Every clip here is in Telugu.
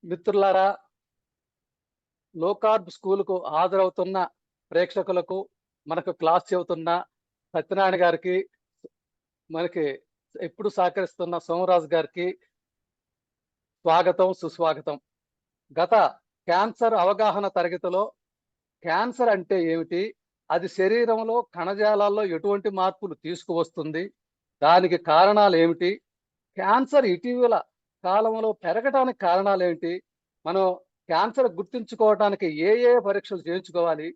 మిత్రులారా, లో కార్బ్ స్కూలుకు హాజరవుతున్న ప్రేక్షకులకు, మనకు క్లాస్ చెబుతున్న సత్యనారాయణ గారికి, మనకి ఎప్పుడు సహకరిస్తున్న సోమరాజు గారికి స్వాగతం, సుస్వాగతం. గత క్యాన్సర్ అవగాహన తరగతిలో క్యాన్సర్ అంటే ఏమిటి? అది శరీరంలో కణజాలాల్లో ఎటువంటి మార్పులు తీసుకువస్తుంది? దానికి కారణాలేమిటి? క్యాన్సర్ ఇటీవల కాలంలో పెరగడానికి కారణాలేంటి? మనం క్యాన్సర్ గుర్తించుకోవడానికి ఏ ఏ పరీక్షలు చేయించుకోవాలి?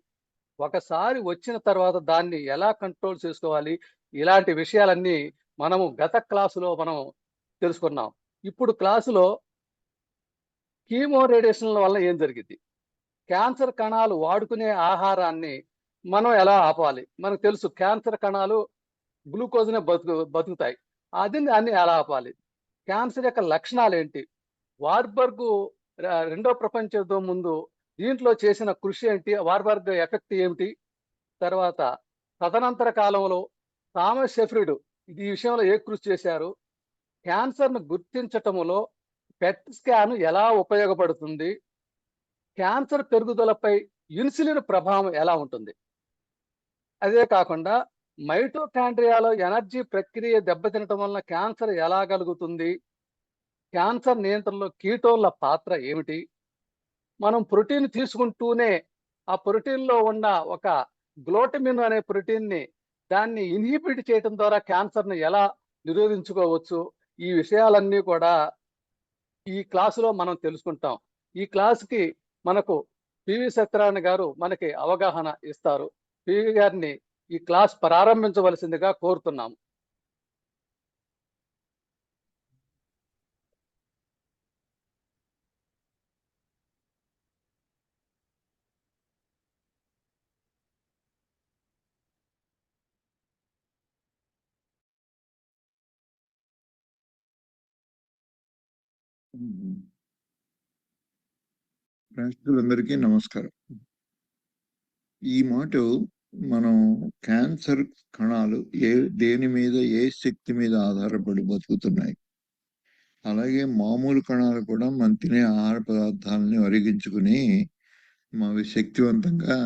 ఒకసారి వచ్చిన తర్వాత దాన్ని ఎలా కంట్రోల్ చేసుకోవాలి? ఇలాంటి విషయాలన్నీ మనము గత క్లాసులో మనం తెలుసుకున్నాం. ఇప్పుడు క్లాసులో కీమో రేడియేషన్ల వల్ల ఏం జరిగిద్ది? క్యాన్సర్ కణాలు వాడుకునే ఆహారాన్ని మనం ఎలా ఆపాలి? మనకు తెలుసు క్యాన్సర్ కణాలు గ్లూకోజ్‌నే బతుకుతాయి. దాన్ని ఎలా ఆపాలి? క్యాన్సర్ యొక్క లక్షణాలేంటి? వార్బర్గ్ రెండో ప్రపంచ యుద్ధం ముందు దీంట్లో చేసిన కృషి ఏంటి? వార్బర్గ్ ఎఫెక్ట్ ఏమిటి? తర్వాత తదనంతర కాలంలో థామస్ షెఫ్రిడ్ ఈ విషయంలో ఏ కృషి చేశారు? క్యాన్సర్‌ను గుర్తించటములో పెట్ స్కాన్ ఎలా ఉపయోగపడుతుంది? క్యాన్సర్ పెరుగుదలపై ఇన్సులిన్ ప్రభావం ఎలా ఉంటుంది? అదే కాకుండా మైటోకాండ్రియాలో ఎనర్జీ ప్రక్రియ దెబ్బతినటం వలన క్యాన్సర్ ఎలా కలుగుతుంది? క్యాన్సర్ నియంత్రణలో కీటోన్ల పాత్ర ఏమిటి? మనం ప్రోటీన్ తీసుకుంటూనే ఆ ప్రోటీన్‌లో ఉన్న ఒక గ్లూటమిన్ అనే ప్రోటీన్‌ని దాన్ని ఇన్హిబిట్ చేయటం ద్వారా క్యాన్సర్‌ని ఎలా నిరోధించుకోవచ్చు? ఈ విషయాలన్నీ కూడా ఈ క్లాసులో మనం తెలుసుకుంటాం. ఈ క్లాస్‌కి మనకు పివి సత్యనారాయణ గారు మనకి అవగాహన ఇస్తారు. పివి గారిని ఈ క్లాస్ ప్రారంభించవలసిందిగా కోరుతున్నాము. ప్రేక్షకులందరికీ నమస్కారం. ఈ మాట మనం క్యాన్సర్ కణాలు దేని మీద ఏ శక్తి మీద ఆధారపడి బతుకుతున్నాయి, అలాగే మామూలు కణాలు కూడా మనం తినే ఆహార పదార్థాలని అరిగించుకుని అవి శక్తివంతంగా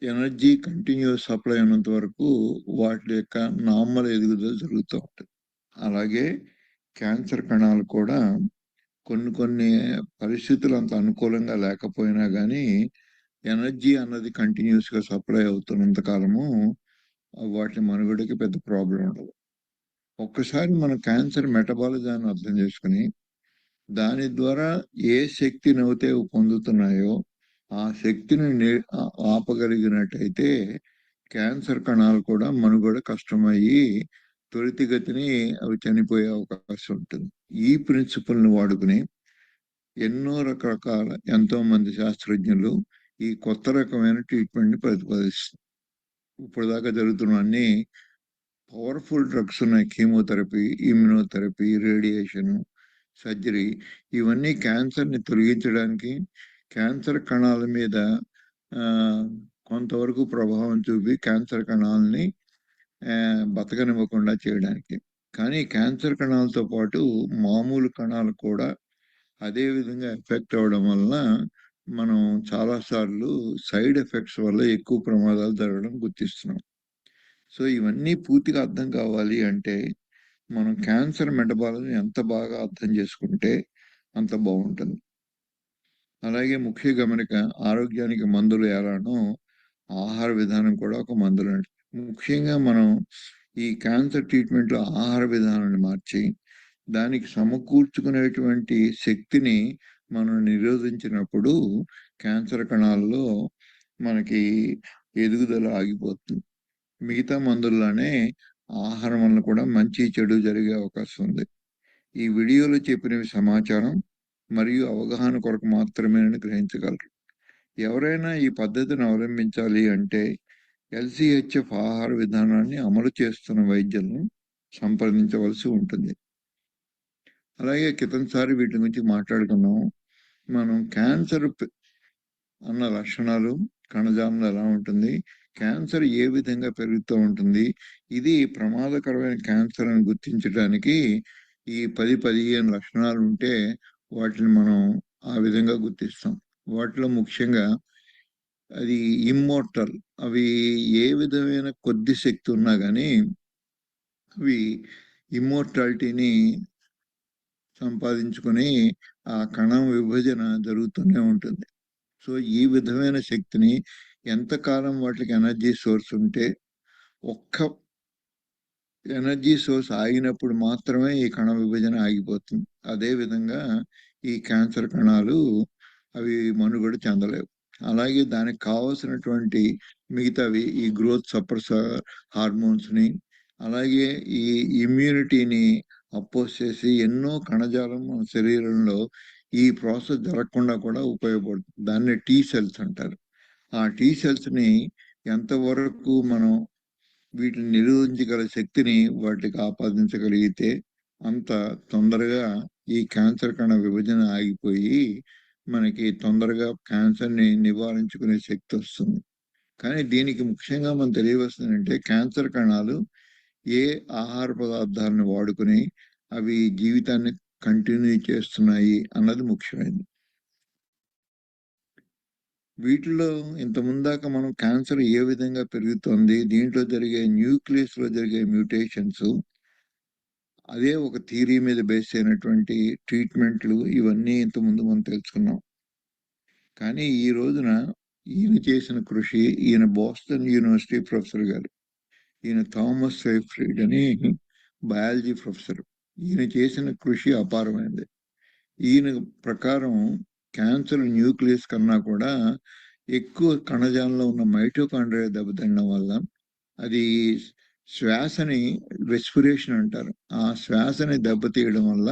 ఎనర్జీ కంటిన్యూస్ సప్లై ఉన్నంత వరకు వాటి యొక్క నార్మల్ ఎదుగుదల జరుగుతూ ఉంటుంది. అలాగే క్యాన్సర్ కణాలు కూడా కొన్ని పరిస్థితులు అంత అనుకూలంగా లేకపోయినా కానీ ఎనర్జీ అన్నది కంటిన్యూస్గా సప్లై అవుతున్నంత కాలము వాటి మనుగడకి పెద్ద ప్రాబ్లం ఉండదు. ఒక్కసారి మన క్యాన్సర్ మెటబాలిజాన్ని అర్థం చేసుకుని దాని ద్వారా ఏ శక్తిని అయితే పొందుతున్నాయో ఆ శక్తిని ఆపగలిగినట్టయితే క్యాన్సర్ కణాలు కూడా మనుగడ కష్టమయ్యి త్వరితగతిని అవి చనిపోయే అవకాశం ఉంటుంది. ఈ ప్రిన్సిపల్ని వాడుకుని ఎన్నో రకరకాల ఎంతో మంది శాస్త్రజ్ఞులు ఈ కొత్త రకమైన ట్రీట్మెంట్ని ప్రతిపాదిస్తారు. ఇప్పుడు దాకా జరుగుతున్న అన్ని పవర్ఫుల్ డ్రగ్స్ ఉన్నాయి. కీమోథెరపీ, ఇమ్యునోథెరపీ, రేడియేషన్, సర్జరీ, ఇవన్నీ క్యాన్సర్ని తొలగించడానికి, క్యాన్సర్ కణాల మీద కొంతవరకు ప్రభావం చూపి క్యాన్సర్ కణాలని బతకనివ్వకుండా చేయడానికి. కానీ క్యాన్సర్ కణాలతో పాటు మామూలు కణాలు కూడా అదే విధంగా ఎఫెక్ట్ అవ్వడం వలన మనం చాలాసార్లు సైడ్ ఎఫెక్ట్స్ వల్ల ఎక్కువ ప్రమాదాలు జరగడం గుర్తిస్తున్నాం. సో ఇవన్నీ పూర్తిగా అర్థం కావాలి అంటే మనం క్యాన్సర్ మెటబాలిజం ఎంత బాగా అర్థం చేసుకుంటే అంత బాగుంటుంది. అలాగే ముఖ్య గమనిక, ఆరోగ్యానికి మందులు ఎలానో ఆహార విధానం కూడా ఒక మందులు. ముఖ్యంగా మనం ఈ క్యాన్సర్ ట్రీట్మెంట్లో ఆహార విధానాన్ని మార్చి దానికి సమకూర్చుకునేటువంటి శక్తిని మనం నిరోధించినప్పుడు క్యాన్సర్ కణాల్లో మనకి ఎదుగుదల ఆగిపోతుంది. మిగతా మందుల్లోనే ఆహారం వల్ల కూడా మంచి చెడు జరిగే అవకాశం ఉంది. ఈ వీడియోలో చెప్పినవి సమాచారం మరియు అవగాహన కొరకు మాత్రమే గ్రహించగలరు. ఎవరైనా ఈ పద్ధతిని అవలంబించాలి అంటే LCHF ఆహార విధానాన్ని అమలు చేస్తున్న వైద్యులను సంప్రదించవలసి ఉంటుంది. అలాగే క్రితంసారి వీటి గురించి మాట్లాడుకున్నాం. మనం క్యాన్సర్ అన్న లక్షణాలు, కణజాలం ఎలా ఉంటుంది, క్యాన్సర్ ఏ విధంగా పెరుగుతూ ఉంటుంది, ఇది ప్రమాదకరమైన క్యాన్సర్ అని గుర్తించడానికి ఈ 10-15 లక్షణాలు ఉంటే వాటిని మనం ఆ విధంగా గుర్తిస్తాం. వాటిలో ముఖ్యంగా అది ఇమ్మోర్టల్. అవి ఏ విధమైన కొద్ది శక్తి ఉన్నా గానీ అవి ఇమ్మోర్టాలిటీని సంపాదించుకొని ఆ కణం విభజన జరుగుతూనే ఉంటుంది. సో ఈ విధమైన శక్తిని ఎంతకాలం వాటికి ఎనర్జీ సోర్స్ ఉంటే ఒక్క ఎనర్జీ సోర్స్ ఆగినప్పుడు మాత్రమే ఈ కణ విభజన ఆగిపోతుంది. అదే విధంగా ఈ క్యాన్సర్ కణాలు అవి మనుగడ చెందలేవు. అలాగే దానికి కావాల్సినటువంటి మిగతావి ఈ గ్రోత్ సప్రెసర్ హార్మోన్స్ని, అలాగే ఈ ఇమ్యూనిటీని అపోజ్ చేసి ఎన్నో కణజాలం మన శరీరంలో ఈ ప్రాసెస్ జరగకుండా కూడా ఉపయోగపడుతుంది. దాన్ని టీ సెల్స్ అంటారు. ఆ టీ సెల్స్ని ఎంతవరకు మనం వీటిని నిరోధించగల శక్తిని వాటికి ఆపాదించగలిగితే అంత తొందరగా ఈ క్యాన్సర్ కణ విభజన ఆగిపోయి మనకి తొందరగా క్యాన్సర్ని నివారించుకునే శక్తి వస్తుంది. కానీ దీనికి ముఖ్యంగా మనం తెలియవలసిందంటే క్యాన్సర్ కణాలు ఏ ఆహార పదార్థాలను వాడుకుని అవి జీవితాన్ని కంటిన్యూ చేస్తున్నాయి అన్నది ముఖ్యమైనది. వీటిలో ఇంత ముందాక మనం క్యాన్సర్ ఏ విధంగా పెరుగుతుంది, దీంట్లో జరిగే న్యూక్లియస్ లో జరిగే మ్యూటేషన్స్, అదే ఒక థియరీ మీద బేస్ అయినటువంటి ట్రీట్మెంట్లు ఇవన్నీ ఇంతకుముందు మనం తెలుసుకున్నాం. కానీ ఈ రోజున ఈయన చేసిన కృషి, ఈయన బోస్టన్ యూనివర్సిటీ ప్రొఫెసర్ గారు, ఈయన థామస్ సైఫ్రీడ్ అని బయాలజీ ప్రొఫెసర్, ఈయన చేసిన కృషి అపారమైనది. ఈయన ప్రకారం క్యాన్సర్ న్యూక్లియస్ కన్నా కూడా ఎక్కువ కణజాలంలో ఉన్న మైటోకాండ్రియా దెబ్బతినడం వల్ల అది శ్వాసని రెస్పిరేషన్ అంటారు. ఆ శ్వాసని దెబ్బతీయడం వల్ల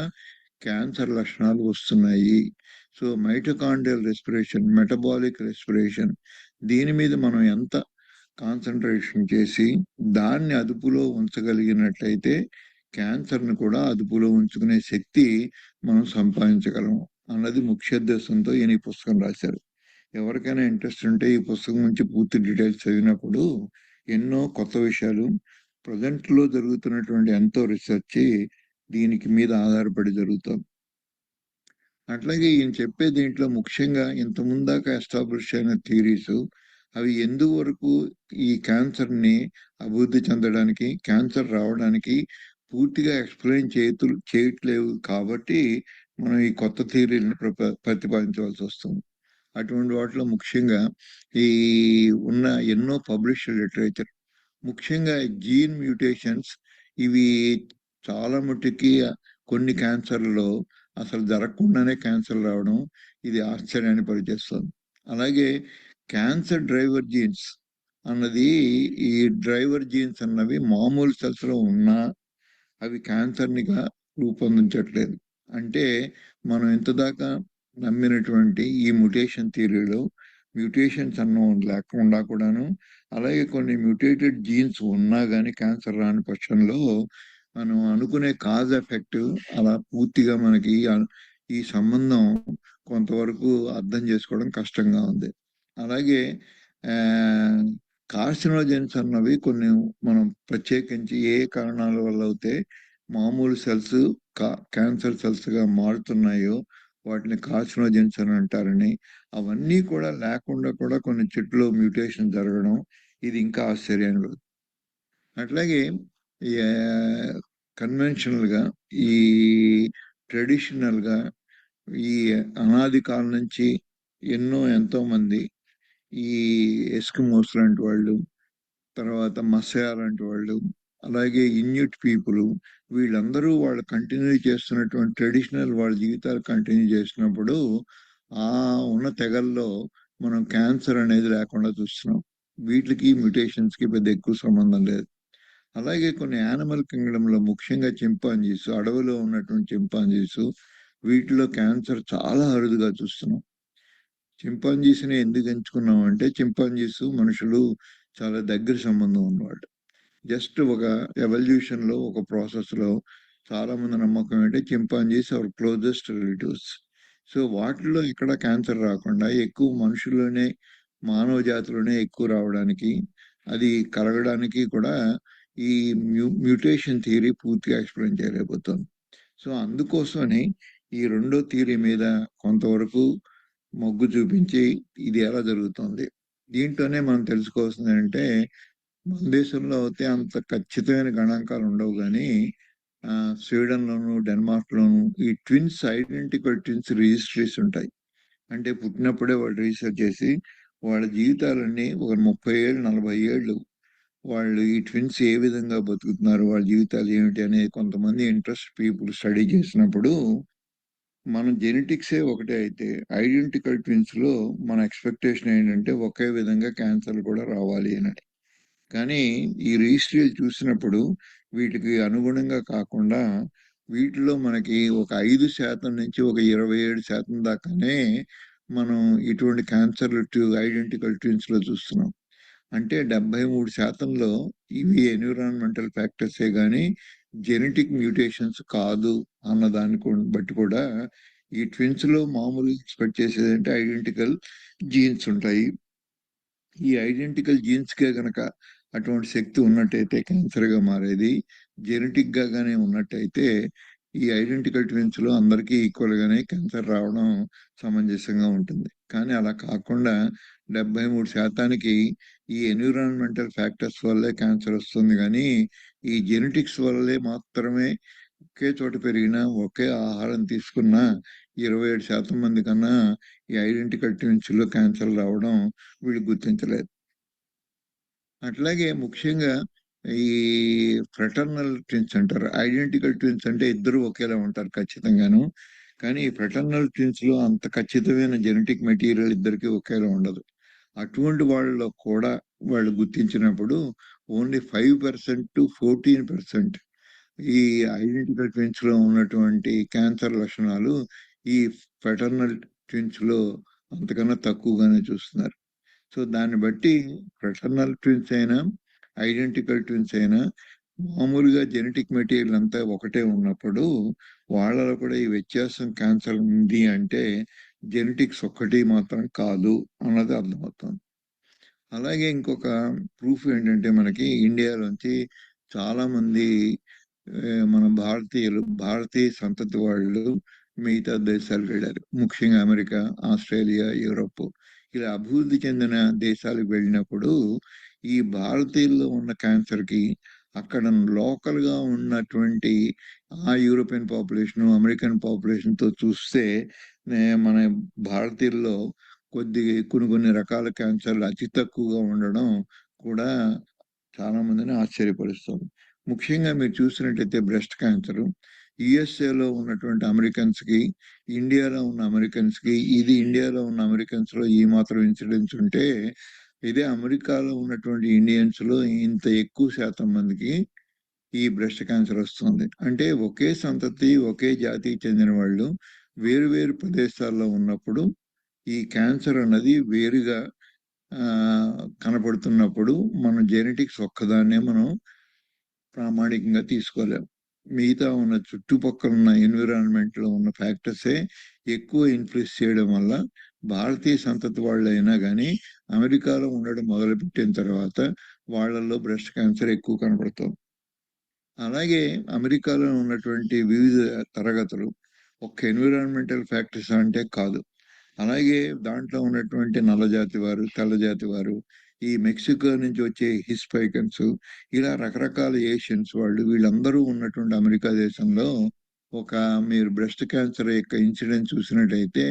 క్యాన్సర్ లక్షణాలు వస్తున్నాయి. So mitochondrial respiration, metabolic respiration, దీని మీద మనం ఎంత కాన్సన్ట్రేషన్ చేసి దాన్ని అదుపులో ఉంచగలిగినట్లయితే క్యాన్సర్ని కూడా అదుపులో ఉంచుకునే శక్తి మనం సంపాదించగలం అన్నది ముఖ్య ఉద్దేశంతో ఈయన ఈ పుస్తకం రాశారు. ఎవరికైనా ఇంట్రెస్ట్ ఉంటే ఈ పుస్తకం నుంచి పూర్తి డీటెయిల్స్ చదివినప్పుడు ఎన్నో కొత్త విషయాలు, ప్రజెంట్లో జరుగుతున్నటువంటి ఎంతో రీసెర్చ్ దీనికి మీద ఆధారపడి జరుగుతాం. అట్లాగే ఈయన చెప్పే దీంట్లో ముఖ్యంగా ఇంత ముందాక ఎస్టాబ్లిష్ అయిన థియరీస్ అవి ఎందువరకు ఈ క్యాన్సర్ని అభివృద్ధి చెందడానికి, క్యాన్సర్ రావడానికి పూర్తిగా ఎక్స్ప్లెయిన్ చేయట్లేవు కాబట్టి మనం ఈ కొత్త థియరీని ప్రతిపాదించవలసి వస్తుంది. అటువంటి వాటిలో ముఖ్యంగా ఈ ఉన్న ఎన్నో పబ్లిష్డ్ లిటరేచర్, ముఖ్యంగా జీన్ మ్యూటేషన్స్, ఇవి చాలా మట్టుకి కొన్ని క్యాన్సర్లలో అసలు జరగకుండానే క్యాన్సర్ రావడం ఇది ఆశ్చర్యాన్ని పరిచేస్తుంది. అలాగే క్యాన్సర్ డ్రైవర్ జీన్స్ అన్నది, ఈ డ్రైవర్ జీన్స్ అన్నవి మామూలు సెల్స్లో ఉన్నా అవి క్యాన్సర్నిగా రూపొందించట్లేదు. అంటే మనం ఇంతదాకా నమ్మినటువంటి ఈ మ్యూటేషన్ థియరీలో మ్యూటేషన్స్ అన్న లేకుండా కూడాను, అలాగే కొన్ని మ్యూటేటెడ్ జీన్స్ ఉన్నా కానీ క్యాన్సర్ రాని పక్షంలో మనం అనుకునే కాజ్ ఎఫెక్ట్ అలా పూర్తిగా మనకి ఈ సంబంధం కొంతవరకు అర్థం చేసుకోవడం కష్టంగా ఉంది. అలాగే కార్సినోజెన్స్ అన్నవి కొన్ని మనం ప్రత్యేకించి ఏ కారణాల వల్ల అయితే మామూలు సెల్స్ క్యాన్సర్ సెల్స్గా మారుతున్నాయో వాటిని కార్సినోజెన్స్ అని అంటారని, అవన్నీ కూడా లేకుండా కూడా కొన్ని చెట్లు మ్యూటేషన్ జరగడం ఇది ఇంకా ఆశ్చర్యాన్ని. అట్లాగే కన్వెన్షనల్గా ఈ ట్రెడిషనల్గా ఈ అనాది కాలం నుంచి ఎంతో మంది ఈ ఎస్కిమోస్ లాంటి వాళ్ళు, తర్వాత మస్యా లాంటి వాళ్ళు, అలాగే ఇన్యూట్ పీపుల్, వీళ్ళందరూ వాళ్ళు కంటిన్యూ చేస్తున్నటువంటి ట్రెడిషనల్ వాళ్ళ జీవితాలు కంటిన్యూ చేసినప్పుడు ఆ ఉన్న తెగల్లో మనం క్యాన్సర్ అనేది లేకుండా చూస్తున్నాం. వీటికి మ్యూటేషన్స్కి పెద్ద ఎక్కువ సంబంధం లేదు. అలాగే కొన్ని యానిమల్ కింగ్డమ్లో ముఖ్యంగా చింపాంజీస్, అడవిలో ఉన్నటువంటి చింపాంజీస్, వీటిలో క్యాన్సర్ చాలా అరుదుగా చూస్తున్నాం. చింపాంజీస్ని ఎందుకు ఎంచుకున్నాం అంటే చింపాంజీస్ మనుషులు చాలా దగ్గర సంబంధం ఉన్నవాళ్ళు. జస్ట్ ఒక ఎవల్యూషన్లో ఒక ప్రాసెస్లో చాలా మంది నమ్మకం ఏంటంటే chimpanzees our closest relatives. So వాటిలో ఇక్కడ క్యాన్సర్ రాకుండా ఎక్కువ మనుషుల్లోనే, మానవ జాతిలోనే ఎక్కువ రావడానికి, అది కలగడానికి కూడా ఈ మ్యూటేషన్ థియరీ పూర్తిగా ఎక్స్ప్లెయిన్ చేయలేకపోతుంది. సో అందుకోసమని ఈ రెండో థియరీ మీద కొంతవరకు మొగ్గు చూపించి ఇది ఎలా జరుగుతుంది. దీంట్లోనే మనం తెలుసుకోవాల్సింది ఏంటంటే, మన దేశంలో అయితే అంత ఖచ్చితమైన గణాంకాలు ఉండవు గానీ, స్వీడన్‌లోను, డెన్మార్క్‌లోను ఈ ఐడెంటికల్ ట్విన్స్ రిజిస్ట్రీస్ ఉంటాయి. అంటే పుట్టినప్పుడే వాళ్ళు రిజిస్టర్ చేసి, వాళ్ళ జీవితాలన్నీ ఒక 30 ఏళ్ళు, 40 ఏళ్ళు వాళ్ళు ఈ ట్విన్స్ ఏ విధంగా బతుకుతున్నారు, వాళ్ళ జీవితాలు ఏమిటి అనేది కొంతమంది ఇంట్రెస్ట్ పీపుల్ స్టడీ చేసినప్పుడు, మన జెనెటిక్సే ఒకటే అయితే ఐడెంటికల్ ట్విన్స్‌లో మన ఎక్స్‌పెక్టేషన్ ఏంటంటే ఒకే విధంగా క్యాన్సర్‌లు కూడా రావాలి అని. కానీ ఈ రిజిస్ట్రీలు చూసినప్పుడు వీటికి అనుగుణంగా కాకుండా వీటిలో మనకి ఒక 5% నుంచి ఒక 27% దాకానే మనం ఇటువంటి క్యాన్సర్‌లు ఐడెంటికల్ ట్విన్స్‌లో చూస్తున్నాం. అంటే 73%లో ఇవి ఎన్విరాన్మెంటల్ ఫ్యాక్టర్సే గాని జెనెటిక్ మ్యూటేషన్స్ కాదు అన్న దాన్ని బట్టి కూడా ఈ ట్విన్స్‌లో మామూలుగా ఎక్స్‌పెక్ట్ చేసేదంటే ఐడెంటికల్ జీన్స్ ఉంటాయి. ఈ ఐడెంటికల్ జీన్స్‌కే గనక అటువంటి శక్తి ఉన్నట్టయితే క్యాన్సర్‌గా మారేది. జెనెటిక్‌గా గాని ఉన్నట్టయితే ఈ ఐడెంటికల్ ట్విన్స్‌లో అందరికీ ఈక్వల్‌గానే క్యాన్సర్ రావడం సమంజసంగా ఉంటుంది. కానీ అలా కాకుండా 73% ఈ ఎన్విరాన్మెంటల్ ఫ్యాక్టర్స్ వల్లే క్యాన్సర్ వస్తుంది గానీ, ఈ జెనెటిక్స్ వల్లే మాత్రమే ఒకే చోట పెరిగిన, ఒకే ఆహారం తీసుకున్న 27% మంది కన్నా ఈ ఐడెంటికల్ ట్విన్స్‌లో క్యాన్సర్‌లు రావడం వీళ్ళు గుర్తించలేదు. అట్లాగే ముఖ్యంగా ఈ ఫ్రెటర్నల్ ట్విన్స్ అంటారు. ఐడెంటికల్ ట్విన్స్ అంటే ఇద్దరు ఒకేలా ఉంటారు ఖచ్చితంగాను. కానీ ఈ ఫ్రెటర్నల్ ట్విన్స్‌లో అంత ఖచ్చితమైన జెనెటిక్ మెటీరియల్ ఇద్దరికీ ఒకేలా ఉండదు. అటువంటి వాళ్ళలో కూడా వాళ్ళు గుర్తించినప్పుడు ఓన్లీ 5% to 14% ఈ ఐడెంటికల్ ట్విన్స్‌లో ఉన్నటువంటి క్యాన్సర్ లక్షణాలు ఈ ఫ్రెటర్నల్ ట్విన్స్‌లో అంతకన్నా తక్కువగానే చూస్తున్నారు. సో, దాన్ని బట్టి ఫ్రెటర్నల్ ట్విన్స్ అయినా, ఐడెంటికల్ ట్విన్స్ అయినా మామూలుగా జెనెటిక్ మెటీరియల్ అంతా ఒకటే ఉన్నప్పుడు, వాళ్ళలో కూడా ఈ వ్యత్యాసం క్యాన్సర్ ఉంది అంటే జెనెటిక్స్ ఒక్కటి మాత్రం కాదు అన్నది అర్థమవుతుంది. అలాగే ఇంకొక ప్రూఫ్ ఏంటంటే మనకి ఇండియాలోంచి చాలామంది మన భారతీయ సంతతి వాళ్ళు మిగతా దేశాలకు వెళ్ళారు. ముఖ్యంగా అమెరికా, ఆస్ట్రేలియా, యూరోప్ ఇలా అభివృద్ధి చెందిన దేశాలకు వెళ్ళినప్పుడు ఈ భారతీయుల్లో ఉన్న క్యాన్సర్‌కి అక్కడ లోకల్‌గా ఉన్నటువంటి ఆ యూరోపియన్ పాపులేషను, అమెరికన్ పాపులేషన్‌తో చూస్తే మన భారతీయుల్లో కొన్ని కొన్ని రకాల క్యాన్సర్‌లు అతి తక్కువగా ఉండడం కూడా చాలా మందిని ఆశ్చర్యపరుస్తుంది. ముఖ్యంగా మీరు చూసినట్టయితే బ్రెస్ట్ క్యాన్సరు యూఎస్ఏలో ఉన్నటువంటి అమెరికన్స్‌కి, ఇండియాలో ఉన్న అమెరికన్స్‌కి, ఇది ఇండియాలో ఉన్న అమెరికన్స్‌లో ఈ మాత్రం ఇన్సిడెన్స్ ఉంటే, ఇదే అమెరికాలో ఉన్నటువంటి ఇండియన్స్‌లో ఇంత ఎక్కువ శాతం మందికి ఈ బ్రెస్ట్ క్యాన్సర్ వస్తుంది. అంటే ఒకే సంతతి, ఒకే జాతికి చెందిన వాళ్ళు వేరు వేరు ప్రదేశాల్లో ఉన్నప్పుడు ఈ క్యాన్సర్ అన్నది వేరుగా కనపడుతున్నప్పుడు మన జెనెటిక్స్ ఒక్కదాన్నే మనం ప్రామాణికంగా తీసుకోలేం. మిగతా ఉన్న చుట్టుపక్కల ఉన్న ఎన్విరాన్మెంట్‌లో ఉన్న ఫ్యాక్టర్సే ఎక్కువ ఇన్‌ఫ్లుయెన్స్ చేయడం వల్ల భారతీయ సంతతి వాళ్ళైనా గానీ, అమెరికాలో ఉండడం మొదలుపెట్టిన తర్వాత వాళ్ళల్లో బ్రెస్ట్ క్యాన్సర్ ఎక్కువ కనపడుతోంది. అలాగే అమెరికాలో ఉన్నటువంటి వివిధ తరగతులు ఒక్క ఎన్విరాన్మెంటల్ ఫ్యాక్టర్స్ అంటే కాదు. అలాగే దాంట్లో ఉన్నటువంటి నల్లజాతి వారు, తెల్లజాతి వారు, ఈ మెక్సికో నుంచి వచ్చే హిస్పానికన్స్ ఇలా రకరకాల ఏషియన్స్ వాళ్ళు వీళ్ళందరూ ఉన్నటువంటి అమెరికా దేశంలో ఒక మీరు బ్రెస్ట్ క్యాన్సర్ యొక్క ఇన్సిడెన్స్ చూసినట్టయితే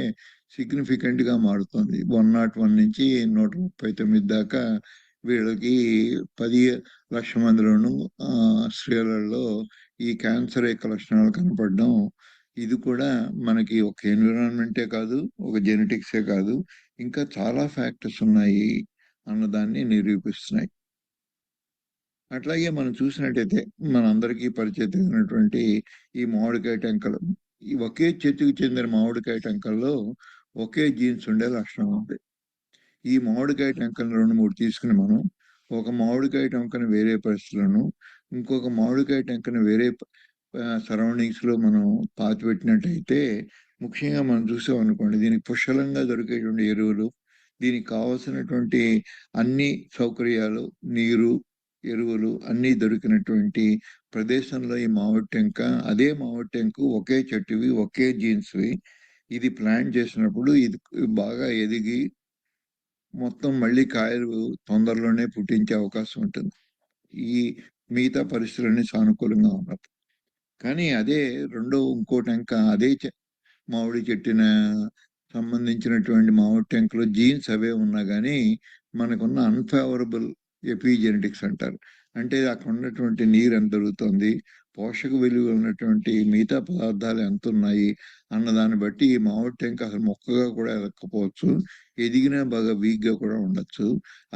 సిగ్నిఫికెంట్‌గా మారుతుంది. 101 నుంచి 139 దాకా వీళ్ళకి 10,00,000 మందిలోనూ స్త్రీలలో ఈ క్యాన్సర్ యొక్క లక్షణాలు కనపడడం ఇది కూడా మనకి ఒక ఎన్విరాన్మెంటే కాదు, ఒక జెనెటిక్సే కాదు, ఇంకా చాలా ఫ్యాక్టర్స్ ఉన్నాయి అన్నదాన్ని నిరూపిస్తున్నాయి. అట్లాగే మనం చూసినట్టయితే మనందరికీ పరిచితమైనటువంటి ఈ మామిడికాయ టెంకలు. ఈ ఒకే చెట్టుకి చెందిన మామిడికాయ టెంకల్లో ఒకే జీన్స్ ఉండే లక్షణం ఉంది. ఈ మామిడికాయ టెంకలను 2, 3 తీసుకొని మనం ఒక మామిడికాయ టెంకను వేరే పరిస్థితుల్లోను, ఇంకొక మామిడికాయ టెంకను వేరే సరౌండింగ్స్‌లో మనం పాతిపెట్టినట్టయితే ముఖ్యంగా మనం చూసామనుకోండి దీనికి పుష్కలంగా దొరికేటువంటి ఎరువులు, దీనికి కావాల్సినటువంటి అన్ని సౌకర్యాలు, నీరు, ఎరువులు అన్నీ దొరికినటువంటి ప్రదేశంలో ఈ మామిడి టెంక, అదే మామిడి టెంకు ఒకే చెట్టువి, ఒకే జీన్స్వి, ఇది ప్లాంట్ చేసినప్పుడు ఇది బాగా ఎదిగి మొత్తం మళ్ళీ కాయలు తొందరలోనే పుట్టించే అవకాశం ఉంటుంది, ఈ మిగతా పరిస్థితులన్నీ సానుకూలంగా ఉన్నప్పుడు. కానీ అదే ఇంకో టెంక, అదే మామిడి చెట్టున సంబంధించినటువంటి మామిడి టెంకలో జీన్స్ అవే ఉన్నా కానీ మనకున్న అన్ఫేవరబుల్ ఎపిజెనెటిక్స్ అంటారు. అంటే అక్కడ ఉన్నటువంటి నీరు ఎంత దొరుకుతుంది, పోషక విలువ ఉన్నటువంటి మిగతా పదార్థాలు ఎంత ఉన్నాయి అన్న దాన్ని బట్టి ఈ మామిడి టెంక అసలు మొక్కగా కూడా ఎదక్కపోవచ్చు, ఎదిగినా బాగా వీక్గా కూడా ఉండొచ్చు,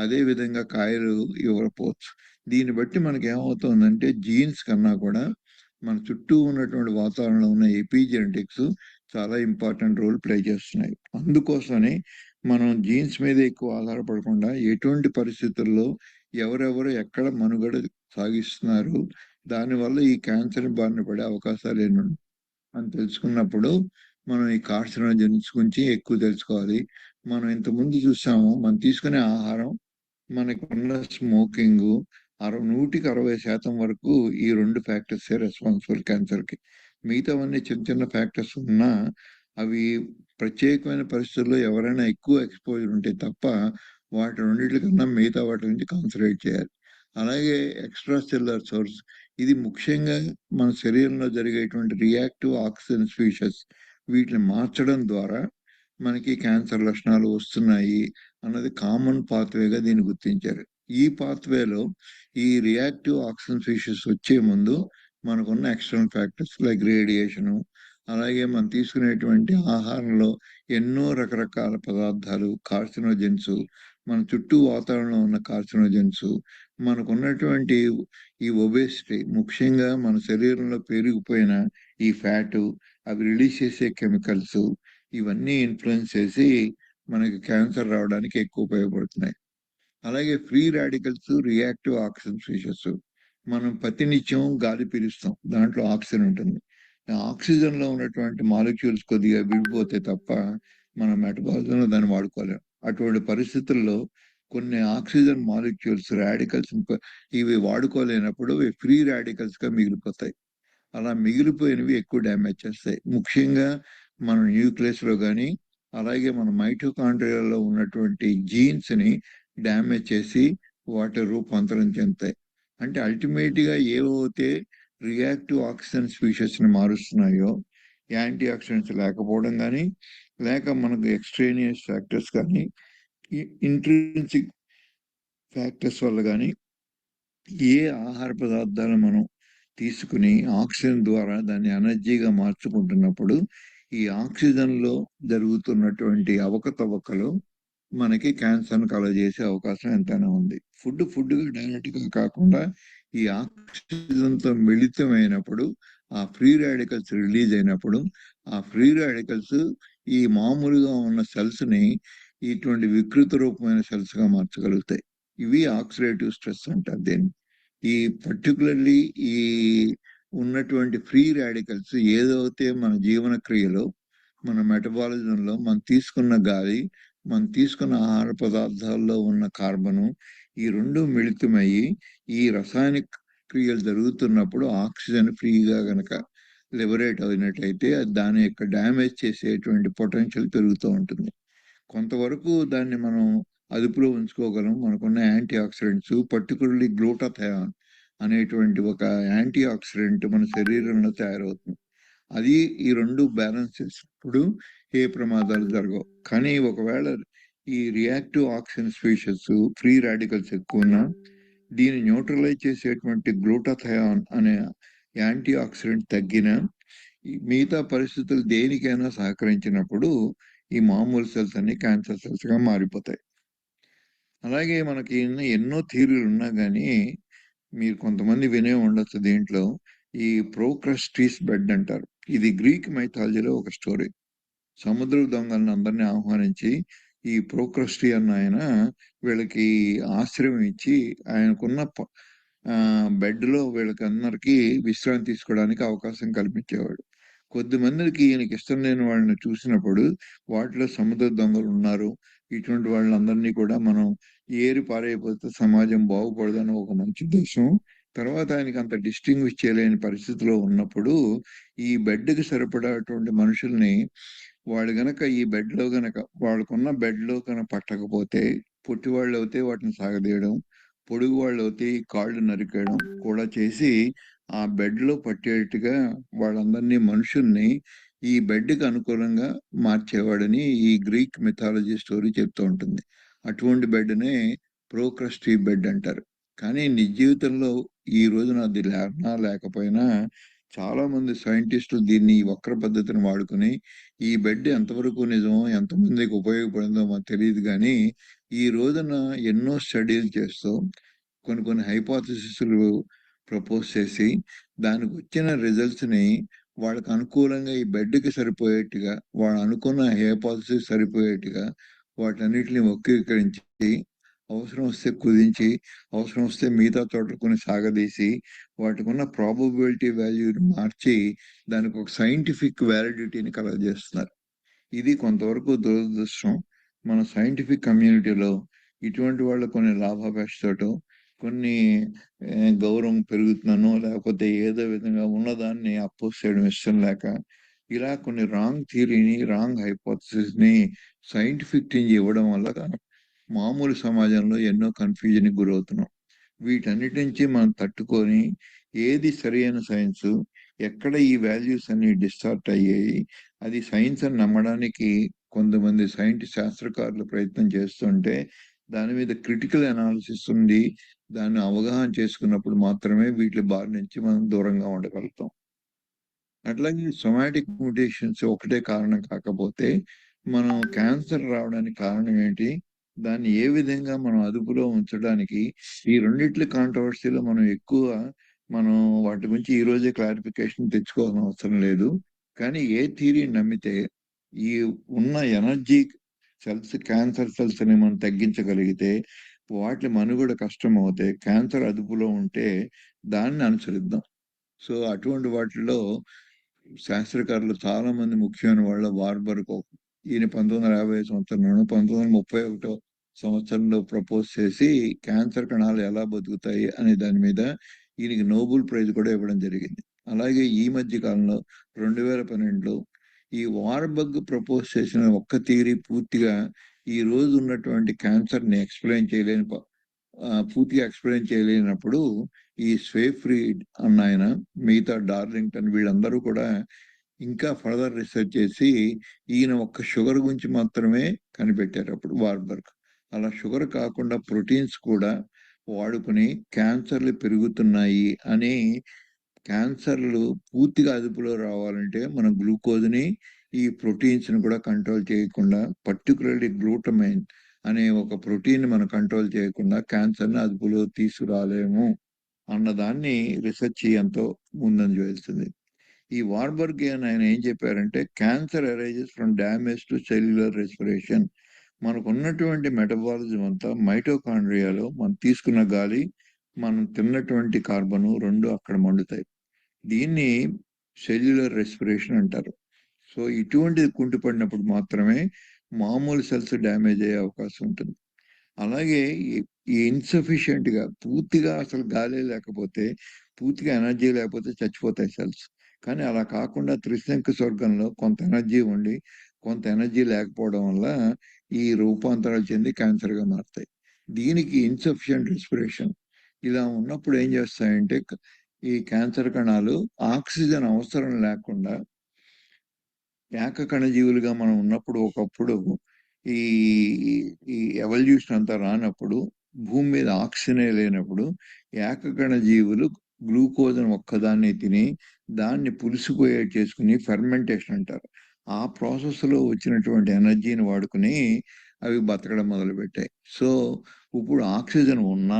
అదే విధంగా కాయలు ఇవ్వకపోవచ్చు. దీన్ని బట్టి మనకి ఏమవుతుందంటే జీన్స్ కన్నా కూడా మన చుట్టూ ఉన్నటువంటి వాతావరణంలో ఉన్న ఎపిజెనెటిక్స్ చాలా ఇంపార్టెంట్ రోల్ ప్లే చేస్తున్నాయి. అందుకోసమని మనం జీన్స్ మీద ఎక్కువ ఆధారపడకుండా ఎటువంటి పరిస్థితుల్లో ఎవరెవరు ఎక్కడ మనుగడ సాగిస్తున్నారు, దానివల్ల ఈ క్యాన్సర్ బారిన పడే అవకాశాలు ఎన్ని అని తెలుసుకున్నప్పుడు మనం ఈ కార్సినోజెన్స్ గురించి ఎక్కువ తెలుసుకోవాలి. మనం ఇంతకుముందు చూసాము, మనం తీసుకునే ఆహారం, మనకున్న స్మోకింగ్, 100% వరకు ఈ 2 ఫ్యాక్టర్సే రెస్పాన్సిబుల్ క్యాన్సర్కి. మిగతావన్నీ చిన్న చిన్న ఫ్యాక్టర్స్ ఉన్నా అవి ప్రత్యేకమైన పరిస్థితుల్లో ఎవరైనా ఎక్కువ ఎక్స్పోజర్ ఉంటే తప్ప వాటి రెండింటికన్నా మిగతా వాటి నుంచి కాన్సన్ట్రేట్ చేయాలి. అలాగే ఎక్స్ట్రా సెల్యులర్ సోర్స్, ఇది ముఖ్యంగా మన శరీరంలో జరిగేటువంటి రియాక్టివ్ ఆక్సిజన్ స్పీషీస్, వీటిని మార్చడం ద్వారా మనకి క్యాన్సర్ లక్షణాలు వస్తున్నాయి అన్నది కామన్ పాత్వేగా దీన్ని గుర్తించారు. ఈ పాత్వేలో ఈ రియాక్టివ్ ఆక్సిజన్ స్పీషీస్ వచ్చే ముందు మనకున్న ఎక్స్టర్నల్ ఫ్యాక్టర్స్ లైక్ రేడియేషను, అలాగే మనం తీసుకునేటువంటి ఆహారంలో ఎన్నో రకరకాల పదార్థాలు, కార్సినోజెన్స్, మన చుట్టూ వాతావరణంలో ఉన్న కార్సినోజెన్స్, మనకున్నటువంటి ఈ ఒబేసిటీ, ముఖ్యంగా మన శరీరంలో పెరిగిపోయిన ఈ ఫ్యాటు, అవి రిలీజ్ చేసే కెమికల్స్, ఇవన్నీ ఇన్ఫ్లుయెన్స్ చేసి మనకి క్యాన్సర్ రావడానికి ఎక్కువ ఉపయోగపడుతున్నాయి. అలాగే free radicals, reactive oxygen species, మనం ప్రతినిత్యం గాలి పీలుస్తాం, దాంట్లో ఆక్సిజన్ ఉంటుంది. ఆక్సిజన్లో ఉన్నటువంటి మాలిక్యూల్స్ కొద్దిగా విడిపోతే తప్ప మన మెటబాలిజంలో దాన్ని వాడుకోలేం. అటువంటి పరిస్థితుల్లో కొన్ని ఆక్సిజన్ మాలిక్యూల్స్, రాడికల్స్ ఇవి వాడుకోలేనప్పుడు ఇవి ఫ్రీ రాడికల్స్గా మిగిలిపోతాయి. అలా మిగిలిపోయినవి ఎక్కువ డ్యామేజ్ చేస్తాయి. ముఖ్యంగా మన న్యూక్లియస్లో కానీ, అలాగే మన మైటోకాండ్రియాలో ఉన్నటువంటి జీన్స్ని డ్యామేజ్ చేసి వాటి రూపాంతరం చెందుతాయి. అంటే అల్టిమేట్గా ఏవైతే రియాక్టివ్ ఆక్సిజన్ స్పీషీస్ని మారుస్తున్నాయో, యాంటీ ఆక్సిడెంట్స్ లేకపోవడం కానీ, లేక మనకు ఎక్స్ట్రేనియస్ ఫ్యాక్టర్స్ కానీ, ఇంట్రిన్సిక్ ఫ్యాక్టర్స్ వల్ల కానీ, ఏ ఆహార పదార్థాలు మనం తీసుకుని ఆక్సిజన్ ద్వారా దాన్ని ఎనర్జీగా మార్చుకుంటున్నప్పుడు ఈ ఆక్సిజన్లో జరుగుతున్నటువంటి అవకతవకలు మనకి క్యాన్సర్ను కలగజేసే అవకాశం ఎంతైనా ఉంది. ఫుడ్గా డైరెక్ట్గా కాకుండా ఈ ఆక్సిజన్తో మిళితమైనప్పుడు ఆ ఫ్రీ రాడికల్స్ రిలీజ్ అయినప్పుడు ఆ ఫ్రీ రాడికల్స్ ఈ మామూలుగా ఉన్న సెల్స్ని ఇటువంటి వికృత రూపమైన సెల్స్గా మార్చగలుగుతాయి. ఇవి ఆక్సిడేటివ్ స్ట్రెస్ అంటారు దీన్ని. ఈ పర్టికులర్లీ ఈ ఉన్నటువంటి ఫ్రీ రాడికల్స్ ఏదైతే మన జీవన క్రియలో, మన మెటబాలిజంలో మనం తీసుకున్న గాలి, మనం తీసుకున్న ఆహార పదార్థాల్లో ఉన్న కార్బను, ఈ రెండు మిళితమయ్యి ఈ రసాయనిక క్రియలు జరుగుతున్నప్పుడు ఆక్సిజన్ ఫ్రీగా గనక లిబరేట్ అయినట్లయితే దాని యొక్క డ్యామేజ్ చేసేటువంటి పొటెన్షియల్ పెరుగుతూ ఉంటుంది. కొంతవరకు దాన్ని మనం అదుపులో ఉంచుకోగలం. మనకున్న యాంటీ ఆక్సిడెంట్స్, పర్టికులర్లీ గ్లూటాథయాన్ అనేటువంటి ఒక యాంటీ ఆక్సిడెంట్ మన శరీరంలో తయారవుతుంది. అది ఈ రెండు బ్యాలెన్స్ చేసినప్పుడు ఏ ప్రమాదాలు జరగవు. కానీ ఒకవేళ ఈ reactive oxygen species, free radicals ఎక్కువ ఉన్నా, దీన్ని న్యూట్రలైజ్ చేసేటువంటి గ్లూటాథయాన్ అనే యాంటీ ఆక్సిడెంట్ తగ్గిన మిగతా పరిస్థితులు దేనికైనా సహకరించినప్పుడు ఈ మామూలు సెల్స్ అన్ని క్యాన్సర్ సెల్స్గా మారిపోతాయి. అలాగే మనకి ఎన్నో థియరీలు ఉన్నా కానీ మీరు కొంతమంది వినే ఉండొచ్చు, దీంట్లో ఈ ప్రోక్రస్టీస్ బెడ్ అంటారు. ఇది గ్రీక్ మైథాలజీలో ఒక స్టోరీ. సముద్ర దొంగలను అందరినీ ఆహ్వానించి ఈ ప్రోక్రస్టీ అన్న ఆయన వీళ్ళకి ఆశ్రయం ఇచ్చి ఆయనకున్న బెడ్లో వీళ్ళకి అందరికీ విశ్రాంతి తీసుకోవడానికి అవకాశం కల్పించేవాడు. కొద్దిమందికి ఈయనకి ఇష్టం లేని వాళ్ళని చూసినప్పుడు వాటిలో సముద్ర దొంగలు ఉన్నారు, ఇటువంటి వాళ్ళందరినీ కూడా మనం ఏరి పారైపోతే సమాజం బాగుపడదని ఒక మంచి ఉద్దేశం తర్వాత ఆయనకి అంత డిస్టింగ్విష్ చేయలేని పరిస్థితిలో ఉన్నప్పుడు ఈ బెడ్కి సరిపడేటువంటి మనుషుల్ని వాళ్ళు గనక ఈ బెడ్లో గనక వాళ్ళకున్న బెడ్లో కనుక పట్టకపోతే పొట్టి వాళ్ళు అయితే వాటిని సాగదీయడం, పొడుగు వాళ్ళు అయితే ఈ కాళ్ళు నరికేయడం కూడా చేసి ఆ బెడ్లో పట్టేట్టుగా వాళ్ళందరినీ మనుషుల్ని ఈ బెడ్కి అనుకూలంగా మార్చేవాడని ఈ గ్రీక్ మిథాలజీ స్టోరీ చెప్తూ ఉంటుంది. అటువంటి బెడ్నే ప్రోక్రస్టీ బెడ్ అంటారు. కానీ నిజ జీవితంలో ఈ రోజున అది లేకున్నా లేకపోయినా చాలా మంది సైంటిస్టులు దీన్ని ఈ వక్ర పద్ధతిని వాడుకుని ఈ బెడ్ ఎంతవరకు నిజమో ఎంతమందికి ఉపయోగపడిందో మాకు తెలియదు, కానీ ఈ రోజున ఎన్నో స్టడీలు చేస్తూ కొన్ని కొన్ని హైపోథసిస్లు ప్రపోజ్ చేసి దానికి వచ్చిన రిజల్ట్స్ని వాళ్ళకి అనుకూలంగా ఈ బెడ్కి సరిపోయేట్టుగా వాళ్ళు అనుకున్న హైపోథసిస్ సరిపోయేట్టుగా వాటన్నిటిని వక్రీకరించి అవసరం వస్తే కుదించి అవసరం వస్తే మిగతా చోట్ల కొన్ని సాగదీసి వాటికి ఉన్న ప్రాబబిలిటీ వాల్యూని మార్చి దానికి ఒక సైంటిఫిక్ వ్యాలిడిటీని కలగజేస్తున్నారు. ఇది కొంతవరకు దురదృష్టం. మన సైంటిఫిక్ కమ్యూనిటీలో ఇటువంటి వాళ్ళు కొన్ని లాభాపేక్షతో కొన్ని గౌరవం పెరుగుతున్నానో లేకపోతే ఏదో విధంగా ఉన్నదాన్ని అపోజ్ చేయడం ఇష్టం లేక ఇలా కొన్ని రాంగ్ థియరీని రాంగ్ హైపోథసిస్ని సైంటిఫిక్ థింగ్ ఇవ్వడం వల్ల మామూలు సమాజంలో ఎన్నో కన్ఫ్యూజన్కి గురవుతున్నాం. వీటన్నిటి నుంచి మనం తట్టుకొని ఏది సరైన సైన్స్, ఎక్కడ ఈ వాల్యూస్ అన్ని డిస్టార్ట్ అయ్యాయి, అది సైన్స్ అని నమ్మడానికి కొంతమంది శాస్త్రకారులు ప్రయత్నం చేస్తుంటే దాని మీద క్రిటికల్ అనాలిసిస్ ఉంది. దాన్ని అవగాహన చేసుకున్నప్పుడు మాత్రమే వీటి బారి నుంచి మనం దూరంగా ఉండగలుగుతాం. అట్లాగే సొమాటిక్ మ్యూటేషన్స్ ఒకటే కారణం కాకపోతే మనం క్యాన్సర్ రావడానికి కారణం ఏంటి, దాన్ని ఏ విధంగా మనం అదుపులో ఉంచడానికి ఈ రెండిట్ల కాంట్రవర్సీలో మనం వాటి గురించి ఈ రోజే క్లారిఫికేషన్ తెచ్చుకోవాల్సిన అవసరం లేదు. కానీ ఏ థియరీని నమ్మితే ఈ ఉన్న ఎనర్జీ సెల్స్ క్యాన్సర్ సెల్స్ ని మనం తగ్గించగలిగితే వాటి మనుగడ కష్టం అవుతాయి, క్యాన్సర్ అదుపులో ఉంటే దాన్ని అనుసరిద్దాం. సో అటువంటి వాటిలో శాస్త్రకారులు చాలా మంది ముఖ్యమైన వాళ్ళ వార్బర్గ్ ఈయన 1950 సంవత్సరంలోను 1931 సంవత్సరంలో ప్రపోజ్ చేసి క్యాన్సర్ కణాలు ఎలా బతుకుతాయి అనే దాని మీద ఈయనకి నోబెల్ ప్రైజ్ కూడా ఇవ్వడం జరిగింది. అలాగే ఈ మధ్య కాలంలో 2012లో ఈ వార్బర్గ్ ప్రపోజ్ చేసిన ఒక్క థియరీ పూర్తిగా ఈ రోజు ఉన్నటువంటి క్యాన్సర్ని పూర్తిగా ఎక్స్ప్లెయిన్ చేయలేనప్పుడు ఈ స్వేఫ్రీడ్ అన్న ఆయన, మిగతా డార్లింగ్టన్ వీళ్ళందరూ కూడా ఇంకా ఫర్దర్ రీసెర్చ్ చేసి ఈయన ఒక్క షుగర్ గురించి మాత్రమే కనిపెట్టారు అప్పుడు వార్బర్గ్. అలా షుగర్ కాకుండా ప్రోటీన్స్ కూడా వాడుకుని క్యాన్సర్లు పెరుగుతున్నాయి అని, క్యాన్సర్లు పూర్తిగా అదుపులో రావాలంటే మనం గ్లూకోజ్ని ఈ ప్రోటీన్స్ని కూడా కంట్రోల్ చేయకుండా, పర్టికులర్లీ గ్లూటమైన్ అనే ఒక ప్రోటీన్ మనం కంట్రోల్ చేయకుండా క్యాన్సర్ని అదుపులో తీసుకురాలేము అన్నదాన్ని రీసెర్చ్ ఎంతో ముందంజ వేస్తుంది. ఈ వార్బర్గ్ ఆయన ఏం చెప్పారంటే cancer arises from damage to cellular respiration. మనకు ఉన్నటువంటి మెటబాలిజం అంతా మైటోకాండ్రియాలో మనం తీసుకున్న గాలి, మనం తిన్నటువంటి కార్బను రెండు అక్కడ మండుతాయి. దీన్ని సెల్యులర్ రెస్పిరేషన్ అంటారు. సో ఇటువంటిది కుంటుపడినప్పుడు మాత్రమే మామూలు సెల్స్ డ్యామేజ్ అయ్యే అవకాశం ఉంటుంది. అలాగే ఈ ఇన్సఫిషియెంట్గా పూర్తిగా అసలు గాలి లేకపోతే, పూర్తిగా ఎనర్జీ లేకపోతే చచ్చిపోతాయి సెల్స్. కానీ అలా కాకుండా త్రిశంకు స్వర్గంలో కొంత ఎనర్జీ ఉండి కొంత ఎనర్జీ లేకపోవడం వల్ల ఈ రూపాంతరాలు చెంది క్యాన్సర్గా మారుతాయి. దీనికి ఇన్సఫిషియెంట్ రెస్పిరేషన్. ఇలా ఉన్నప్పుడు ఏం చేస్తాయంటే ఈ క్యాన్సర్ కణాలు ఆక్సిజన్ అవసరం లేకుండా ఏకకణజీవులుగా మనం ఉన్నప్పుడు ఒకప్పుడు ఈ ఈ ఎవల్యూషన్ అంతా రానప్పుడు భూమి మీద ఆక్సిజనే లేనప్పుడు ఏకకణ జీవులు గ్లూకోజ్ను ఒక్కదాన్ని తిని దాన్ని పులిసిపోయే చేసుకుని ఫెర్మెంటేషన్ అంటారు. ఆ ప్రాసెస్లో వచ్చినటువంటి ఎనర్జీని వాడుకుని అవి బతకడం మొదలుపెట్టాయి. సో ఇప్పుడు ఆక్సిజన్ ఉన్నా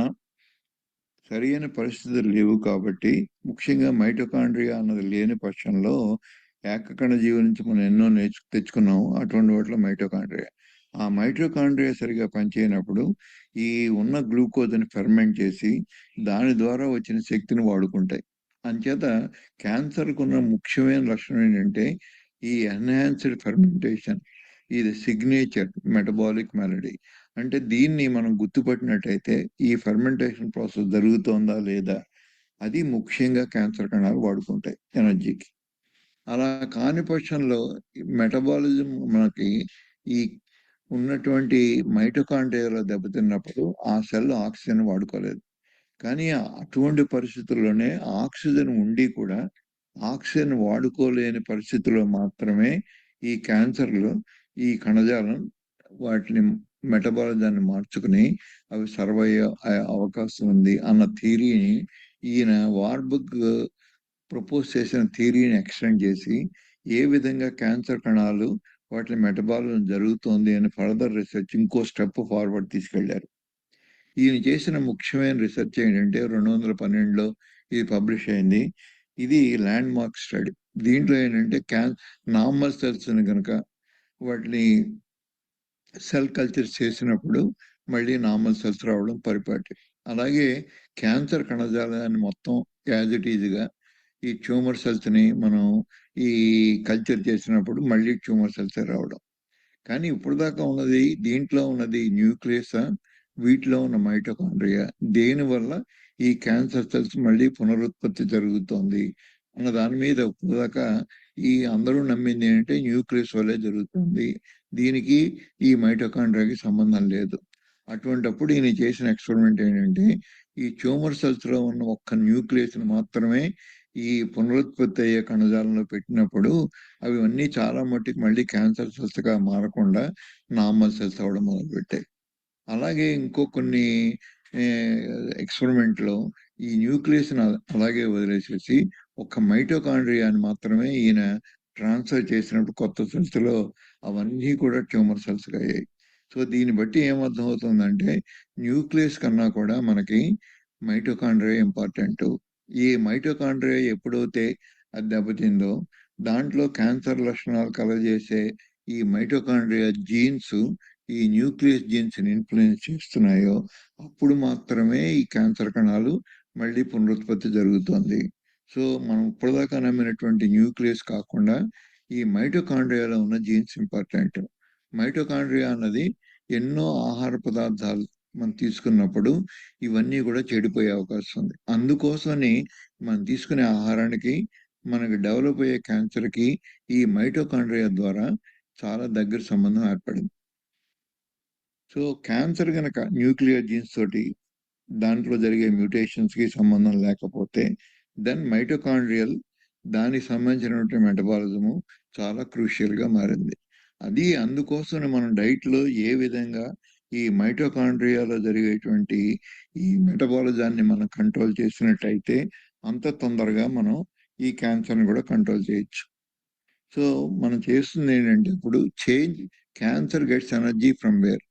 సరైన పరిస్థితులు లేవు కాబట్టి, ముఖ్యంగా మైటోకాండ్రియా అన్నది లేని పక్షంలో ఏకకణ జీవి నుంచి మనం ఎన్నో తెచ్చుకున్నాము. అటువంటి వాటిలో మైటోకాండ్రియా. ఆ మైటోకాండ్రియా సరిగా పనిచేయనప్పుడు ఈ ఉన్న గ్లూకోజ్ని ఫెర్మెంట్ చేసి దాని ద్వారా వచ్చిన శక్తిని వాడుకుంటాయి. అంచేత క్యాన్సర్కు ఉన్న ముఖ్యమైన లక్షణం ఏంటంటే ఈ ఎన్హాన్స్డ్ ఫెర్మెంటేషన్. ఇది సిగ్నేచర్ మెటబాలిక్ మెలడీ. అంటే దీన్ని మనం గుర్తుపట్టినట్టయితే ఈ ఫెర్మెంటేషన్ ప్రాసెస్ జరుగుతోందా లేదా, అది ముఖ్యంగా క్యాన్సర్ కణాలు వాడుకుంటాయి ఎనర్జీకి. అలా కాని పక్షంలో మెటబాలిజం మనకి ఈ ఉన్నటువంటి మైటోకాండ్రియాలో దెబ్బతిన్నప్పుడు ఆ సెల్ ఆక్సిజన్ వాడుకోలేదు. కానీ అటువంటి పరిస్థితుల్లోనే ఆక్సిజన్ ఉండి కూడా ఆక్సిజన్ వాడుకోలేని పరిస్థితుల్లో మాత్రమే ఈ క్యాన్సర్‌లు ఈ కణజాలం వాటిని మెటబాలిజాన్ని మార్చుకుని అవి సర్వయ్యే అవకాశం ఉంది అన్న థియరీని ఈయన వార్బర్గ్ ప్రపోజ్ చేసిన థియరీని ఎక్స్టెండ్ చేసి ఏ విధంగా క్యాన్సర్ కణాలు వాటి మెటబాలిజం జరుగుతోంది అని ఫర్దర్ రీసెర్చ్ ఇంకో స్టెప్ ఫార్వర్డ్ తీసుకెళ్లారు. ఈయన చేసిన ముఖ్యమైన రీసెర్చ్ ఏంటంటే 2012లో ఇది పబ్లిష్ అయింది. ఇది ల్యాండ్ మార్క్ స్టడీ. దీంట్లో ఏంటంటే నార్మల్ సెల్స్‌ని గనక వాటిని సెల్ కల్చర్ చేసినప్పుడు మళ్ళీ నార్మల్ సెల్స్ రావడం పరిపాటి. అలాగే క్యాన్సర్ కణజాలాన్ని మొత్తం యాజ్ ఇట్ ఈజ్‌గా ఈ ట్యూమర్ సెల్స్‌ని మనం ఈ కల్చర్ చేసినప్పుడు మళ్ళీ ట్యూమర్ సెల్సే రావడం. కానీ ఇప్పటిదాకా ఉన్నది దీంట్లో ఉన్నది న్యూక్లియసా? వీటిలో ఉన్న మైటోకాండ్రియా? దేనివల్ల ఈ క్యాన్సర్ సెల్స్ మళ్ళీ పునరుత్పత్తి జరుగుతోంది అన్న దాని మీద ఇప్పటిదాకా ఈ అందరూ నమ్మింది ఏంటంటే న్యూక్లియస్ వల్లే జరుగుతుంది. దీనికి ఈ మైటోకాండ్రియాకి సంబంధం లేదు. అటువంటప్పుడు ఈయన చేసిన ఎక్స్‌పెరిమెంట్ ఏంటంటే ఈ ట్యూమర్ సెల్స్‌లో ఉన్న ఒక్క న్యూక్లియస్‌ని మాత్రమే ఈ పునరుత్పత్తి అయ్యే కణజాలంలో పెట్టినప్పుడు అవన్నీ చాలా మట్టుకు మళ్ళీ క్యాన్సర్ సెల్స్‌గా మారకుండా నార్మల్ సెల్స్ అవ్వడం మొదలుపెట్టాయి. అలాగే ఇంకో కొన్ని ఎక్స్‌పెరిమెంట్‌లో ఈ న్యూక్లియస్‌ని అలాగే వదిలేసేసి ఒక్క మైటోకాండ్రియాని మాత్రమే ఈయన ట్రాన్స్‌ఫర్ చేసినప్పుడు కొత్త సెల్స్‌లో అవన్నీ కూడా ట్యూమర్ సెల్స్‌గా అయ్యాయి. సో, దీన్ని బట్టి ఏమర్థమవుతుందంటే న్యూక్లియస్ కన్నా కూడా మనకి మైటోకాండ్రియా ఇంపార్టెంటు. ఈ మైటోకాండ్రియా ఎప్పుడైతే అది దెబ్బతిందో దాంట్లో క్యాన్సర్ లక్షణాలు కలుగజేసే ఈ మైటోకాండ్రియా జీన్స్ ఈ న్యూక్లియస్ జీన్స్‌ని ఇన్‌ఫ్లుయెన్స్ చేస్తున్నాయో అప్పుడు మాత్రమే ఈ క్యాన్సర్ కణాలు మళ్ళీ పునరుత్పత్తి జరుగుతోంది. సో, మనం ఇప్పటిదాకా నమ్మినటువంటి న్యూక్లియస్ కాకుండా ఈ మైటోకాండ్రియాలో ఉన్న జీన్స్ ఇంపార్టెంట్. మైటోకాండ్రియా అన్నది ఎన్నో ఆహార పదార్థాలు మనం తీసుకున్నప్పుడు ఇవన్నీ కూడా చెడిపోయే అవకాశం ఉంది. అందుకోసమని మనం తీసుకునే ఆహారానికి మనకు డెవలప్ అయ్యే క్యాన్సర్‌కి ఈ మైటోకాండ్రియా ద్వారా చాలా దగ్గర సంబంధం ఏర్పడింది. సో, క్యాన్సర్ గనక న్యూక్లియర్ జీన్స్ తోటి దాంట్లో జరిగే మ్యూటేషన్స్‌కి సంబంధం లేకపోతే దెన్ మైటోకాండ్రియల్ దానికి సంబంధించినటువంటి మెటబాలిజము చాలా క్రూషియల్‌గా మారింది. అది అందుకోసమని మనం డైట్‌లో ఏ విధంగా ఈ మైటోకాండ్రియాలో జరిగేటువంటి ఈ మెటబాలిజాన్ని మనం కంట్రోల్ చేసినట్టయితే అంత తొందరగా మనం ఈ క్యాన్సర్‌ని కూడా కంట్రోల్ చేయొచ్చు. సో, మనం చేస్తుందేంటంటే ఇప్పుడు cancer gets energy from where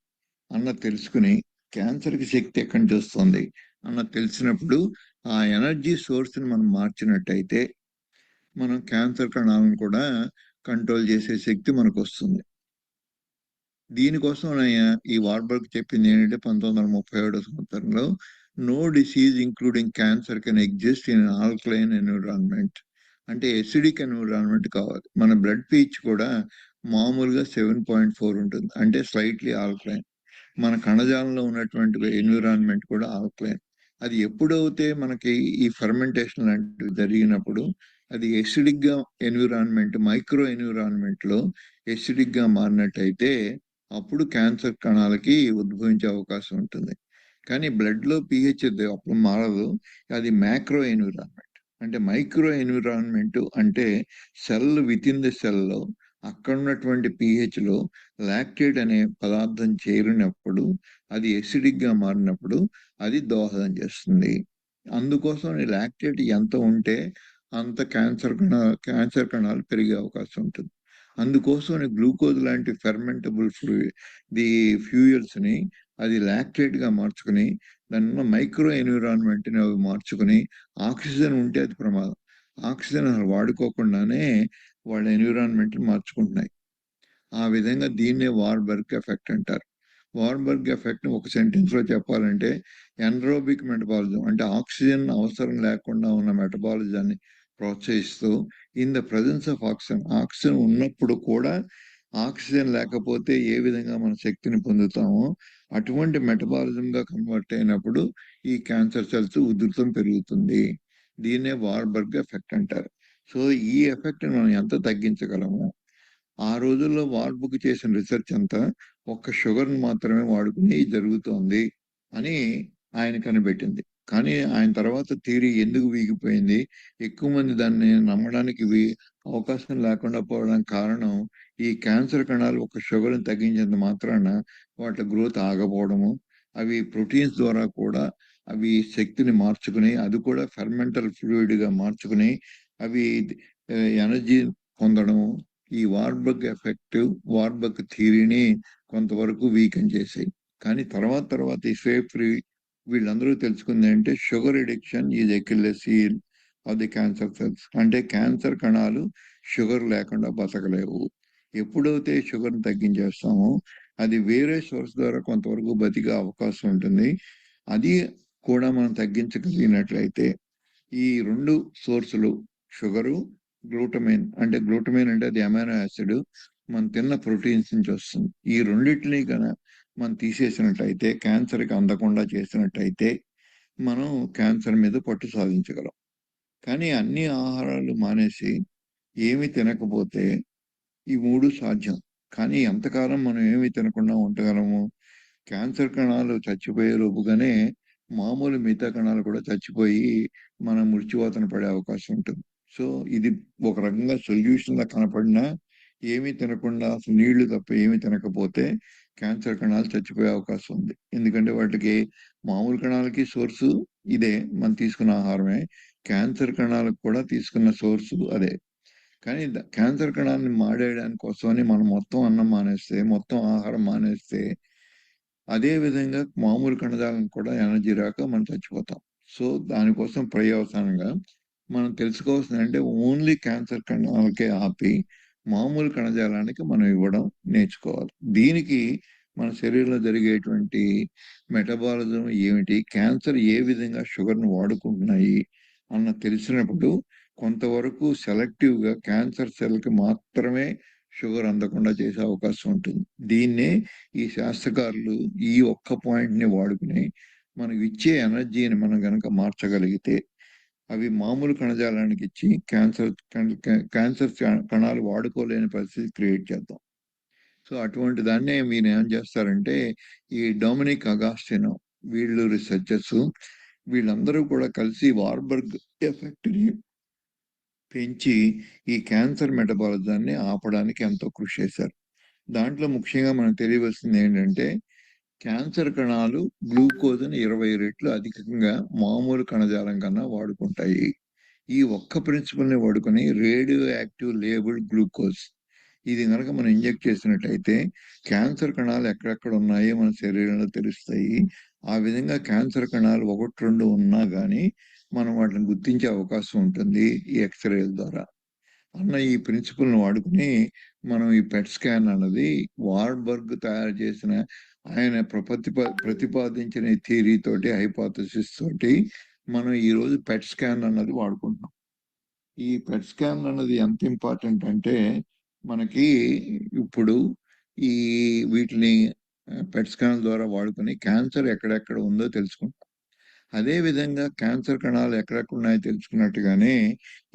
అన్నది తెలుసుకొని క్యాన్సర్‌కి శక్తి ఎక్కడి నుంచి వస్తుంది అన్నది తెలిసినప్పుడు ఆ ఎనర్జీ సోర్స్‌ని మనం మార్చినట్టయితే మనం క్యాన్సర్ కణాలను కూడా కంట్రోల్ చేసే శక్తి మనకొస్తుంది. దీనికోసం ఆయన ఈ వార్బర్గ్ చెప్పింది ఏంటంటే 1937 సంవత్సరంలో no disease including cancer can exist in alkaline environment. అంటే ఎసిడిక్ ఎన్విరాన్మెంట్ కావాలి. మన బ్లడ్ పీచ్ కూడా మామూలుగా 7.4 ఉంటుంది. అంటే స్లైట్లీ ఆల్కలైన్. మన కణజాలంలో ఉన్నటువంటి ఎన్విరాన్మెంట్ కూడా ఆల్కలైన్. అది ఎప్పుడైతే మనకి ఈ ఫెర్మెంటేషన్ లాంటివి జరిగినప్పుడు అది ఎసిడిక్‌గా ఎన్విరాన్మెంట్ మైక్రో ఎన్విరాన్మెంట్‌లో ఎసిడిక్‌గా మారినట్టయితే అప్పుడు క్యాన్సర్ కణాలకి ఉద్భవించే అవకాశం ఉంటుంది. కానీ బ్లడ్‌లో పీహెచ్ అప్పుడు మారదు. అది మ్యాక్రో ఎన్విరాన్మెంట్. అంటే మైక్రో ఎన్విరాన్మెంట్ అంటే సెల్ వితిన్ ది సెల్‌లో అక్కడున్నటువంటి పీహెచ్‌లో లాక్టేట్ అనే పదార్థం చేరినప్పుడు అది ఎసిడిక్‌గా మారినప్పుడు అది దోహదం చేస్తుంది. అందుకోసం ఈ లాక్టేట్ ఎంత ఉంటే అంత క్యాన్సర్ కణాలు పెరిగే అవకాశం ఉంటుంది. అందుకోసమని గ్లూకోజ్ లాంటి ఫెర్మెంటబుల్ ఫ్యూయల్స్‌ని అది లాక్టేట్‌గా మార్చుకొని దానిలో మైక్రో ఎన్విరాన్మెంట్‌ని అవి మార్చుకొని ఆక్సిజన్ ఉంటే అది ప్రమాదం. ఆక్సిజన్ అసలు వాడుకోకుండానే వాళ్ళ ఎన్విరాన్మెంట్‌ని మార్చుకుంటున్నాయి. ఆ విధంగా దీన్నే వార్బర్గ్ ఎఫెక్ట్ అంటారు. వార్బర్గ్ ఎఫెక్ట్‌ని ఒక సెంటెన్స్‌లో చెప్పాలంటే ఎన్‌రోబిక్ మెటబాలిజం అంటే ఆక్సిజన్ అవసరం లేకుండా ఉన్న మెటబాలిజాన్ని ప్రోత్సహిస్తూ in the presence of oxygen, oxygen ఉన్నప్పుడు కూడా ఆక్సిజన్ లేకపోతే ఏ విధంగా మన శక్తిని పొందుతామో అటువంటి మెటబాలిజంగా కన్వర్ట్ అయినప్పుడు ఈ క్యాన్సర్ సెల్స్ ఉధృతం పెరుగుతుంది. దీన్నే వార్బర్గ్ ఎఫెక్ట్ అంటారు. సో ఈ ఎఫెక్ట్ మనం ఎంత తగ్గించగలము, ఆ రోజుల్లో వార్బర్గ్ చేసిన రీసెర్చ్ అంతా ఒక్క షుగర్ని మాత్రమే వాడుకుని జరుగుతోంది అని ఆయన కనిపెట్టింది. కానీ ఆయన తర్వాత థియరీ ఎందుకు వీగిపోయింది, ఎక్కువ మంది దాన్ని నమ్మడానికి అవకాశం లేకుండా పోవడానికి కారణం ఈ క్యాన్సర్ కణాలు ఒక షుగర్ని తగ్గించేంత మాత్రాన వాటి గ్రోత్ ఆగపోవడము, అవి ప్రోటీన్స్ ద్వారా కూడా అవి శక్తిని మార్చుకుని, అది కూడా ఫెర్మెంటల్ ఫ్లూయిడ్గా మార్చుకుని అవి ఎనర్జీ పొందడము, ఈ వార్బర్గ్ ఎఫెక్ట్, వార్బర్గ్ థియరీని కొంతవరకు వీకెన్ చేసాయి. కానీ తర్వాత ఈ సేఫ్రీ వీళ్ళందరూ తెలుసుకుంది అంటే sugar addiction is Achilles heel of the cancer cells. అంటే క్యాన్సర్ కణాలు షుగర్ లేకుండా బతకలేవు. ఎప్పుడైతే షుగర్ని తగ్గించేస్తామో అది వేరే సోర్స్ ద్వారా కొంతవరకు బతికే అవకాశం ఉంటుంది. అది కూడా మనం తగ్గించగలిగినట్లయితే ఈ 2 సోర్సులు షుగరు, గ్లూటమైన్ అంటే అది అమైనో యాసిడ్ మనం తిన్న ప్రోటీన్స్ నుంచి వస్తుంది. ఈ రెండిటిని మనం తీసేసినట్టయితే, క్యాన్సర్కి అందకుండా చేసినట్టయితే మనం క్యాన్సర్ మీద పట్టు సాధించగలం. కానీ అన్ని ఆహారాలు మానేసి ఏమి తినకపోతే ఈ 3 సాధ్యం. కానీ ఎంతకాలం మనం ఏమి తినకుండా ఉండగలము? క్యాన్సర్ కణాలు చచ్చిపోయే లోపుగానే మామూలు మిగతా కణాలు కూడా చచ్చిపోయి మనం మృత్యువాతన పడే అవకాశం ఉంటుంది. సో ఇది ఒక రకంగా సొల్యూషన్‌లా కనపడినా ఏమీ తినకుండా అసలు నీళ్లు తప్ప ఏమీ తినకపోతే క్యాన్సర్ కణాలు చచ్చిపోయే అవకాశం ఉంది. ఎందుకంటే వాటికి మామూలు కణాలకి సోర్సు ఇదే, మనం తీసుకున్న ఆహారమే. క్యాన్సర్ కణాలకు కూడా తీసుకున్న సోర్సు అదే. కానీ క్యాన్సర్ కణాలను మాడేయడానికి కోసమని మనం మొత్తం అన్నం మానేస్తే, మొత్తం ఆహారం మానేస్తే అదే విధంగా మామూలు కణజాలం కూడా ఎనర్జీ రాక మనం చచ్చిపోతాం. సో దానికోసం పర్యవసానంగా మనం తెలుసుకోవాల్సింది అంటే ఓన్లీ క్యాన్సర్ కణాలకే ఆపి మామూలు కణజాలానికి మనం ఇవ్వడం నేర్చుకోవాలి. దీనికి మన శరీరంలో జరిగేటువంటి మెటబాలిజం ఏమిటి, క్యాన్సర్ ఏ విధంగా షుగర్‌ని వాడుకుంటున్నాయి అన్న తెలిసినప్పుడు కొంతవరకు సెలెక్టివ్‌గా క్యాన్సర్ సెల్‌కి మాత్రమే షుగర్ అందకుండా చేసే అవకాశం ఉంటుంది. దీన్నే ఈ శాస్త్రకారులు ఈ ఒక్క పాయింట్‌ని వాడుకుని మనకి ఇచ్చే ఎనర్జీని మనం గనక మార్చగలిగితే అవి మామూలు కణజాలానికి ఇచ్చి క్యాన్సర్ కణాలు వాడుకోలేని పరిస్థితి క్రియేట్ చేద్దాం. సో అటువంటి దాన్నే మీరేం చేస్తారంటే ఈ డొమినిక్ అగాస్టినో వీళ్ళు రీసెర్చర్స్ వీళ్ళందరూ కూడా కలిసి వార్బర్గ్ ఎఫెక్ట్‌ని పెంచి ఈ క్యాన్సర్ మెటబాలిజాన్ని ఆపడానికి ఎంతో కృషి చేశారు. దాంట్లో ముఖ్యంగా మనకు తెలియవలసింది ఏంటంటే క్యాన్సర్ కణాలు గ్లూకోజ్‌ని 20 రెట్లు అధికంగా మామూలు కణజాలం కన్నా వాడుకుంటాయి. ఈ ఒక్క ప్రిన్సిపల్‌ని వాడుకొని రేడియో యాక్టివ్ లేబుల్డ్ గ్లూకోజ్ ఇది గనక మనం ఇంజెక్ట్ చేసినట్టయితే క్యాన్సర్ కణాలు ఎక్కడెక్కడ ఉన్నాయో మన శరీరంలో తెలుస్తాయి. ఆ విధంగా క్యాన్సర్ కణాలు 1, 2 ఉన్నా గానీ మనం వాటిని గుర్తించే అవకాశం ఉంటుంది ఈ ఎక్స్‌రేల ద్వారా. అన్న ఈ ప్రిన్సిపల్‌ని వాడుకొని మనం ఈ పెట్ స్కాన్ అన్నది వార్బర్గ్ తయారు చేసిన ఆయన ప్రతిపాదించిన ఈ థియరీ తోటి, హైపోథెసిస్ తోటి మనం ఈరోజు పెట్ స్కాన్ అన్నది వాడుకుంటున్నాం. ఈ పెట్ స్కాన్ అన్నది ఎంత ఇంపార్టెంట్ అంటే మనకి ఇప్పుడు ఈ వీటిని పెట్ స్కాన్ ద్వారా వాడుకొని క్యాన్సర్ ఎక్కడెక్కడ ఉందో తెలుసుకుంటాం. అదే విధంగా క్యాన్సర్ కణాలు ఎక్కడెక్కడ ఉన్నాయో తెలుసుకున్నట్టుగానే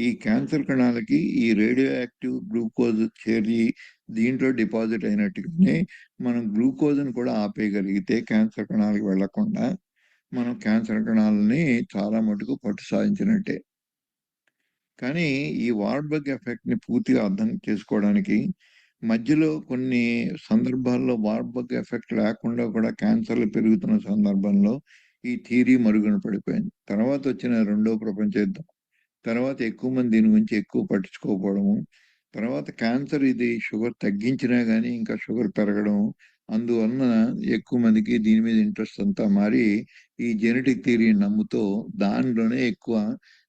ఈ క్యాన్సర్ కణాలకి ఈ రేడియో యాక్టివ్ గ్లూకోజ్ చేరి దీంట్లో డిపాజిట్ అయినట్టుగానే మనం గ్లూకోజ్‌ని కూడా ఆపేయగలిగితే క్యాన్సర్ కణాలకు వెళ్ళకుండా మనం క్యాన్సర్ కణాలని చాలా మటుకు పట్టు సాధించినట్టే. కానీ ఈ వార్బర్గ్ ఎఫెక్ట్‌ని పూర్తిగా అర్థం చేసుకోవడానికి మధ్యలో కొన్ని సందర్భాల్లో వార్బర్గ్ ఎఫెక్ట్ లేకుండా కూడా క్యాన్సర్‌లు పెరుగుతున్న సందర్భంలో ఈ థియరీ మరుగున పడిపోయింది. తర్వాత వచ్చిన రెండో ప్రపంచ యుద్ధం. తర్వాత ఎక్కువ మంది దీని గురించి ఎక్కువ పట్టించుకోకపోవడము. తర్వాత క్యాన్సర్ ఇది షుగర్ తగ్గించినా గానీ ఇంకా షుగర్ పెరగడం. అందువలన ఎక్కువ మందికి దీని మీద ఇంట్రెస్ట్ అంతా మారి ఈ జెనెటిక్ థియరీని నమ్ముతూ దానిలోనే ఎక్కువ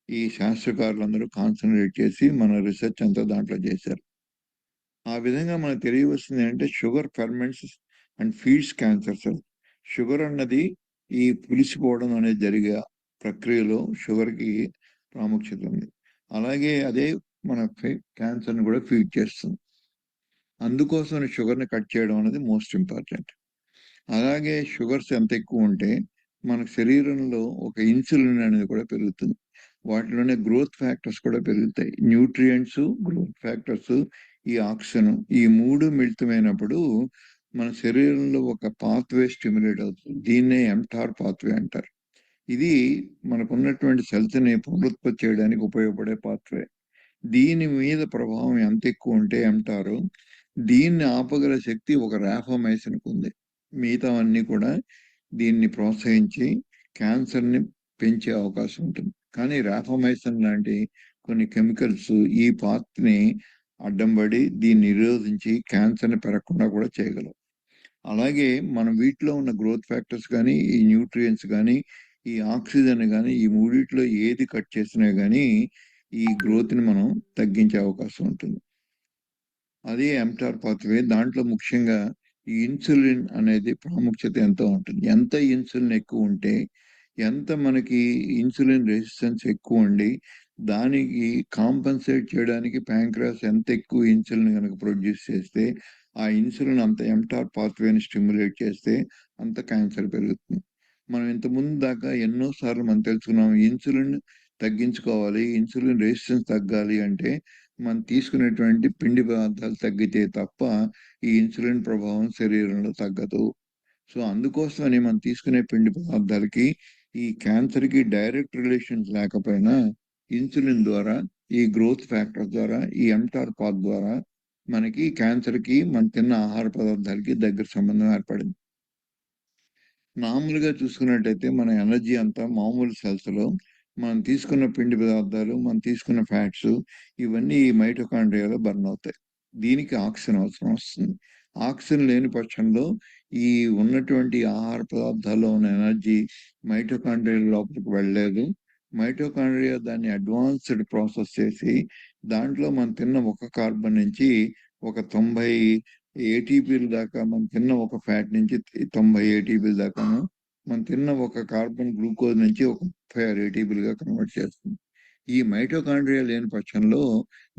ఈ శాస్త్రకారులందరూ కాన్సంట్రేట్ చేసి మన రీసెర్చ్ అంతా దాంట్లో చేశారు. ఆ విధంగా మనకు తెలియవలసింది ఏంటంటే sugar ferments and feeds cancer cell. Sugar అన్నది ఈ పులిసిపోవడం అనేది జరిగే ప్రక్రియలో షుగర్‌కి ప్రాముఖ్యత ఉంది. అలాగే అదే మన క్యాన్సర్‌ని కూడా ఫీడ్ చేస్తుంది. అందుకోసమని షుగర్‌ని కట్ చేయడం అనేది మోస్ట్ ఇంపార్టెంట్. అలాగే షుగర్స్ ఎంత ఎక్కువ ఉంటే మన శరీరంలో ఒక ఇన్సులిన్ అనేది కూడా పెరుగుతుంది. వాటిలోనే గ్రోత్ ఫ్యాక్టర్స్ కూడా పెరుగుతాయి. న్యూట్రియంట్స్, గ్రోత్ ఫ్యాక్టర్స్, ఈ ఆక్సిజన్, ఈ 3 మిళితమైనప్పుడు మన శరీరంలో ఒక పాత్వే స్టిమ్యులేట్ అవుతుంది. దీన్నే ఎంటార్ పాత్వే అంటారు. ఇది మనకున్నటువంటి సెల్స్‌ని పునరుత్పత్తి చేయడానికి ఉపయోగపడే పాత్వే. దీని మీద ప్రభావం ఎంత ఎక్కువ ఉంటే ఎంటారు, దీన్ని ఆపగల శక్తి ఒక రాఫామైసిన్‌కి ఉంది. మిగతావన్నీ కూడా దీన్ని ప్రోత్సహించి క్యాన్సర్‌ని పెంచే అవకాశం ఉంటుంది. కానీ రాఫామైసిన్ లాంటి కొన్ని కెమికల్స్ ఈ పాత్‌ని అడ్డం పడి దీన్ని నిరోధించి క్యాన్సర్‌ని పెరగకుండా కూడా చేయగలవు. అలాగే మనం వీటిలో ఉన్న గ్రోత్ ఫ్యాక్టర్స్ గానీ, ఈ న్యూట్రియంట్స్ గానీ, ఈ ఆక్సిజన్ గానీ, ఈ మూడిట్లో ఏది కట్ చేసినా గానీ ఈ గ్రోత్‌ని మనం తగ్గించే అవకాశం ఉంటుంది. అదే ఎంటార్ పాత్వే. దాంట్లో ముఖ్యంగా ఈ ఇన్సులిన్ అనేది ప్రాముఖ్యత ఎంతో ఉంటుంది. ఎంత ఇన్సులిన్ ఎక్కువ ఉంటే, ఎంత మనకి ఇన్సులిన్ రెసిస్టెన్స్ ఎక్కువ ఉండి, దానికి కాంపెన్సేట్ చేయడానికి ప్యాంక్రియాస్ ఎంత ఎక్కువ ఇన్సులిన్ గనక ప్రొడ్యూస్ చేస్తే, ఆ ఇన్సులిన్ అంత ఎంటార్ పాత్వేని స్టిమ్యులేట్ చేస్తే అంత క్యాన్సర్ పెరుగుతుంది. మనం ఇంతకుముందు దాకా ఎన్నో సార్లు మనం తెలుసుకున్నాం. ఇన్సులిన్ తగ్గించుకోవాలి, ఇన్సులిన్ రెసిస్టెన్స్ తగ్గాలి అంటే మనం తీసుకునేటువంటి పిండి పదార్థాలు తగ్గితే తప్ప ఈ ఇన్సులిన్ ప్రభావం శరీరంలో తగ్గదు. సో అందుకోసమని మనం తీసుకునే పిండి పదార్థాలకి ఈ క్యాన్సర్‌కి డైరెక్ట్ రిలేషన్స్ లేకపోయినా ఇన్సులిన్ ద్వారా, ఈ గ్రోత్ ఫ్యాక్టర్ ద్వారా, ఈ ఎంటార్ పాత్ ద్వారా మనకి క్యాన్సర్‌కి మనం తిన్న ఆహార పదార్థాలకి దగ్గర సంబంధం ఏర్పడింది. మామూలుగా చూసుకున్నట్టయితే మన ఎనర్జీ అంతా మామూలు సెల్స్‌లో మనం తీసుకున్న పిండి పదార్థాలు, మనం తీసుకున్న ఫ్యాట్స్ ఇవన్నీ ఈ మైటోకాండ్రియాలో బర్న్ అవుతాయి. దీనికి ఆక్సిజన్ అవసరం వస్తుంది. ఆక్సిజన్ లేని పక్షంలో ఈ ఉన్నటువంటి ఆహార పదార్థాల్లో ఉన్న ఎనర్జీ మైటోకాండ్రియా లోపలికి వెళ్ళలేదు. మైటోకాండ్రియా దాన్ని అడ్వాన్స్‌డ్ ప్రాసెస్ చేసి దాంట్లో మనం తిన్న ఒక కార్బన్ నుంచి ఒక 90 ఏటీపీల దాకా మనం తిన్న ఒక ఫ్యాట్ నుంచి 90 ఏటీపీల దాకాను, మనం తిన్న ఒక కార్బన్ గ్లూకోజ్ నుంచి ఒక 36 ఏటీపీలుగా కన్వర్ట్ చేస్తుంది. ఈ మైటోకాండ్రియా లేని పక్షంలో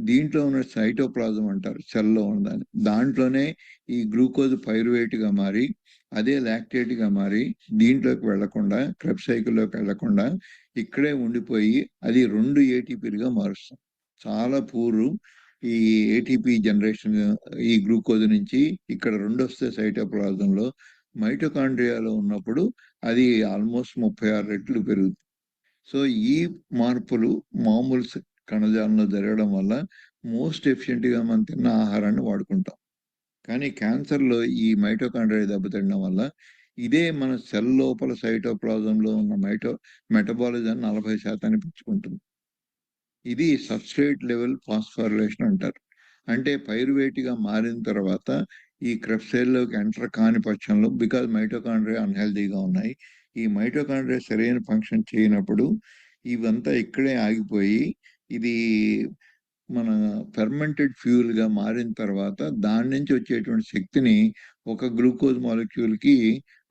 దీంట్లో ఉన్న సైటోప్లాజం అంటారు సెల్‌లో ఉన్నదాన్ని. దాంట్లోనే ఈ గ్లూకోజ్ పైరువేట్‌గా మారి, అదే లాక్టేట్‌గా మారి దీంట్లోకి వెళ్ళకుండా, క్రెబ్స్ సైకిల్‌లోకి వెళ్ళకుండా ఇక్కడే ఉండిపోయి అది 2 ఏటీపీలుగా మారుస్తుంది. చాలా పూరు ఈ ఏటీపీ జనరేషన్ ఈ గ్లూకోజ్ నుంచి ఇక్కడ 2 వస్తాయి సైటోప్లాజంలో. మైటోకాండ్రియాలో ఉన్నప్పుడు అది ఆల్మోస్ట్ 36 రెట్లు పెరుగుతుంది. సో ఈ మార్పులు మామూలు కణజాలంలో జరగడం వల్ల మోస్ట్ ఎఫిషియెంట్‌గా మనం తిన్న ఆహారాన్ని వాడుకుంటాం. కానీ క్యాన్సర్‌లో ఈ మైటోకాండ్రియా దెబ్బతినడం వల్ల ఇదే మన సెల్ లోపల సైటోప్లాజంలో ఉన్న మెటబాలిజాన్ని 40% పెంచుకుంటుంది. ఇది సబ్‌స్ట్రేట్ లెవెల్ ఫాస్ఫోరిలేషన్ అంటారు. అంటే పైరువేట్‌గా మారిన తర్వాత ఈ క్రెబ్స్ సెల్‌లోకి ఎంటర్ కాని పక్షంలో బికాజ్ మైటోకాండ్రియా అన్‌హెల్తీగా ఉన్నాయి. ఈ మైటోకాండ్రియా సరైన ఫంక్షన్ చేయనప్పుడు ఇవంతా ఇక్కడే ఆగిపోయి ఇది మన ఫెర్మెంటెడ్ ఫ్యూయల్‌గా మారిన తర్వాత దాని నుంచి వచ్చేటువంటి శక్తిని ఒక గ్లూకోజ్ మాలిక్యూల్‌కి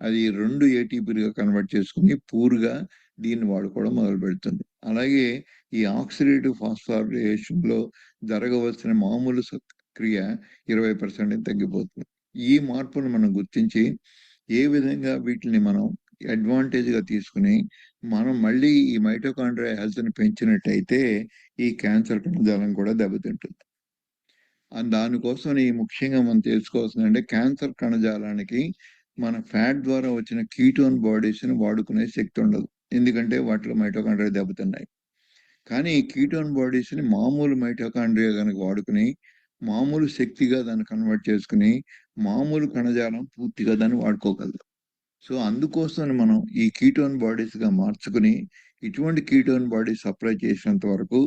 అది 2 ఏటీపీలుగా కన్వర్ట్ చేసుకొని పూర్‌గా దీన్ని వాడుకోవడం మొదలుపెడుతుంది. అలాగే ఈ ఆక్సిడేటివ్ ఫాస్ఫోరిలేషన్‌లో జరగవలసిన మామూలు క్రియ 20% తగ్గిపోతుంది. ఈ మార్పును మనం గుర్తించి ఏ విధంగా వీటిని మనం అడ్వాంటేజ్‌గా తీసుకొని మనం మళ్ళీ ఈ మైటోకాండ్రియా హెల్త్‌ని పెంచినట్టయితే ఈ క్యాన్సర్ కణజాలం కూడా దెబ్బతింటుంది. దానికోసమని ముఖ్యంగా మనం తెలుసుకోవాల్సిందంటే క్యాన్సర్ కణజాలానికి మన ఫ్యాట్ ద్వారా వచ్చిన కీటోన్ బాడీస్‌ని వాడుకునే శక్తి ఉండదు. ఎందుకంటే వాటిలో మైటోకాండ్రియా దెబ్బతిన్నాయి. కానీ ఈ కీటోన్ బాడీస్‌ని మామూలు మైటోకాండ్రియా గనక వాడుకుని, మామూలు శక్తిగా దాన్ని కన్వర్ట్ చేసుకొని, మామూలు కణజాలం పూర్తిగా దాన్ని వాడుకోగలదు. సో అందుకోసమని మనం ఈ కీటోన్ బాడీస్‌గా మార్చుకుని, ఇటువంటి కీటోన్ బాడీస్ సప్లై చేసినంత వరకు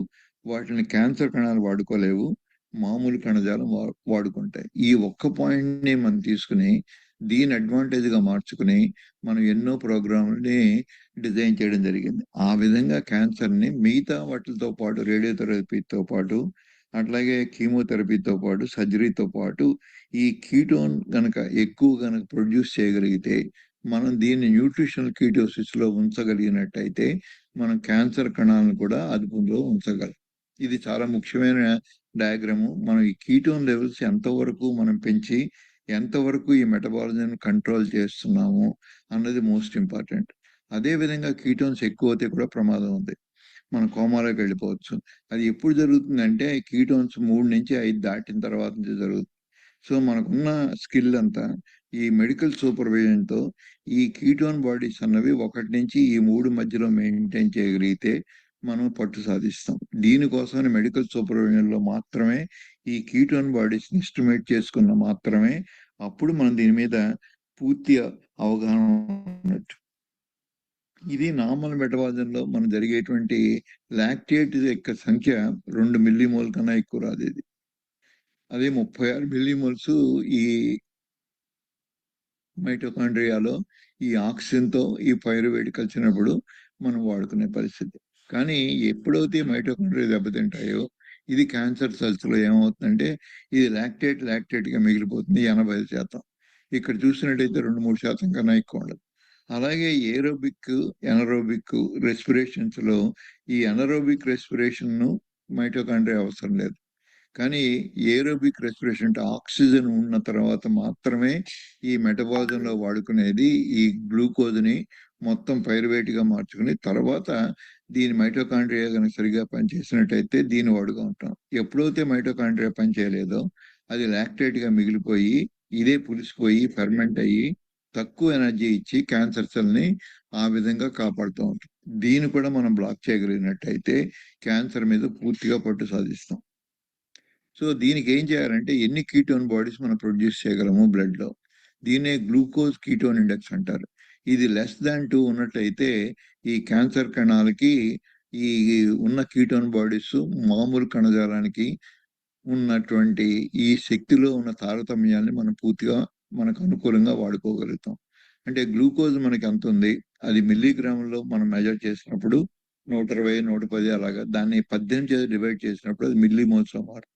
వాటిని క్యాన్సర్ కణాలు వాడుకోలేవు. మామూలు కణజాలం వాడుకుంటాయి. ఈ ఒక్క పాయింట్‌ని మనం తీసుకొని, దీన్ని అడ్వాంటేజ్‌గా మార్చుకుని, మనం ఎన్నో ప్రోగ్రామ్‌లని డిజైన్ చేయడం జరిగింది. ఆ విధంగా క్యాన్సర్‌ని మిగతా వాటిలతో పాటు రేడియోథెరపీతో పాటు, అట్లాగే కీమోథెరపీతో పాటు, సర్జరీతో పాటు ఈ కీటోన్ గనక ఎక్కువ గనక ప్రొడ్యూస్ చేయగలిగితే మనం దీన్ని న్యూట్రిషనల్ కీటోసిస్‌లో ఉంచగలిగినట్టయితే, మనం క్యాన్సర్ కణాలను కూడా అదుపులో ఉంచగలం. ఇది చాలా ముఖ్యమైన డయాగ్రాము. మనం ఈ కీటోన్ లెవెల్స్ ఎంతవరకు మనం పెంచి, ఎంతవరకు ఈ మెటబాలిజంని కంట్రోల్ చేస్తున్నాము అన్నది మోస్ట్ ఇంపార్టెంట్. అదే విధంగా కీటోన్స్ ఎక్కువైతే కూడా ప్రమాదం ఉంది. మన కోమాలోకి వెళ్ళిపోవచ్చు. అది ఎప్పుడు జరుగుతుందంటే కీటోన్స్ 3 నుంచి 5 దాటిన తర్వాత నుంచి జరుగుతుంది. సో, మనకున్న స్కిల్ అంతా ఈ మెడికల్ సూపర్విజన్‌తో ఈ కీటోన్ బాడీస్ అన్నవి 1 నుంచి ఈ 3 మధ్యలో మెయింటైన్ చేయగలిగితే మనం పట్టు సాధిస్తాం. దీనికోసమని మెడికల్ సూపర్విజన్‌లో మాత్రమే ఈ కీటోన్ బాడీస్‌ని ఎస్టిమేట్ చేసుకున్న మాత్రమే అప్పుడు మనం దీని మీద పూర్తి అవగాహన ఉన్నట్టు. ఇది నార్మల్ మెటబాలిజంలో మనం జరిగేటువంటి లాక్టేట్ యొక్క సంఖ్య 2 మిల్లీమోల్ కన్నా ఎక్కువ రాదు ఇది. అదే 36 మిల్లీమోల్స్ ఈ మైటోకాండ్రియాలో ఈ ఆక్సిజన్‌తో ఈ పైరువేట్ కలిసినప్పుడు మనం వాడుకునే పరిస్థితి. కానీ ఎప్పుడైతే మైటోకాండ్రియా దెబ్బతింటాయో ఇది క్యాన్సర్ సెల్స్‌లో ఏమవుతుందంటే ఇది లాక్టేట్‌గా మిగిలిపోతుంది 80%. ఇక్కడ చూసినట్టయితే 2, 3% కన్నా ఎక్కువ ఉండదు. అలాగే ఏరోబిక్, ఎనరోబిక్ రెస్పిరేషన్స్‌లో ఈ ఎనరోబిక్ రెస్పిరేషన్‌ను మైటోకాండ్రియా అవసరం లేదు. కానీ ఏరోబిక్ రెస్పిరేషన్ అంటే ఆక్సిజన్ ఉన్న తర్వాత మాత్రమే ఈ మెటబాలిజంలో వాడుకునేది ఈ గ్లూకోజ్‌ని మొత్తం పైరువేట్‌గా మార్చుకుని తర్వాత దీని మైటోకాండ్రియా గనుక సరిగ్గా పనిచేసినట్టయితే దీన్ని వాడుకుంటాం. ఎప్పుడైతే మైటోకాండ్రియా పనిచేయలేదో అది లాక్టేట్‌గా మిగిలిపోయి ఇదే పులిసిపోయి ఫెర్మెంట్ అయ్యి తక్కువ ఎనర్జీ ఇచ్చి క్యాన్సర్ సెల్‌ని ఆ విధంగా కాపాడుతూ ఉంటుంది. దీన్ని కూడా మనం బ్లాక్ చేయగలిగినట్టయితే క్యాన్సర్ మీద పూర్తిగా పట్టు సాధిస్తాం. సో, దీనికి ఏం చేయాలంటే ఎన్ని కీటోన్ బాడీస్ మనం ప్రొడ్యూస్ చేయగలము బ్లడ్‌లో. దీన్నే గ్లూకోజ్ కీటోన్ ఇండెక్స్ అంటారు. ఇది <2 ఉన్నట్టయితే ఈ క్యాన్సర్ కణాలకి ఈ ఉన్న కీటోన్ బాడీస్ మామూలు కణజాలానికి ఉన్నటువంటి ఈ శక్తిలో ఉన్న తారతమ్యాన్ని మనం పూర్తిగా మనకు అనుకూలంగా వాడుకోగలుగుతాం. అంటే గ్లూకోజ్ మనకి ఎంతుంది? అది మిల్లీగ్రాముల్లో మనం మెజర్ చేసినప్పుడు 120, 110 అలాగా దాన్ని 18 చేత డివైడ్ చేసినప్పుడు అది మిల్లీమోల్స్‌లో మారుతుంది.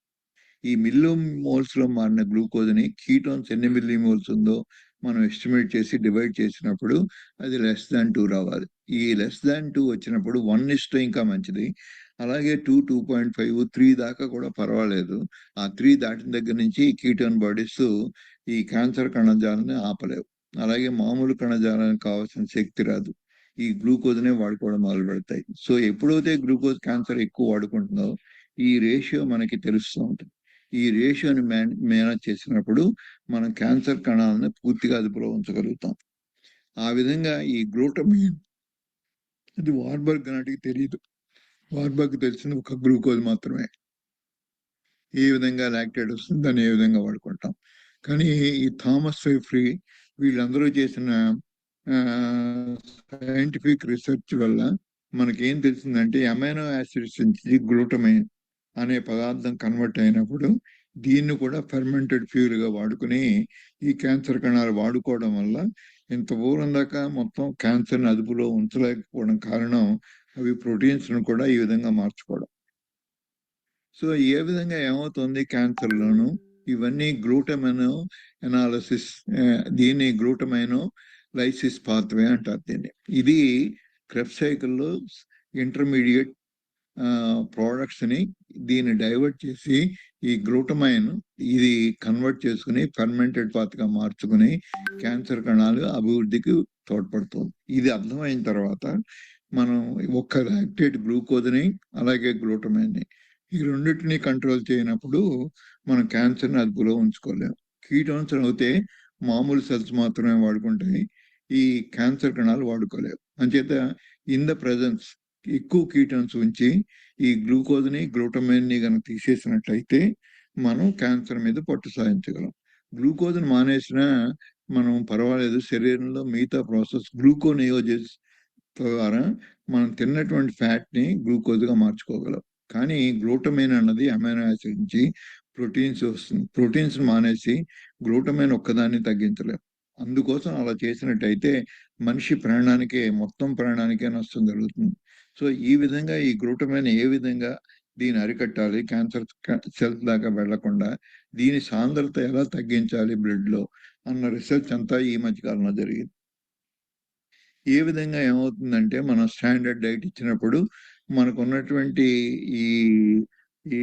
ఈ మిల్లీమోల్స్‌లో మారిన గ్లూకోజ్‌ని కీటోన్స్ ఎన్ని మిల్లీమోల్స్ ఉందో మనం ఎస్టిమేట్ చేసి డివైడ్ చేసినప్పుడు అది <2 రావాలి. ఈ <2 వచ్చినప్పుడు 1 ఇస్తే ఇంకా మంచిది. అలాగే 2, 2.5, 3 దాకా కూడా పర్వాలేదు. ఆ 3 దాటిన దగ్గర నుంచి కీటోన్ బాడీస్ ఈ క్యాన్సర్ కణజాలాన్ని ఆపలేవు. అలాగే మామూలు కణజాలానికి కావాల్సిన శక్తి రాదు. ఈ గ్లూకోజ్‌నే వాడుకోవడం మొదలుపెడతాయి. సో, ఎప్పుడైతే గ్లూకోజ్ క్యాన్సర్ ఎక్కువ వాడుకుంటుందో ఈ రేషియో మనకి తెలుస్తూ ఉంటుంది. ఈ రేషియోని మేనేజ్ చేసినప్పుడు మనం క్యాన్సర్ కణాలను పూర్తిగా అదుపులో ఉంచగలుగుతాం. ఆ విధంగా ఈ గ్లూటమైన్ ఇది వార్బర్గ్ నాటికి తెలీదు. వార్బర్గ్ తెలిసింది ఒక గ్లూకోజ్ మాత్రమే. ఏ విధంగా లాక్టేట్ వస్తుంది దాన్ని ఏ విధంగా వాడుకుంటాం. కానీ ఈ థామస్ ఫెఫ్రీ వీళ్ళందరూ చేసిన సైంటిఫిక్ రీసెర్చ్ వల్ల మనకేం తెలిసిందంటే అమైనో యాసిడ్స్ నుంచి గ్లూటమైన్ అనే పదార్థం కన్వర్ట్ అయినప్పుడు దీన్ని కూడా ఫెర్మెంటెడ్ ఫ్యూల్‌గా వాడుకుని ఈ క్యాన్సర్ కణాలు వాడుకోవడం వల్ల ఇంత దూరం దాకా మొత్తం క్యాన్సర్‌ని అదుపులో ఉంచలేకపోవడం కారణం అవి ప్రోటీన్స్‌ను కూడా ఈ విధంగా మార్చుకోవడం. సో, ఏ విధంగా ఏమవుతుంది క్యాన్సర్‌లోను ఇవన్నీ గ్లూటమైనో ఎనాలిసిస్ దీన్ని గ్లూటమైనో లైసిస్ పాత్వే అంటారు దీన్ని. ఇది క్రెబ్స్ సైకిల్‌లో ఇంటర్మీడియేట్ ప్రొడక్ట్స్‌ని దీన్ని డైవర్ట్ చేసి ఈ గ్లూటమైన్ ఇది కన్వర్ట్ చేసుకొని ఫెర్మెంటెడ్ పాత్‌గా మార్చుకొని క్యాన్సర్ కణాలు అభివృద్ధికి తోడ్పడుతుంది. ఇది అర్థమైన తర్వాత మనం ఒక్క లాక్టేట్ గ్లూకోజ్‌ని అలాగే గ్లూటమైన్‌ని ఈ రెండిటిని కంట్రోల్ చేయనప్పుడు మనం క్యాన్సర్‌ని అదుపులో ఉంచుకోలేం. కీటోన్స్ అయితే మామూలు సెల్స్ మాత్రమే వాడుకుంటాయి. ఈ క్యాన్సర్ కణాలు వాడుకోలేవు. అంచేత ఇన్ ద ప్రెజెన్స్ ఎక్కువ కీటోన్స్ ఉంచి ఈ గ్లూకోజ్‌ని, గ్లూటమైన్‌ని గనుక తీసేసినట్లయితే మనం క్యాన్సర్ మీద పట్టు సాధించగలం. గ్లూకోజ్‌ని మానేసినా మనం పర్వాలేదు. శరీరంలో మిగతా ప్రాసెస్ గ్లూకోనియోజెస్ ద్వారా మనం తిన్నటువంటి ఫ్యాట్‌ని గ్లూకోజ్‌గా మార్చుకోగలం. కానీ గ్లూటమైన్ అన్నది అమైనో యాసిడ్ నుంచి ప్రోటీన్స్ వస్తుంది. ప్రోటీన్స్‌ని మానేసి గ్లూటమైన్ ఒక్కదాన్ని తగ్గించలేం. అందుకోసం అలా చేసినట్టయితే మనిషి ప్రాణానికే మొత్తం ప్రాణానికే నష్టం జరుగుతుంది. సో, ఈ విధంగా ఈ గ్లూటమైన్ ఏ విధంగా దీన్ని అరికట్టాలి క్యాన్సర్ సెల్స్ దాకా వెళ్ళకుండా దీని సాంద్రత ఎలా తగ్గించాలి బ్లడ్‌లో అన్న రిసర్చ్ అంతా ఈ మధ్య కాలంలో జరిగింది. ఏ విధంగా ఏమవుతుందంటే మనం స్టాండర్డ్ డైట్ ఇచ్చినప్పుడు మనకున్నటువంటి ఈ ఈ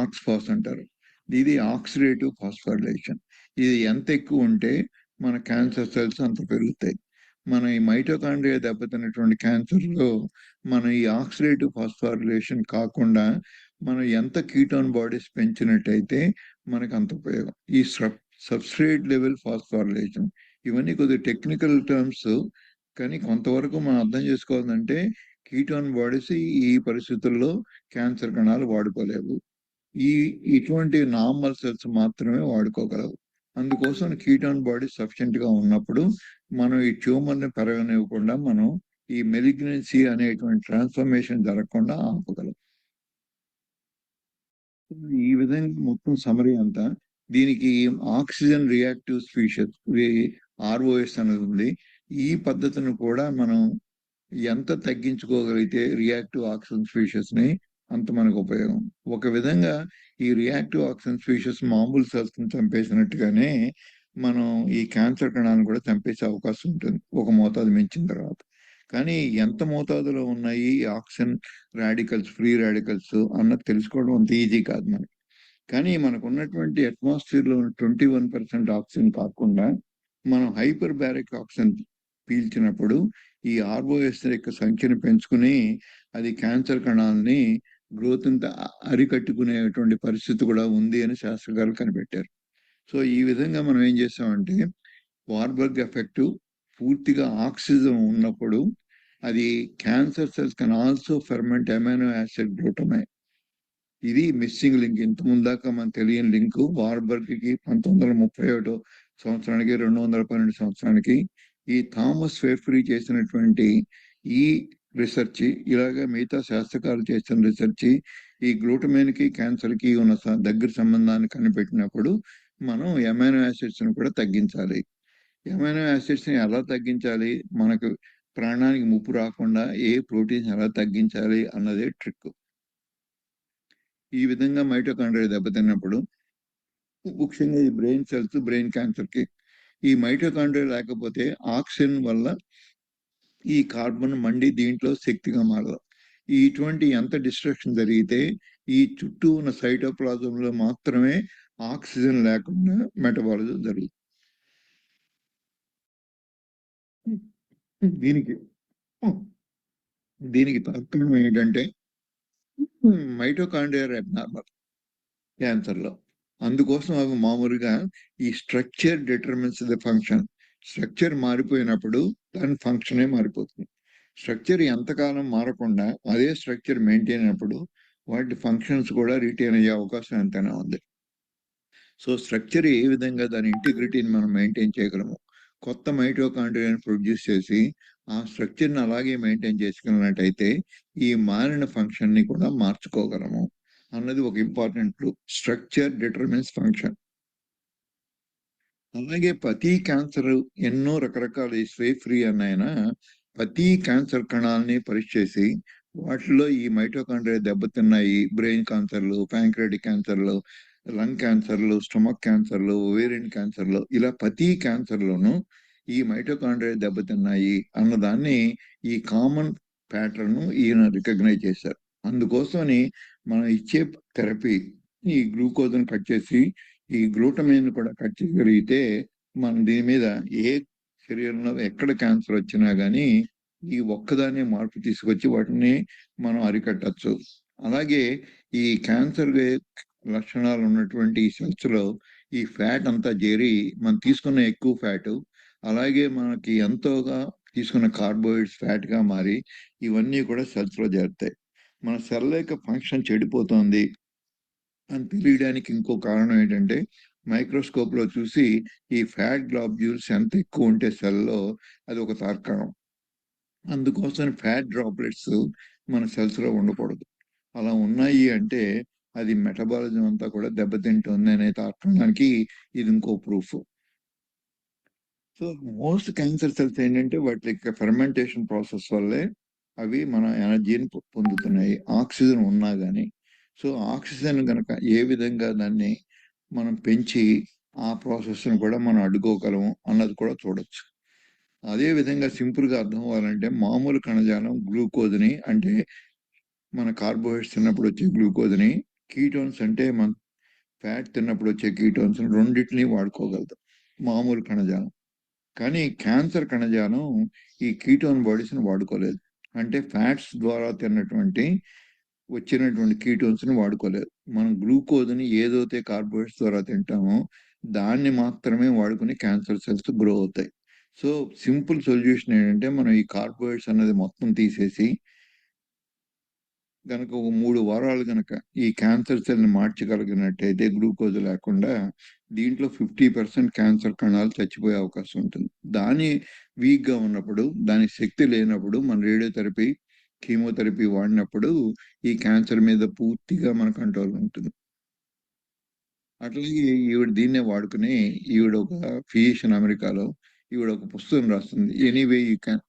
ఆక్స్‌ఫాస్ అంటారు. ఇది ఆక్సిడేటివ్ ఫాస్ఫోరిలేషన్. ఇది ఎంత ఎక్కువ ఉంటే మన క్యాన్సర్ సెల్స్ అంత పెరుగుతాయి. మన ఈ మైటోకాండ్రియా దెబ్బతిన్నటువంటి క్యాన్సర్‌లో మనం ఈ ఆక్సిడేటివ్ ఫాస్ఫోరిలేషన్ కాకుండా మనం ఎంత కీటోన్ బాడీస్ పెంచినట్టయితే మనకంత ఉపయోగం. ఈ సబ్‌స్ట్రేట్ లెవెల్ ఫాస్ఫోరిలేషన్ ఇవన్నీ కొద్దిగా టెక్నికల్ టర్మ్స్. కానీ కొంతవరకు మనం అర్థం చేసుకోవాలంటే కీటోన్ బాడీస్ ఈ పరిస్థితుల్లో క్యాన్సర్ కణాలు వాడుకోలేవు. ఇటువంటి నార్మల్ సెల్స్ మాత్రమే వాడుకోగలవు. అందుకోసం కీటోన్ బాడీ సఫిషియెంట్‌గా ఉన్నప్పుడు మనం ఈ ట్యూమర్‌ని పెరగనివ్వకుండా మనం ఈ మెలిగ్నెన్సీ అనేటువంటి ట్రాన్స్‌ఫర్మేషన్ జరగకుండా ఆపగలం. ఈ విధంగా మొత్తం సమ్మరీ అంతా. దీనికి ఆక్సిజన్ రియాక్టివ్ స్పీషీస్ ఆర్ఓఎస్ అనేది ఉంది. ఈ పద్ధతిని కూడా మనం ఎంత తగ్గించుకోగలిగితే రియాక్టివ్ ఆక్సిజన్ స్పీషీస్‌ని అంత మనకు ఉపయోగం. ఒక విధంగా ఈ రియాక్టివ్ ఆక్సిజన్ స్పీషీస్ మామూలు సెల్స్‌ని చంపేసినట్టుగానే మనం ఈ క్యాన్సర్ కణాలను కూడా చంపేసే అవకాశం ఉంటుంది. ఒక మోతాదు మించిన తర్వాత. కానీ ఎంత మోతాదులో ఉన్నాయి ఈ ఆక్సిజన్ రాడికల్స్, ఫ్రీ రాడికల్స్ అన్నది తెలుసుకోవడం అంత ఈజీ కాదు మనకి. కానీ మనకున్నటువంటి అట్మాస్ఫియర్‌లో 21% ఆక్సిజన్ కాకుండా మనం హైపర్ బారిక్ ఆక్సిజన్ పీల్చినప్పుడు ఈ ఆర్ఓఎస్ యొక్క సంఖ్యను పెంచుకుని అది క్యాన్సర్ కణాలని గ్రోత్‌ని అరికట్టుకునేటువంటి పరిస్థితి కూడా ఉంది అని శాస్త్రజ్ఞులు కనిపెట్టారు. సో, ఈ విధంగా మనం ఏం చేసామంటే వార్బర్గ్ ఎఫెక్ట్ పూర్తిగా ఆక్సిజన్ ఉన్నప్పుడు అది cancer cells can also ferment amino acid glutamine. ఇది మిస్సింగ్ లింక్. ఇంతకుముందు దాకా మనకు తెలియని లింకు. వార్బర్గ్‌కి 1931 సంవత్సరానికి, 212 సంవత్సరానికి ఈ థామస్ ఫెఫ్రీ చేసినటువంటి ఈ రిసర్చ్ ఇలాగ మిగతా శాస్త్రకారులు చేసిన రిసర్చ్ ఈ గ్లూటమైన్‌కి, క్యాన్సర్‌కి ఉన్న దగ్గర సంబంధాన్ని కనిపెట్టినప్పుడు మనం అమైనో యాసిడ్స్‌ని కూడా తగ్గించాలి. అమైనో యాసిడ్స్‌ని ఎలా తగ్గించాలి? మనకు ప్రాణానికి ముప్పు రాకుండా ఏ ప్రోటీన్స్ ఎలా తగ్గించాలి అన్నదే ట్రిక్. ఈ విధంగా మైటోకాండ్రియా దెబ్బతిన్నప్పుడు ముఖ్యంగా ఈ బ్రెయిన్ సెల్స్, బ్రెయిన్ క్యాన్సర్‌కి ఈ మైటోకాండ్రియా లేకపోతే ఆక్సిజన్ వల్ల ఈ కార్బన్ మండి దీంట్లో శక్తిగా మారదు. ఇటువంటి ఎంత డిస్ట్రక్షన్ జరిగితే ఈ చుట్టూ ఉన్న సైటోప్లాజంలో మాత్రమే ఆక్సిజన్ లేకుండా మెటబాలిజం జరుగుతుంది. దీనికి దీనికి తార్కాణం ఏంటంటే మైటోకాండ్రియా అబ్నార్మల్ క్యాన్సర్‌లో. అందుకోసం అవి మామూలుగా ఈ structure determines the function. Structure మారిపోయినప్పుడు దాని ఫంక్షనే మారిపోతుంది. స్ట్రక్చర్ ఎంతకాలం మారకుండా అదే స్ట్రక్చర్ మెయింటైన్ అయినప్పుడు వాటి ఫంక్షన్స్ కూడా రిటైన్ అయ్యే అవకాశం ఎంతైనా ఉంది. సో, స్ట్రక్చర్ ఏ విధంగా దాని ఇంటిగ్రిటీని మనం మెయింటైన్ చేయగలము. కొత్త మైటోకాండ్రియాని ప్రొడ్యూస్ చేసి ఆ స్ట్రక్చర్‌ని అలాగే మెయింటైన్ చేసుకున్నట్టయితే ఈ మారిన ఫంక్షన్‌ని కూడా మార్చుకోగలము అన్నది ఒక important clue. Structure determines function. అలాగే ప్రతి క్యాన్సర్ ఎన్నో రకరకాల ఈ ఫ్రీ అన్నాయన ప్రతి క్యాన్సర్ కణాలని పరీక్ష చేసి వాటిలో ఈ మైటోకాండ్రియా దెబ్బతిన్నాయి. బ్రెయిన్ క్యాన్సర్లు, ప్యాంక్రియాటిక్ క్యాన్సర్లు, లంగ్ క్యాన్సర్లు, స్టమక్ క్యాన్సర్లు, ఓవేరియన్ క్యాన్సర్లు ఇలా ప్రతి క్యాన్సర్‌లోనూ ఈ మైటోకాండ్రియా దెబ్బతిన్నాయి అన్నదాన్ని ఈ కామన్ ప్యాటర్న్ ఈయన రికగ్నైజ్ చేశారు. అందుకోసమని మనం ఇచ్చే థెరపీ ఈ గ్లూకోజ్‌ని కట్ చేసి ఈ గ్లూటమైన్ కూడా కట్ చేయగలిగితే మనం దీని మీద ఏ శరీరంలో ఎక్కడ క్యాన్సర్ వచ్చినా గానీ ఈ ఒక్కదాన్నే మార్పు తీసుకొచ్చి వాటిని మనం అరికట్టొచ్చు. అలాగే ఈ క్యాన్సర్ లక్షణాలు ఉన్నటువంటి ఈ సెల్స్‌లో ఈ ఫ్యాట్ అంతా చేరి మనం తీసుకున్న ఎక్కువ ఫ్యాటు అలాగే మనకి ఎంతోగా తీసుకున్న కార్బోహైడ్రేట్స్ ఫ్యాట్‌గా మారి ఇవన్నీ కూడా సెల్స్‌లో చేరుతాయి. మన సెల్ యొక్క ఫంక్షన్ చెడిపోతోంది అని తెలియడానికి ఇంకో కారణం ఏంటంటే మైక్రోస్కోప్‌లో చూసి ఈ ఫ్యాట్ గ్లోబ్యూల్స్ ఎంత ఎక్కువ ఉంటే సెల్‌లో అది ఒక తార్కాణం. అందుకోసం ఫ్యాట్ డ్రాప్లెట్స్ మన సెల్స్‌లో ఉండకూడదు. అలా ఉన్నాయి అంటే అది మెటబాలిజం అంతా కూడా దెబ్బతింటుంది అనే తార్కాణానికి ఇది ఇంకో proof. So, most cancer cells ఏంటంటే వాటి యొక్క ఫెర్మెంటేషన్ ప్రాసెస్ వల్లే అవి మన ఎనర్జీని పొందుతున్నాయి. ఆక్సిజన్ ఉన్నా గాని. సో, ఆక్సిజన్ గనక ఏ విధంగా దాన్ని మనం పెంచి ఆ ప్రాసెస్‌ని కూడా మనం అడ్డుకోగలము అన్నది కూడా చూడొచ్చు. అదే విధంగా సింపుల్‌గా అర్థం అవ్వాలంటే మామూలు కణజాలం గ్లూకోజ్‌ని అంటే మన కార్బోహైడ్రేట్స్ తిన్నప్పుడు వచ్చే గ్లూకోజ్‌ని, కీటోన్స్ అంటే మన ఫ్యాట్ తిన్నప్పుడు వచ్చే కీటోన్స్‌ని రెండిటిని వాడుకోగలదు మామూలు కణజాలం. కానీ క్యాన్సర్ కణజాలం ఈ కీటోన్ బాడీస్ని వాడుకోలేదు. అంటే ఫ్యాట్స్ ద్వారా తిన్నటువంటి వచ్చినటువంటి కీటోన్స్ని వాడుకోలేదు. మనం గ్లూకోజ్ని ఏదైతే కార్బోహైడ్రేట్స్ ద్వారా తింటామో దాన్ని మాత్రమే వాడుకుని క్యాన్సర్ సెల్స్ గ్రో అవుతాయి. సో సింపుల్ సొల్యూషన్ ఏంటంటే మనం ఈ కార్బోహైడ్రేట్స్ అనేది మొత్తం తీసేసి గనక ఒక 3 వారాలు గనక ఈ క్యాన్సర్ సెల్ని మార్చగలిగినట్టయితే గ్లూకోజ్ లేకుండా దీంట్లో 50% క్యాన్సర్ కణాలు చచ్చిపోయే అవకాశం ఉంటుంది. దాని వీక్గా ఉన్నప్పుడు దానికి శక్తి లేనప్పుడు మన రేడియోథెరపీ కీమోథెరపీ వాడినప్పుడు ఈ క్యాన్సర్ మీద పూర్తిగా మన కంట్రోల్ ఉంటుంది. అట్లాగే ఈవిడ దీన్నే వాడుకుని ఈవిడ ఒక ఫిజిషియన్ అమెరికాలో ఈవిడ ఒక పుస్తకం రాస్తుంది. ఎనీవే యూ క్యాన్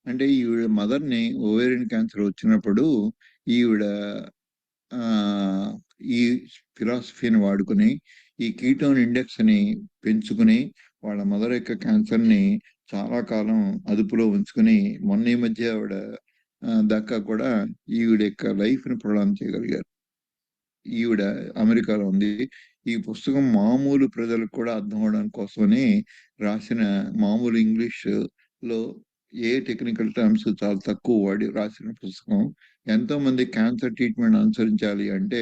అంటే ఈవిడ మదర్ని ఓవేరియన్ క్యాన్సర్ వచ్చినప్పుడు ఈవిడ ఈ ఫిలాసఫీని వాడుకుని ఈ కీటోన్ ఇండెక్స్ ని పెంచుకుని వాళ్ళ మదర్ యొక్క క్యాన్సర్ ని చాలా కాలం అదుపులో ఉంచుకుని మొన్న ఈ మధ్య ఆవిడ దాకా కూడా ఈవిడ యొక్క లైఫ్ ని ప్రొలాంగ్ చేయగలిగారు. ఈవిడ అమెరికాలో ఉంది. ఈ పుస్తకం మామూలు ప్రజలకు కూడా అర్థం అవడం కోసమని రాసిన మామూలు ఇంగ్లీష్ లో ఏ టెక్నికల్ టర్మ్స్ చాలా తక్కువ వాడి రాసిన పుస్తకం. ఎంతో మంది క్యాన్సర్ ట్రీట్మెంట్ అనుసరించాలి అంటే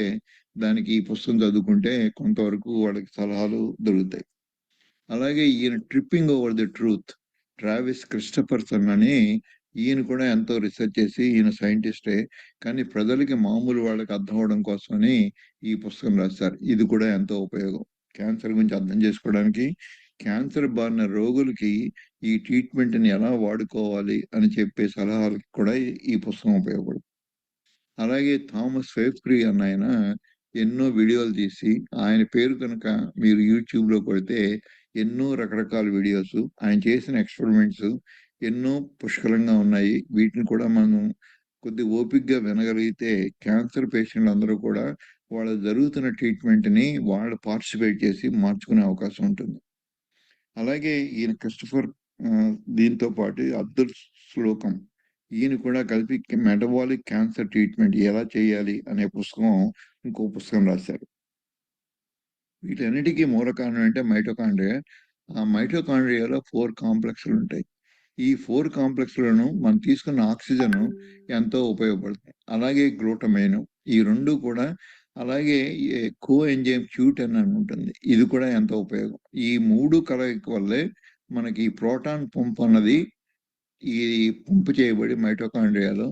దానికి ఈ పుస్తకం చదువుకుంటే కొంతవరకు వాళ్ళకి సలహాలు దొరుకుతాయి. అలాగే ఈయన tripping over the truth Travis Christofferson అని ఈయన కూడా ఎంతో రీసెర్చ్ చేసి ఈయన సైంటిస్టే కానీ ప్రజలకి మామూలు వాళ్ళకి అర్థం అవడం కోసమని ఈ పుస్తకం రాశారు. ఇది కూడా ఎంతో ఉపయోగం క్యాన్సర్ గురించి అర్థం చేసుకోవడానికి. క్యాన్సర్ బారిన రోగులకి ఈ ట్రీట్మెంట్ని ఎలా వాడుకోవాలి అని చెప్పే సలహాలకి కూడా ఈ పుస్తకం ఉపయోగపడుతుంది. అలాగే థామస్ ఫేఫ్రీ అన్న ఆయన ఎన్నో వీడియోలు తీసి ఆయన పేరు కనుక మీరు యూట్యూబ్లో కొడితే ఎన్నో రకరకాల వీడియోస్ ఆయన చేసిన ఎక్స్పెరిమెంట్స్ ఎన్నో పుష్కలంగా ఉన్నాయి. వీటిని కూడా మనం కొద్ది ఓపికగా వినగలిగితే క్యాన్సర్ పేషెంట్లు అందరూ కూడా వాళ్ళ జరుగుతున్న ట్రీట్మెంట్ని వాళ్ళు పార్టిసిపేట్ చేసి మార్చుకునే అవకాశం ఉంటుంది. అలాగే ఈయన క్రిస్టఫర్ దీంతో పాటు అబ్దుల్ శ్లోకం ఈయన కూడా కలిపి మెటబాలిక్ క్యాన్సర్ ట్రీట్మెంట్ ఎలా చేయాలి అనే పుస్తకం ఇంకో పుస్తకం రాశారు. వీటన్నిటికీ మూల కారణం అంటే మైటోకాండ్రియా. ఆ మైటోకాండ్రియాలో 4 కాంప్లెక్స్లు ఉంటాయి. ఈ 4 కాంప్లెక్స్లను మనం తీసుకున్న ఆక్సిజన్ ఎంతో ఉపయోగపడుతుంది. అలాగే గ్లూటమైన్ ఈ రెండు కూడా అలాగే కో ఎంజైమ్ Q10 అని ఉంటుంది. ఇది కూడా ఎంతో ఉపయోగం. ఈ 3 కలయిక వల్లే మనకి ప్రోటాన్ పంప్ అన్నది ఈ పంపు చేయబడి మైటోకాండ్రియాలో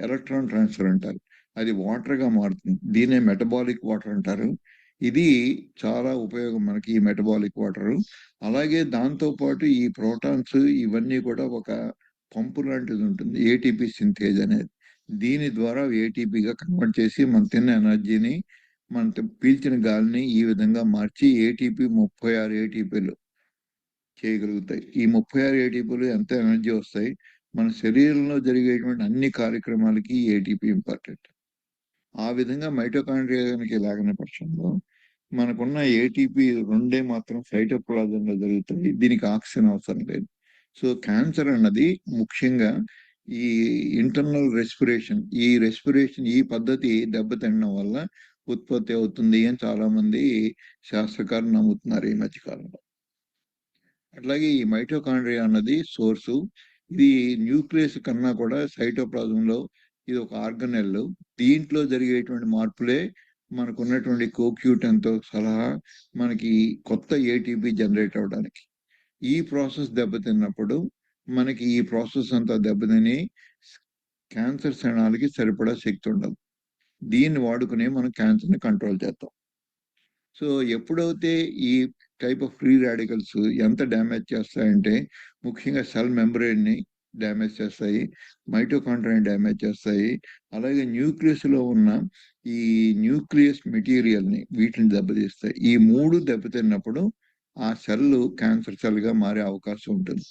ఎలక్ట్రాన్ ట్రాన్స్ఫర్ అంటారు. అది వాటర్గా మారుతుంది. దీన్నే మెటబాలిక్ వాటర్ అంటారు. ఇది చాలా ఉపయోగం మనకి ఈ మెటబాలిక్ వాటర్. అలాగే దాంతోపాటు ఈ ప్రోటాన్స్ ఇవన్నీ కూడా ఒక పంపు లాంటిది ఉంటుంది ఏటీపీ సింథేజ్ అనేది. దీని ద్వారా ఏటీపీగా కన్వర్ట్ చేసి మనం తిన్న ఎనర్జీని మనం పీల్చిన గాలిని ఈ విధంగా మార్చి ఏటీపీ 36 ఏటీపీలు చేయగలుగుతాయి. ఈ 36 ఏటీపీలు ఎంత ఎనర్జీ వస్తాయి మన శరీరంలో జరిగేటువంటి అన్ని కార్యక్రమాలకి ఏటీపీ ఇంపార్టెంట్. ఆ విధంగా మైటోకాండ్రియాకి లాగిన పక్షంలో మనకున్న ఏటీపీ రెండే మాత్రం సైటోప్లాజంలో జరుగుతాయి. దీనికి ఆక్సిజన్ అవసరం లేదు. సో క్యాన్సర్ అన్నది ముఖ్యంగా ఈ ఇంటర్నల్ రెస్పిరేషన్ ఈ పద్ధతి దెబ్బతినడం వల్ల ఉత్పత్తి అవుతుంది అని చాలా మంది శాస్త్రకారులు నమ్ముతున్నారు ఈ మధ్యకాలంలో. అట్లాగే ఈ మైటోకాండ్రియా అన్నది సోర్సు. ఇది న్యూక్లియస్ కన్నా కూడా సైటోప్లాజంలో ఇది ఒక ఆర్గనెల్. దీంట్లో జరిగేటువంటి మార్పులే మనకు ఉన్నటువంటి కోక్యూటన్తో సలహా మనకి కొత్త ఏటీపీ జనరేట్ అవడానికి. ఈ ప్రాసెస్ దెబ్బతిన్నప్పుడు మనకి ఈ ప్రాసెస్ అంతా దెబ్బతిని క్యాన్సర్ శరణాలకి సరిపడా శక్తి ఉండదు. దీన్ని వాడుకునే మనం క్యాన్సర్ని కంట్రోల్ చేస్తాం. సో ఎప్పుడైతే ఈ టైప్ ఆఫ్ ఫ్రీ రాడికల్స్ ఎంత డ్యామేజ్ చేస్తాయంటే ముఖ్యంగా సెల్ మెంబ్రెయిన్ని డ్యామేజ్ చేస్తాయి, మైటోకాండ్రియాని డ్యామేజ్ చేస్తాయి. అలాగే న్యూక్లియస్లో ఉన్న ఈ న్యూక్లియస్ మెటీరియల్ని వీటిని దెబ్బతీస్తాయి. ఈ 3 దెబ్బతిన్నప్పుడు ఆ సెల్ క్యాన్సర్ సెల్గా మారే అవకాశం ఉంటుంది.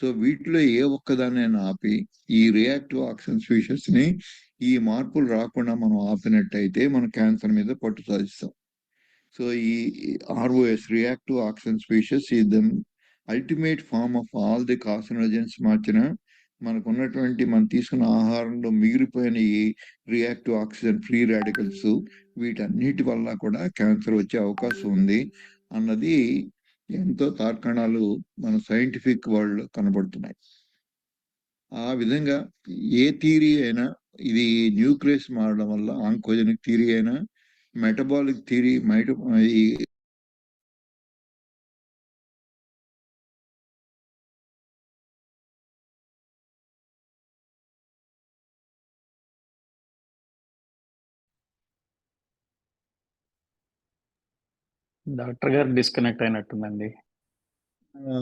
సో వీటిలో ఏ ఒక్కదాన్నైనా ఆపి ఈ రియాక్టివ్ ఆక్సిజన్ స్పీషీస్ని ఈ మార్పులు రాకుండా మనం ఆపినట్టయితే మనం క్యాన్సర్ మీద పట్టు సాధిస్తాం. సో ఈ ROS రియాక్టివ్ ఆక్సిజన్ స్పీషీస్ ఈ the ultimate form of all the carcinogens మార్చిన మనకున్నటువంటి మనం తీసుకున్న ఆహారంలో మిగిలిపోయిన ఈ రియాక్టివ్ ఆక్సిజన్ ఫ్రీ రాడికల్స్ వీటన్నిటి వల్ల కూడా క్యాన్సర్ వచ్చే అవకాశం ఉంది అన్నది ఎంతో తార్కణాలు మన సైంటిఫిక్ వరల్డ్ కనబడుతున్నాయి. ఆ విధంగా ఏ థియరీ అయినా, ఇది న్యూక్లియస్ మారడం వల్ల ఆంకోజెనిక్ థియరీ అయినా, మెటబాలిక్ థియరీ, ఈ డాక్టర్ గారు డిస్కనెక్ట్ అయినట్టుందండి. ఆ,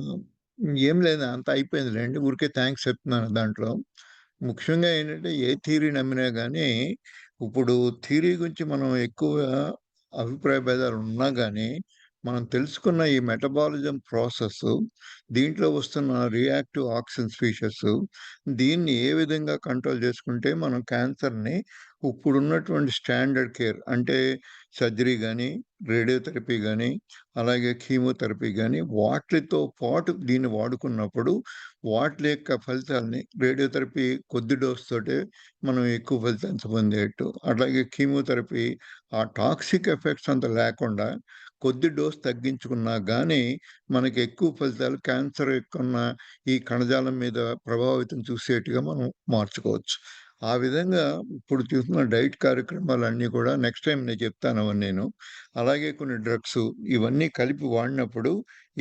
ఏం లేదు, అంత అయిపోయిందిలేండి. ఊరికే థ్యాంక్స్ చెప్తున్నాను. దాంట్లో ముఖ్యంగా ఏంటంటే ఏ థియరీ నమ్మినా కానీ, ఇప్పుడు థియరీ గురించి మనం ఎక్కువ అభిప్రాయ భేదాలు ఉన్నా కానీ, మనం తెలుసుకున్న ఈ మెటబాలిజం ప్రాసెస్, దీంట్లో వస్తున్న రియాక్టివ్ ఆక్సిజన్ స్పీషీస్, దీన్ని ఏ విధంగా కంట్రోల్ చేసుకుంటే మనం క్యాన్సర్ని ఇప్పుడున్నటువంటి స్టాండర్డ్ కేర్ అంటే సర్జరీ కానీ, రేడియోథెరపీ కానీ, అలాగే కీమోథెరపీ కానీ, వాటితో పాటు దీన్ని వాడుకున్నప్పుడు వాటి యొక్క ఫలితాలని, రేడియోథెరపీ కొద్ది డోస్ తోటే మనం ఎక్కువ ఫలితాన్ని పొందేట్టు, అలాగే కీమోథెరపీ ఆ టాక్సిక్ ఎఫెక్ట్స్ అంత లేకుండా కొద్ది డోస్ తగ్గించుకున్నా కానీ మనకి ఎక్కువ ఫలితాలు క్యాన్సర్ యొక్క ఈ కణజాలం మీద ప్రభావితం చూసేట్టుగా మనం మార్చుకోవచ్చు. ఆ విధంగా ఇప్పుడు చూస్తున్న డైట్ కార్యక్రమాలన్నీ కూడా నెక్స్ట్ టైం నేను చెప్తాను అవన్నీ నేను. అలాగే కొన్ని డ్రగ్స్ ఇవన్నీ కలిపి వాడినప్పుడు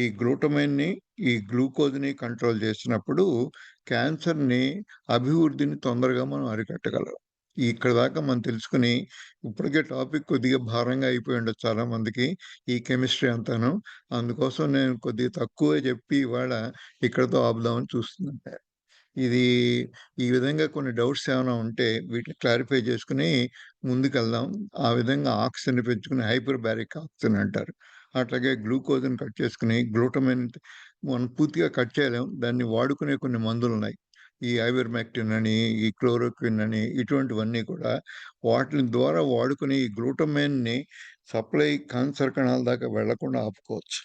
ఈ గ్లూటమైన్ని, ఈ గ్లూకోజ్ని కంట్రోల్ చేసినప్పుడు క్యాన్సర్ని అభివృద్ధిని తొందరగా మనం అరికట్టగలం. ఇక్కడ దాకా మనం తెలుసుకుని, ఇప్పటికే టాపిక్ కొద్దిగా భారంగా అయిపోయి ఉండొచ్చు చాలా మందికి, ఈ కెమిస్ట్రీ అంతాను. అందుకోసం నేను కొద్దిగా తక్కువే చెప్పి ఇవాళ ఇక్కడతో ఆపుదామని చూస్తున్నాను. ఇది ఈ విధంగా కొన్ని డౌట్స్ ఏమైనా ఉంటే వీటిని క్లారిఫై చేసుకుని ముందుకెళ్దాం. ఆ విధంగా ఆక్సిజన్ పెంచుకుని హైపర్ బ్యారిక్ ఆక్సిజన్ అంటారు. అట్లాగే గ్లూకోజ్ని కట్ చేసుకుని గ్లూటమైన్ మనం పూర్తిగా కట్ చేయలేం. దాన్ని వాడుకునే కొన్ని మందులు ఉన్నాయి. ఈ ఐవర్మెక్టిన్ అని, ఈ క్లోరోక్విన్ అని, ఇటువంటివన్నీ కూడా వాటిని ద్వారా వాడుకుని ఈ గ్లూటమైన్ని సప్లై క్యాన్సర్ కణాల దాకా వెళ్లకుండా ఆపుకోవచ్చు,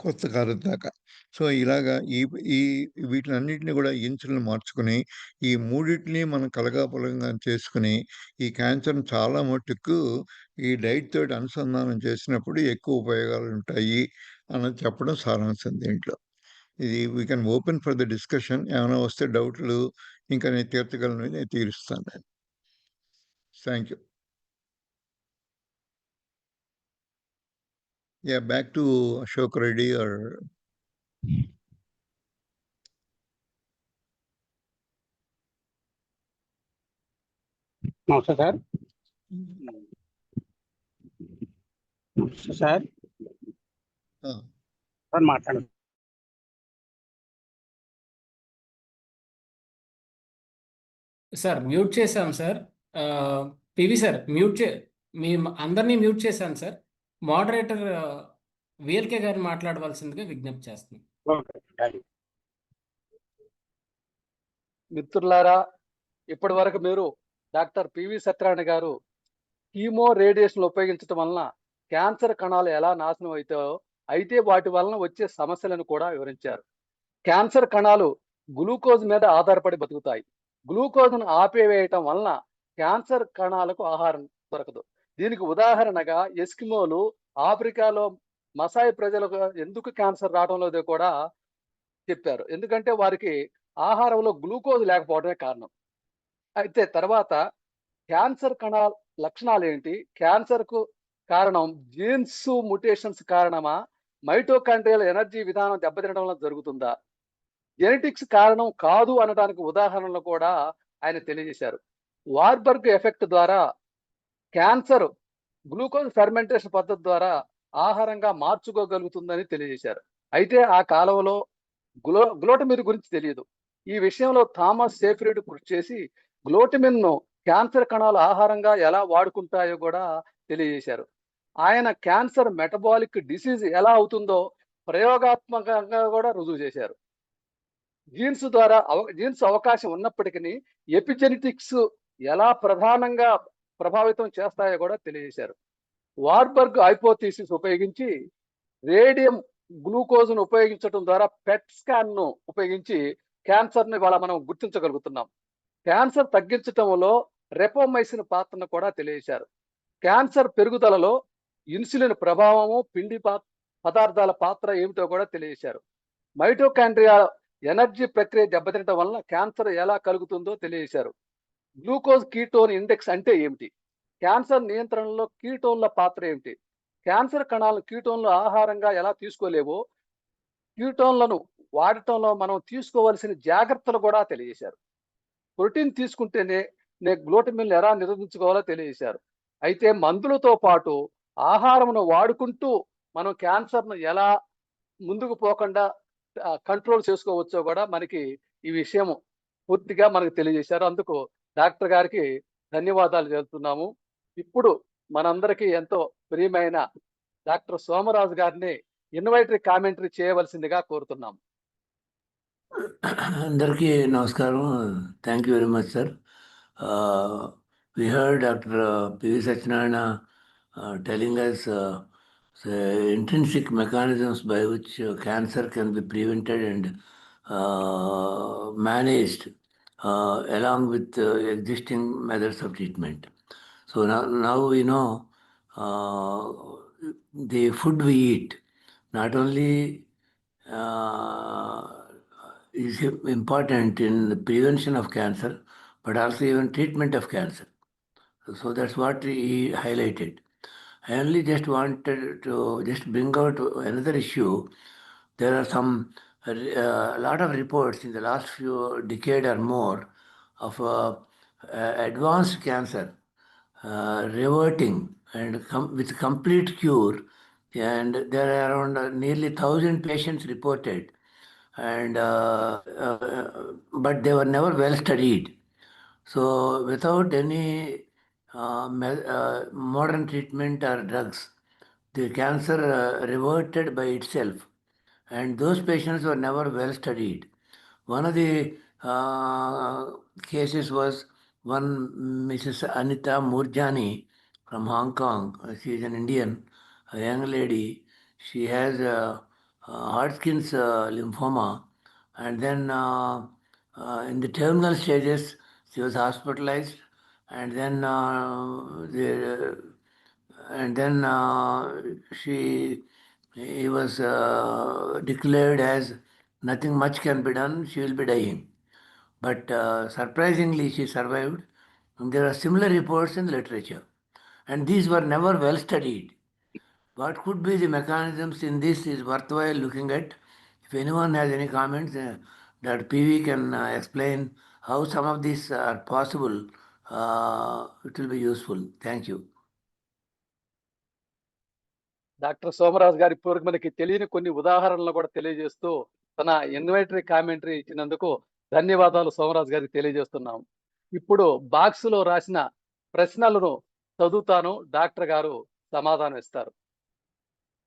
కొత్త కాలం దాకా. సో ఇలాగా ఈ ఈ వీటిలన్నిటిని కూడా ఇన్సులిన్ మార్చుకుని ఈ మూడిటిని మనం కలగాపులగంగా చేసుకుని ఈ క్యాన్సర్ని చాలా మట్టుకు ఈ డైట్ తోటి అనుసంధానం చేసినప్పుడు ఎక్కువ ఉపయోగాలు ఉంటాయి అన్నది చెప్పడం సారాంశం దీంట్లో. ఇది we can open for the discussion. ఏమైనా వస్తే డౌట్లు ఇంకా నేను తీర్చగలను, నేను తీరుస్తాను. Thank you. Yeah, back to Ashok Reddy ఆర్ నమస్తే సార్. నమస్తే సార్. సార్ మాట్లాడండి. సార్ మ్యూట్ చేశాం సార్. పివి సార్ మీ అందరినీ మ్యూట్ చేశాను సార్. మోడరేటర్ విఎల్కే గారిని మాట్లాడవలసిందిగా విజ్ఞప్తి చేస్తున్నాం. ఓకే. మిత్రులారా, ఇప్పటి వరకు మీరు డాక్టర్ పివి సత్యనారాయణ గారు కీమో రేడియేషన్ ఉపయోగించడం వలన క్యాన్సర్ కణాలు ఎలా నాశనం అయితే వాటి వలన వచ్చే సమస్యలను కూడా వివరించారు. క్యాన్సర్ కణాలు గ్లూకోజ్ మీద ఆధారపడి బతుకుతాయి. గ్లూకోజ్ను ఆపివేయటం వలన క్యాన్సర్ కణాలకు ఆహారం దొరకదు. దీనికి ఉదాహరణగా ఎస్కిమోలు ఆఫ్రికాలో మసాయి ప్రజలకు ఎందుకు క్యాన్సర్ రావడం లేదో కూడా చెప్పారు. ఎందుకంటే వారికి ఆహారంలో గ్లూకోజ్ లేకపోవడమే కారణం. అయితే తర్వాత క్యాన్సర్ కణాల లక్షణాలు ఏంటి? క్యాన్సర్కు కారణం జీన్స్ మ్యుటేషన్స్ కారణమా? మైటోకాండ్రియల్ ఎనర్జీ విధానం దెబ్బతినడం వల్ల జరుగుతుందా? జెనెటిక్స్ కారణం కాదు అనడానికి ఉదాహరణలు కూడా ఆయన తెలియజేశారు. వార్బర్గ్ ఎఫెక్ట్ ద్వారా క్యాన్సర్ గ్లూకోజ్ ఫెర్మెంటేషన్ పద్ధతి ద్వారా ఆహారంగా మార్చుకోగలుగుతుందని తెలియజేశారు. అయితే ఆ కాలంలో గ్లూటమిన్ గురించి తెలియదు. ఈ విషయంలో థామస్ సేఫ్రీడ్ కృషి చేసి గ్లూటమిన్ను క్యాన్సర్ కణాలు ఆహారంగా ఎలా వాడుకుంటాయో కూడా తెలియజేశారు. ఆయన క్యాన్సర్ మెటబాలిక్ డిసీజ్ ఎలా అవుతుందో ప్రయోగాత్మకంగా కూడా రుజువు చేశారు. జీన్స్ అవకాశం ఉన్నప్పటికీ ఎపిజెనెటిక్స్ ఎలా ప్రధానంగా ప్రభావితం చేస్తాయో కూడా తెలియజేశారు. వార్బర్గ్ హైపోథీసిస్ ఉపయోగించి రేడియం గ్లూకోజ్ను ఉపయోగించడం ద్వారా పెట్ స్కాన్ను ఉపయోగించి క్యాన్సర్ని ఇవాళ మనం గుర్తించగలుగుతున్నాం. క్యాన్సర్ తగ్గించడంలో రెపోమైసిన్ పాత్రను కూడా తెలియజేశారు. క్యాన్సర్ పెరుగుదలలో ఇన్సులిన్ ప్రభావము, పిండి పదార్థాల పాత్ర ఏమిటో కూడా తెలియజేశారు. మైటోకాండ్రియా ఎనర్జీ ప్రక్రియ దెబ్బతినటం వలన క్యాన్సర్ ఎలా కలుగుతుందో తెలియజేశారు. గ్లూకోజ్ కీటోన్ ఇండెక్స్ అంటే ఏమిటి? క్యాన్సర్ నియంత్రణలో కీటోన్ల పాత్ర ఏమిటి? క్యాన్సర్ కణాలు కీటోన్లు ఆహారంగా ఎలా తీసుకోలేవో కీటోన్లను వాడటంలో మనం తీసుకోవాల్సిన జాగ్రత్తలు కూడా తెలియజేశారు. ప్రోటీన్ తీసుకుంటేనే గ్లూటమిన్ ఎలా నిరోధించుకోవాలో తెలియజేశారు. అయితే మందులతో పాటు ఆహారమును వాడుకుంటూ మనం క్యాన్సర్ను ఎలా ముందుకు పోకుండా కంట్రోల్ చేసుకోవచ్చో కూడా మనకి ఈ విషయం పూర్తిగా మనకు తెలియజేశారు. అందుకు డాక్టర్ గారికి ధన్యవాదాలు చెబుతున్నాము. ఇప్పుడు మనందరికీ ఎంతో ప్రియమైన డాక్టర్ సోమరాజు గారిని ఇన్వైటరీ కామెంటరీ చేయవలసిందిగా కోరుతున్నాము. అందరికీ నమస్కారం. Thank you very much sir. We heard Dr. P.V. Satyanarayana telling us the intrinsic mechanisms by which cancer can be prevented and managed along with existing methods of treatment. So now we know the food we eat not only is important in the prevention of cancer, but also even treatment of cancer. So that's what he highlighted. I only just wanted to just bring out another issue. There are a lot of reports in the last few decades or more of advanced cancer reverting and with complete cure, and there are around nearly 1,000 patients reported, and but they were never well studied. So without any modern treatment or drugs, the cancer reverted by itself, and those patients were never well studied. One of the cases was one Mrs. Anita Murjani from Hong Kong. She is an Indian, a young lady. She has Hodgkin's lymphoma, and then in the terminal stages, she was hospitalized, and then he was declared as nothing much can be done, she will be dying. But surprisingly, she survived. And there are similar reports in the literature, and these were never well studied. What could be the mechanisms in this is worthwhile looking at. If anyone has any comments, that PV can explain how some of these are possible. It will be useful. Thank you. Doctor Somaraju గారి ఇప్పుడు మనకి తెలియని కొన్ని ఉదాహరణలు కూడా తెలియజేస్తూ తన ఇన్వైటరీ కామెంటరీ ఇచ్చినందుకు ధన్యవాదాలు సోమరాజు గారికి తెలియజేస్తున్నాం. ఇప్పుడు బాక్స్లో రాసిన ప్రశ్నలను చదువుతాను, డాక్టర్ గారు సమాధానం ఇస్తారు.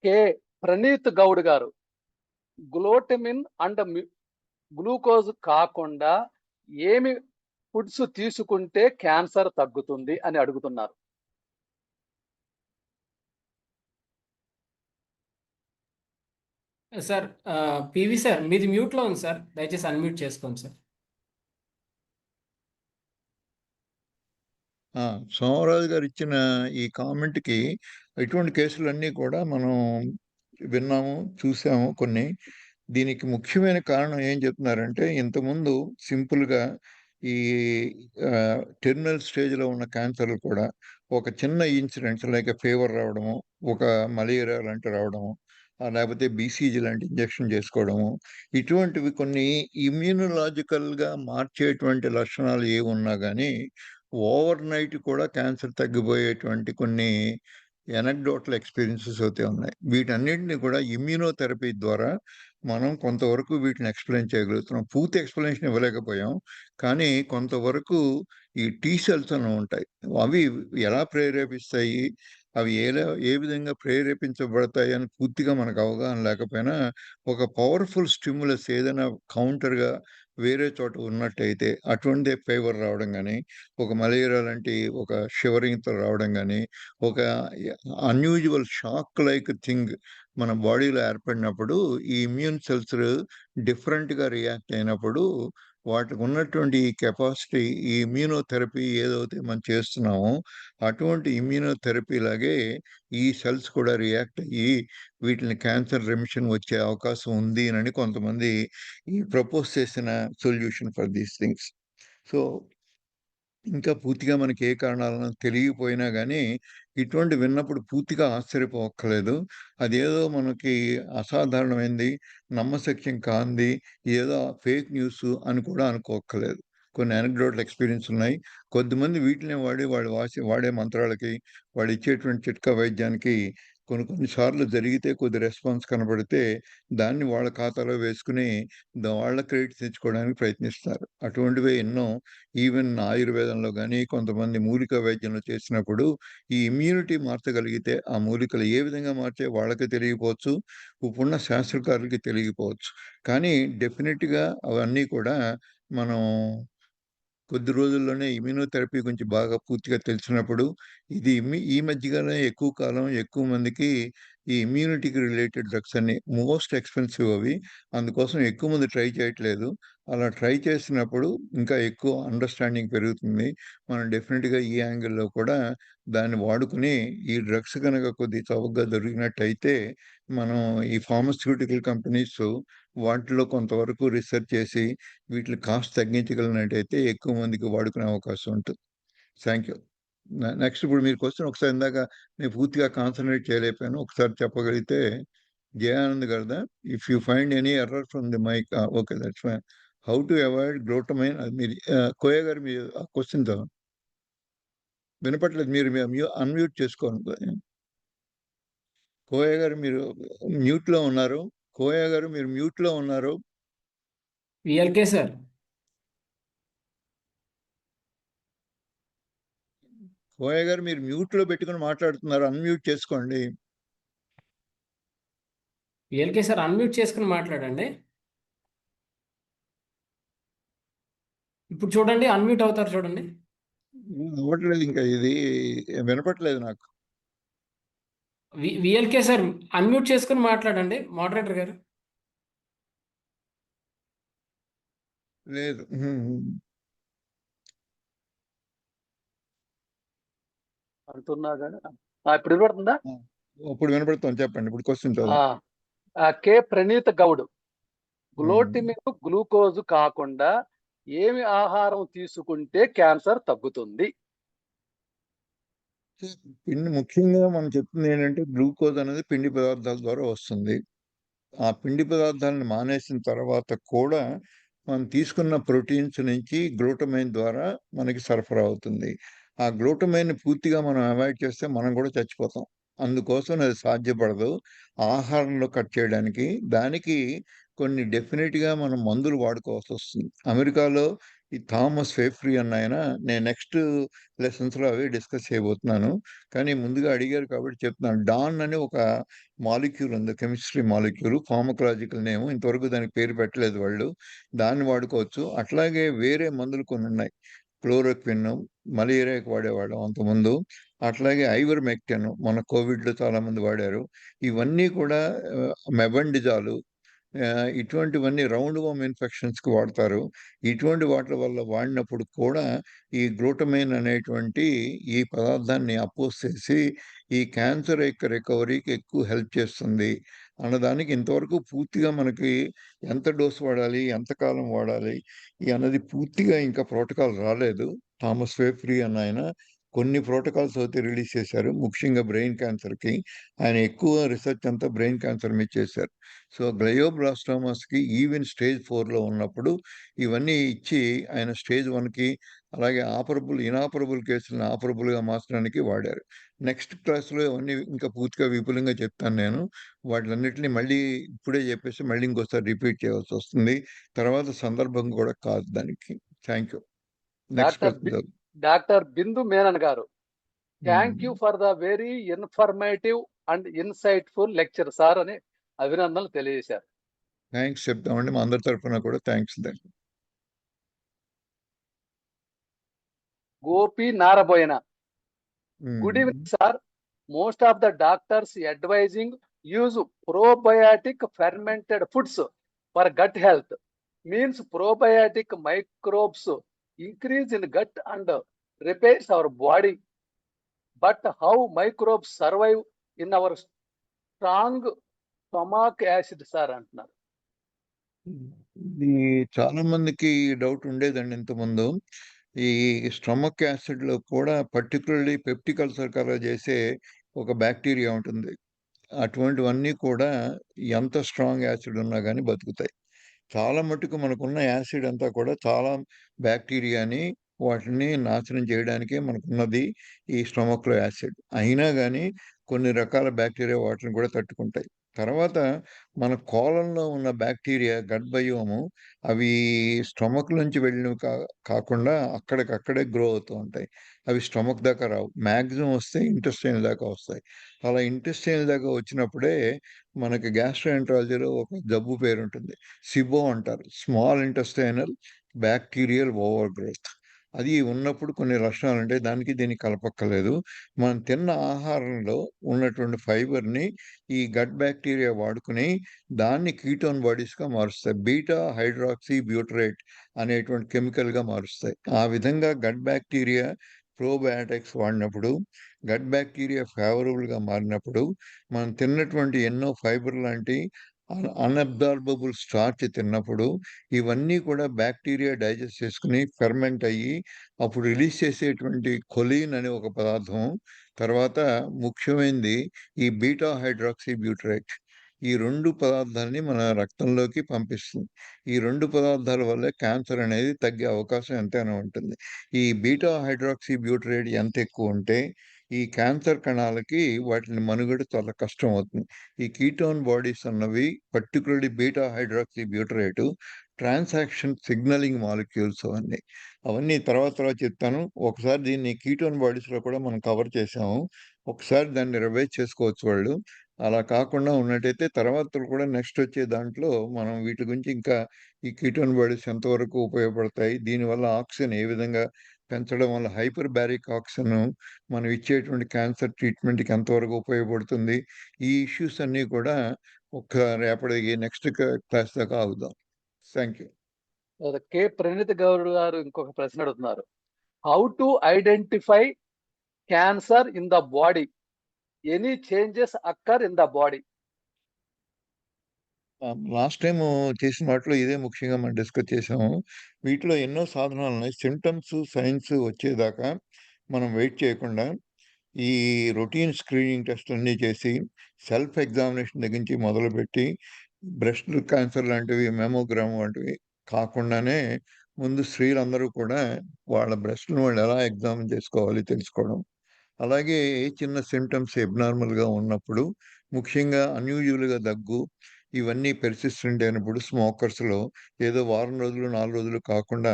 కే ప్రణీత్ గౌడ్ గారు, గ్లూటమిన్ అండ్ గ్లూకోజ్ కాకుండా ఏమి ఫుడ్స్ తీసుకుంటే క్యాన్సర్ తగ్గుతుంది అని అడుగుతున్నారు. సార్ పివి సార్ మీది మ్యూట్లో ఉంది సార్, దయచేసి అన్మ్యూట్ చేసుకోండి సార్. సోమరాజు గారు ఇచ్చిన ఈ కామెంట్కి ఇటువంటి కేసులన్నీ కూడా మనం విన్నాము, చూసాము కొన్ని. దీనికి ముఖ్యమైన కారణం ఏం చెప్తున్నారంటే, ఇంతకుముందు సింపుల్గా ఈ టెర్మినల్ స్టేజ్లో ఉన్న క్యాన్సర్లు కూడా ఒక చిన్న ఇన్సిడెంట్స్ లైక్ ఫీవర్ రావడము, ఒక మలేరియా లాంటి రావడము, లేకపోతే బీసీజీ లాంటి ఇంజెక్షన్ చేసుకోవడము, ఇటువంటివి కొన్ని ఇమ్యూనలాజికల్గా మార్చేటువంటి లక్షణాలు ఏ ఉన్నా కానీ ఓవర్ నైట్ కూడా క్యాన్సర్ తగ్గిపోయేటువంటి కొన్ని ఎనక్డోటల్ ఎక్స్పీరియన్సెస్ అయితే ఉన్నాయి. వీటన్నిటిని కూడా ఇమ్యూనోథెరపీ ద్వారా మనం కొంతవరకు వీటిని ఎక్స్ప్లెయిన్ చేయగలుగుతున్నాం. పూర్తి ఎక్స్ప్లెనేషన్ ఇవ్వలేకపోయాం, కానీ కొంతవరకు ఈ టీ సెల్స్ అని ఉంటాయి, అవి ఎలా ప్రేరేపిస్తాయి, అవి ఏ విధంగా ప్రేరేపించబడతాయి అని పూర్తిగా మనకు అవగాహన లేకపోయినా ఒక పవర్ఫుల్ స్టిమ్యులస్ ఏదైనా కౌంటర్గా వేరే చోట ఉన్నట్టయితే అటువంటి ఫీవర్ రావడం కానీ, ఒక మలేరియా లాంటి ఒక షివరింగ్తో రావడం కానీ, ఒక అన్యూజువల్ షాక్ లైక్ థింగ్ మన బాడీలో ఏర్పడినప్పుడు ఈ ఇమ్యూన్ సెల్స్ డిఫరెంట్గా రియాక్ట్ అయినప్పుడు వాటికి ఉన్నటువంటి ఈ కెపాసిటీ, ఈ ఇమ్యూనోథెరపీ ఏదైతే మనం చేస్తున్నామో అటువంటి ఇమ్యూనోథెరపీ లాగే ఈ సెల్స్ కూడా రియాక్ట్ అయ్యి వీటిని క్యాన్సర్ రెమిషన్ వచ్చే అవకాశం ఉంది అని కొంతమంది ఈ ప్రపోజ్ చేసిన solution for these things. So ఇంకా పూర్తిగా మనకి ఏ కారణాలను తెలియకపోయినా కానీ ఇటువంటి విన్నప్పుడు పూర్తిగా ఆశ్చర్యపోక్కర్లేదు. అదేదో మనకి అసాధారణమైంది, నమ్మశక్యం కాంది, ఏదో ఫేక్ న్యూస్ అని కూడా అనుకోక్కర్లేదు. కొన్ని అనెక్డోటల్ ఎక్స్పీరియన్స్ ఉన్నాయి. కొద్దిమంది వీటిని వాడి వాళ్ళు వాడే మంత్రాలకి, వాళ్ళు ఇచ్చేటువంటి చిట్కా వైద్యానికి కొన్ని సార్లు జరిగితే కొద్ది రెస్పాన్స్ కనబడితే దాన్ని వాళ్ళ ఖాతాలో వేసుకుని వాళ్ళ క్రెడిట్ తెచ్చుకోవడానికి ప్రయత్నిస్తారు. అటువంటివే ఎన్నో ఈవెన్ ఆయుర్వేదంలో కానీ కొంతమంది మూలికా వైద్యంలో చేసినప్పుడు ఈ ఇమ్యూనిటీ మార్చగలిగితే ఆ మూలికలు ఏ విధంగా మార్చే వాళ్ళకి తెలియకపోవచ్చు, ఇప్పుడున్న శాస్త్రకారులకి తెలియకపోవచ్చు. కానీ డెఫినెట్గా అవన్నీ కూడా మనం కొద్ది రోజుల్లోనే ఇమ్యూనోథెరపీ గురించి బాగా పూర్తిగా తెలిసినప్పుడు ఇది ఈ మధ్యగానే ఎక్కువ కాలం ఎక్కువ మందికి ఈ ఇమ్యూనిటీకి రిలేటెడ్ డ్రగ్స్ అన్ని మోస్ట్ ఎక్స్పెన్సివ్ అవి, అందుకోసం ఎక్కువ మంది ట్రై చేయట్లేదు. అలా ట్రై చేసినప్పుడు ఇంకా ఎక్కువ అండర్స్టాండింగ్ పెరుగుతుంది. మనం డెఫినెట్గా ఈ యాంగిల్లో కూడా దాన్ని వాడుకుని ఈ డ్రగ్స్ కనుక కొద్ది చౌకగా దొరికినట్టయితే మనం ఈ ఫార్మస్యూటికల్ కంపెనీస్ వాటిలో కొంతవరకు రీసెర్చ్ చేసి వీటి కాస్ట్ తగ్గించగలిగినట్టయితే ఎక్కువ మందికి వాడుకునే అవకాశం ఉంటుంది. Thank you. నెక్స్ట్ ఇప్పుడు మీరు క్వశ్చన్ ఒకసారి ఇందాక నేను పూర్తిగా కాన్సన్ట్రేట్ చేయలేకపోయాను, ఒకసారి చెప్పగలిగితే. జయానంద్ గారిదా, if you find any error from the mic, okay that's fine. How to avoid glutamine, అది మీరు కోయ గారు మీరు ఆ క్వశ్చన్ వినపట్లేదు, మీరు అన్మ్యూట్ చేసుకోండి. కోయ గారు మీరు మ్యూట్లో ఉన్నారు. కోయ గారు మీరు మ్యూట్లో ఉన్నారు. విఎల్కే సార్. కోయ గారు మీరు మ్యూట్లో పెట్టుకుని మాట్లాడుతున్నారు, అన్మ్యూట్ చేసుకోండి. విఎల్కే సార్ అన్మ్యూట్ చేసుకుని మాట్లాడండి. ఇప్పుడు చూడండి, అన్మ్యూట్ అవుతారు చూడండి. అవ్వట్లేదు, ఇంకా ఇది వినపట్లేదు నాకు. విఎల్కే సార్ అన్మ్యూట్ చేసుకుని మాట్లాడండి మోడరేటర్ గారు. లేదు. అంటున్నా కానీ ఇప్పుడు వినపడుతుందా? ఇప్పుడు వినపడుతుంది, చెప్పండి. ఇప్పుడు క్వశ్చన్ చదువు. కె ప్రణీత్ గౌడ్, గ్లూటిమిక్ గ్లూకోజ్ కాకుండా ఏమి ఆహారం తీసుకుంటే క్యాన్సర్ తగ్గుతుంది? పిండి ముఖ్యంగా మనం చెప్తుంది ఏంటంటే గ్లూకోజ్ అనేది పిండి పదార్థాల ద్వారా వస్తుంది. ఆ పిండి పదార్థాలను మానేసిన తర్వాత కూడా మనం తీసుకున్న ప్రోటీన్స్ నుంచి గ్లూటమైన్ ద్వారా మనకి సరఫరా అవుతుంది. ఆ గ్లూటమైన్ పూర్తిగా మనం అవాయిడ్ చేస్తే మనం కూడా చచ్చిపోతాం. అందుకోసం అది సాధ్యపడదు ఆహారంలో కట్ చేయడానికి. దానికి కొన్ని డెఫినెట్గా మనం మందులు వాడుకోవాల్సి వస్తుంది. అమెరికాలో ఈ థామస్ ఫేఫ్రీ అన్న ఆయన, నేను నెక్స్ట్ లెసన్స్లో అవి డిస్కస్ చేయబోతున్నాను, కానీ ముందుగా అడిగారు కాబట్టి చెప్తున్నాను. డాన్ అని ఒక మాలిక్యూల్ ఉంది, కెమిస్ట్రీ మాలిక్యూల్, ఫార్మకలాజికల్ నేమ్, ఇంతవరకు దానికి పేరు పెట్టలేదు వాళ్ళు. దాన్ని వాడుకోవచ్చు. అట్లాగే వేరే మందులు కొన్ని ఉన్నాయి, క్లోరోక్విన్, మలేరియాకి వాడేవాళ్ళం అంతకుముందు. అట్లాగే ఐవర్మెక్టిన్ మన కోవిడ్లో చాలామంది వాడారు. ఇవన్నీ కూడా మెబండిజాలు, ఇటువంటివన్నీ రౌండ్ వామ్ ఇన్ఫెక్షన్స్కి వాడతారు. ఇటువంటి వాటి వల్ల వాడినప్పుడు కూడా ఈ గ్లూటమైన్ అనేటువంటి ఈ పదార్థాన్ని అపోజ్ చేసి ఈ క్యాన్సర్ యొక్క రికవరీకి ఎక్కువ హెల్ప్ చేస్తుంది అన్నదానికి ఇంతవరకు పూర్తిగా మనకి ఎంత డోస్ వాడాలి, ఎంతకాలం వాడాలి అన్నది పూర్తిగా ఇంకా ప్రోటోకాల్ రాలేదు. థామస్ ఫేఫ్రీ అన్న ఆయన కొన్ని ప్రోటోకాల్స్ అయితే రిలీజ్ చేశారు, ముఖ్యంగా బ్రెయిన్ క్యాన్సర్కి. ఆయన ఎక్కువ రీసెర్చ్ అంతా బ్రెయిన్ క్యాన్సర్ మీద చేశారు. సో గ్లయోబ్లాస్టోమాస్కి ఈవెన్ స్టేజ్ 4లో ఉన్నప్పుడు ఇవన్నీ ఇచ్చి ఆయన స్టేజ్ 1కి, అలాగే ఇనాపరబుల్ కేసులను ఆపరబుల్గా మార్చడానికి వాడారు. నెక్స్ట్ క్లాస్లో ఇవన్నీ ఇంకా పూర్తిగా విపులంగా చెప్తాను నేను. వాటిలన్నిటిని మళ్ళీ ఇప్పుడే చెప్పేసి మళ్ళీ ఇంకోసారి రిపీట్ చేయాల్సి వస్తుంది, తర్వాత సందర్భం కూడా కాదు దానికి. Thank you. Next question. Doctor Bindu Menon గారు, thank you for the very informative and insightful lecture sir అని అభినందనలు తెలియజేశారు. థ్యాంక్స్ చెప్తామండి మా అందరి తరఫున కూడా thanks. Gopi Naraboyana, good evening sir. Most of the doctors advising use probiotic fermented foods for gut health. Means probiotic microbes increase in gut and repairs our body. But how microbes survive in our strong stomach acid, sir, అంటున్నారు. ఇది చాలా మందికి డౌట్ ఉండేదండి ఇంతకుముందు. ఈ స్టమక్ యాసిడ్ లో కూడా పర్టికులర్లీ పెప్టిక్ అల్సర్ కలర్ చేసే ఒక బ్యాక్టీరియా ఉంటుంది. అటువంటివన్నీ కూడా ఎంత స్ట్రాంగ్ యాసిడ్ ఉన్నా కానీ బతుకుతాయి. చాలా మటుకు మనకున్న యాసిడ్ అంతా కూడా చాలా బ్యాక్టీరియాని వాటిని నాశనం చేయడానికే మనకున్నది ఈ స్టమక్లో యాసిడ్. అయినా కానీ కొన్ని రకాల బ్యాక్టీరియా వాటిని కూడా తట్టుకుంటాయి. తర్వాత మన కోలంలో ఉన్న బ్యాక్టీరియా గట్ బయోము అవి స్టమక్ నుంచి వెళ్ళినవి కాకుండా అక్కడికక్కడే గ్రో అవుతూ ఉంటాయి. అవి స్టమక్ దాకా రావు. మ్యాక్సిమం వస్తే ఇంటెస్టైన్ దాకా వస్తాయి. అలా ఇంటెస్టైన్ దాకా వచ్చినప్పుడే మనకి గ్యాస్ట్రోఎంట్రాలజీలో ఒక జబ్బు పేరు ఉంటుంది, సిబో అంటారు, small intestinal bacterial over growth. అది ఉన్నప్పుడు కొన్ని లక్షణాలు ఉంటాయి. దానికి దీనికి కలపక్కలేదు. మనం తిన్న ఆహారంలో ఉన్నటువంటి ఫైబర్ని ఈ గట్ బ్యాక్టీరియా వాడుకుని దాన్ని కీటోన్ బాడీస్గా మారుస్తాయి. బీటా హైడ్రాక్సీ బ్యూటరేట్ అనేటువంటి కెమికల్గా మారుస్తాయి. ఆ విధంగా గట్ బ్యాక్టీరియా ప్రోబయాటిక్స్ వాడినప్పుడు, గట్ బ్యాక్టీరియా ఫేవరబుల్గా మారినప్పుడు మనం తిన్నటువంటి ఎన్నో ఫైబర్ లాంటి అన్అబ్జార్బబుల్ స్టార్చ్ తిన్నప్పుడు ఇవన్నీ కూడా బ్యాక్టీరియా డైజెస్ట్ చేసుకుని ఫెర్మెంట్ అయ్యి అప్పుడు రిలీజ్ చేసేటువంటి కొలీన్ అనే ఒక పదార్థం, తర్వాత ముఖ్యమైనది ఈ బీటా హైడ్రాక్సీ బ్యూటరేట్. ఈ 2 పదార్థాలని మన రక్తంలోకి పంపిస్తుంది. ఈ 2 పదార్థాల వల్ల క్యాన్సర్ అనేది తగ్గే అవకాశం ఎంతైనా ఉంటుంది. ఈ బీటా హైడ్రాక్సీ బ్యూటరేట్ ఎంత ఎక్కువ ఉంటే ఈ క్యాన్సర్ కణాలకి వాటిని మనుగడ చాలా కష్టం అవుతుంది. ఈ కీటోన్ బాడీస్ అన్నవి particularly beta hydroxy butyrate transaction signalling molecules అవన్నీ తర్వాత చెప్తాను. ఒకసారి దీన్ని కీటోన్ బాడీస్లో కూడా మనం కవర్ చేసాము. ఒకసారి దాన్ని రివైజ్ చేసుకోవచ్చు వాళ్ళు. అలా కాకుండా ఉన్నట్టయితే తర్వాత కూడా నెక్స్ట్ వచ్చే దాంట్లో మనం వీటి గురించి ఇంకా ఈ కీటోన్ బాడీస్ ఎంతవరకు ఉపయోగపడతాయి, దీనివల్ల ఆక్సిజన్ ఏ విధంగా పెంచడం వల్ల హైపర్ బ్యారిక్ ఆక్సిజన్ మనం ఇచ్చేటువంటి క్యాన్సర్ ట్రీట్మెంట్కి ఎంతవరకు ఉపయోగపడుతుంది, ఈ ఇష్యూస్ అన్నీ కూడా ఒక రేపటి నెక్స్ట్ క్లాస్ దాకా ఆగుదాం. Thank you. K Praneeth Goud గారు ఇంకొక ప్రశ్న అడుగుతున్నారు. How to identify cancer in the body? Any changes occur in the body? Last time చేసిన వాటిలో ఇదే ముఖ్యంగా మనం డిస్కస్ చేసాము. వీటిలో ఎన్నో సాధనాలు ఉన్నాయి. సిమ్టమ్స్ సైన్స్ వచ్చేదాకా మనం వెయిట్ చేయకుండా ఈ రొటీన్ స్క్రీనింగ్ టెస్ట్ అన్నీ చేసి సెల్ఫ్ ఎగ్జామినేషన్ దగ్గర నుంచి మొదలుపెట్టి బ్రెస్ట్ క్యాన్సర్ లాంటివి, మెమోగ్రామ్ వంటివి కాకుండానే ముందు స్త్రీలందరూ కూడా వాళ్ళ బ్రెస్ట్ను వాళ్ళు ఎలా ఎగ్జామిన్ చేసుకోవాలి తెలుసుకోవడం. అలాగే చిన్న సిమ్టమ్స్ ఎబ్నార్మల్గా ఉన్నప్పుడు, ముఖ్యంగా అన్యూజువల్గా దగ్గు ఇవన్నీ పెర్సిస్టెంట్ అయినప్పుడు, స్మోకర్స్లో ఏదో వారం రోజులు 4 రోజులు కాకుండా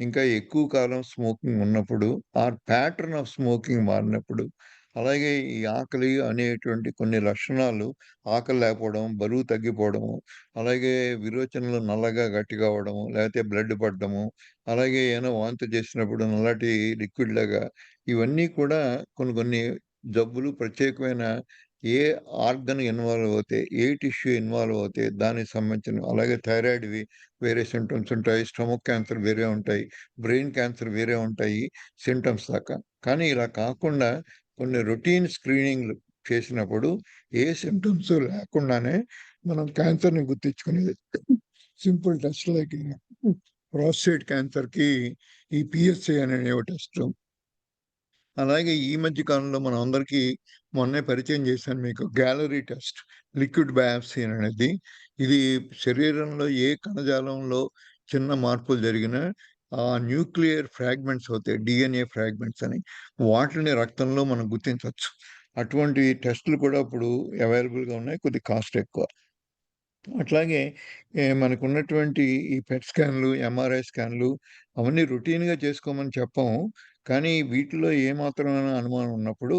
ఇంకా ఎక్కువ కాలం స్మోకింగ్ ఉన్నప్పుడు, ఆ ప్యాటర్న్ ఆఫ్ స్మోకింగ్ మారినప్పుడు, అలాగే ఈ ఆకలి అనేటువంటి కొన్ని లక్షణాలు, ఆకలి లేకపోవడం, బరువు తగ్గిపోవడము, అలాగే విరోచనలు నల్లగా గట్టిగా అవ్వడము, లేకపోతే బ్లడ్ పడడము, అలాగే ఏమైనా వాంతి చేసినప్పుడు నల్లటి లిక్విడ్ లాగా, ఇవన్నీ కూడా కొన్ని జబ్బులు ప్రత్యేకమైన ఏ ఆర్గన్ ఇన్వాల్వ్ అవుతాయి, ఏ టిష్యూ ఇన్వాల్వ్ అవుతాయి దానికి సంబంధించిన. అలాగే థైరాయిడ్వి వేరే సింటమ్స్ ఉంటాయి, స్టమక్ క్యాన్సర్ వేరే ఉంటాయి, బ్రెయిన్ క్యాన్సర్ వేరే ఉంటాయి సింటమ్స్ దాకా. కానీ ఇలా కాకుండా కొన్ని రొటీన్ స్క్రీనింగ్లు చేసినప్పుడు ఏ సింటమ్స్ లేకుండానే మనం క్యాన్సర్ని గుర్తించుకునేది. సింపుల్ టెస్ట్ లైక్ ప్రాస్టేట్ క్యాన్సర్కి ఈ పిఎస్ఏ అనే టెస్ట్. అలాగే ఈ మధ్య కాలంలో మనం అందరికీ మొన్నే పరిచయం చేశాను మీకు, గ్యాలరీ టెస్ట్, లిక్విడ్ బయాప్సీ అనేది. ఇది శరీరంలో ఏ కణజాలంలో చిన్న మార్పులు జరిగినా ఆ న్యూక్లియర్ ఫ్రాగ్మెంట్స్ అవుతాయి, డిఎన్ఏ ఫ్రాగ్మెంట్స్ అని, వాటిని రక్తంలో మనం గుర్తించవచ్చు. అటువంటి టెస్టులు కూడా ఇప్పుడు అవైలబుల్గా ఉన్నాయి, కొద్ది కాస్ట్ ఎక్కువ. అట్లాగే మనకు ఉన్నటువంటి ఈ పెట్ స్కాన్లు, ఎంఆర్ఐ స్కాన్లు అవన్నీ రొటీన్గా చేసుకోమని చెప్పము. కానీ వీటిలో ఏమాత్రమైన అనుమానం ఉన్నప్పుడు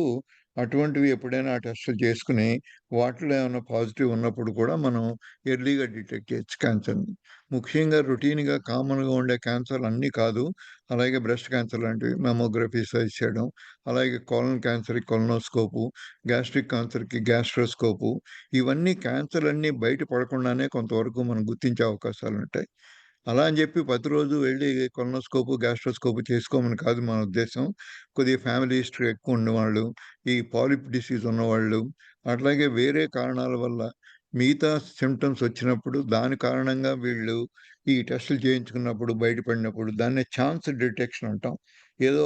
అటువంటివి ఎప్పుడైనా ఆ టెస్టులు చేసుకుని వాటిలో ఏమైనా పాజిటివ్ ఉన్నప్పుడు కూడా మనం ఎర్లీగా డిటెక్ట్ చేయొచ్చు క్యాన్సర్ని. ముఖ్యంగా రొటీన్గా కామన్గా ఉండే క్యాన్సర్లు అన్నీ కాదు, అలాగే బ్రెస్ట్ క్యాన్సర్ లాంటివి మెమోగ్రఫీ సైజ్ చేయడం, అలాగే కోలన్ క్యాన్సర్కి కొలనోస్కోపు, గ్యాస్ట్రిక్ క్యాన్సర్కి గ్యాస్ట్రోస్కోపు, ఇవన్నీ క్యాన్సర్లన్నీ బయట పడకుండానే కొంతవరకు మనం గుర్తించే అవకాశాలు ఉంటాయి. అలా అని చెప్పి ప్రతిరోజు వెళ్ళి కొలనోస్కోపు, గ్యాస్ట్రోస్కోపు చేసుకోమని కాదు మన ఉద్దేశం. కొద్దిగా ఫ్యామిలీ హిస్టరీ ఎక్కువ ఉన్నవాళ్ళు, ఈ పాలిప్ డిసీజ్ ఉన్నవాళ్ళు, అట్లాగే వేరే కారణాల వల్ల మిగతా సిమ్టమ్స్ వచ్చినప్పుడు దాని కారణంగా వీళ్ళు ఈ టెస్టులు చేయించుకున్నప్పుడు బయటపడినప్పుడు దాన్నే ఛాన్స్ డిటెక్షన్ అంటాం. ఏదో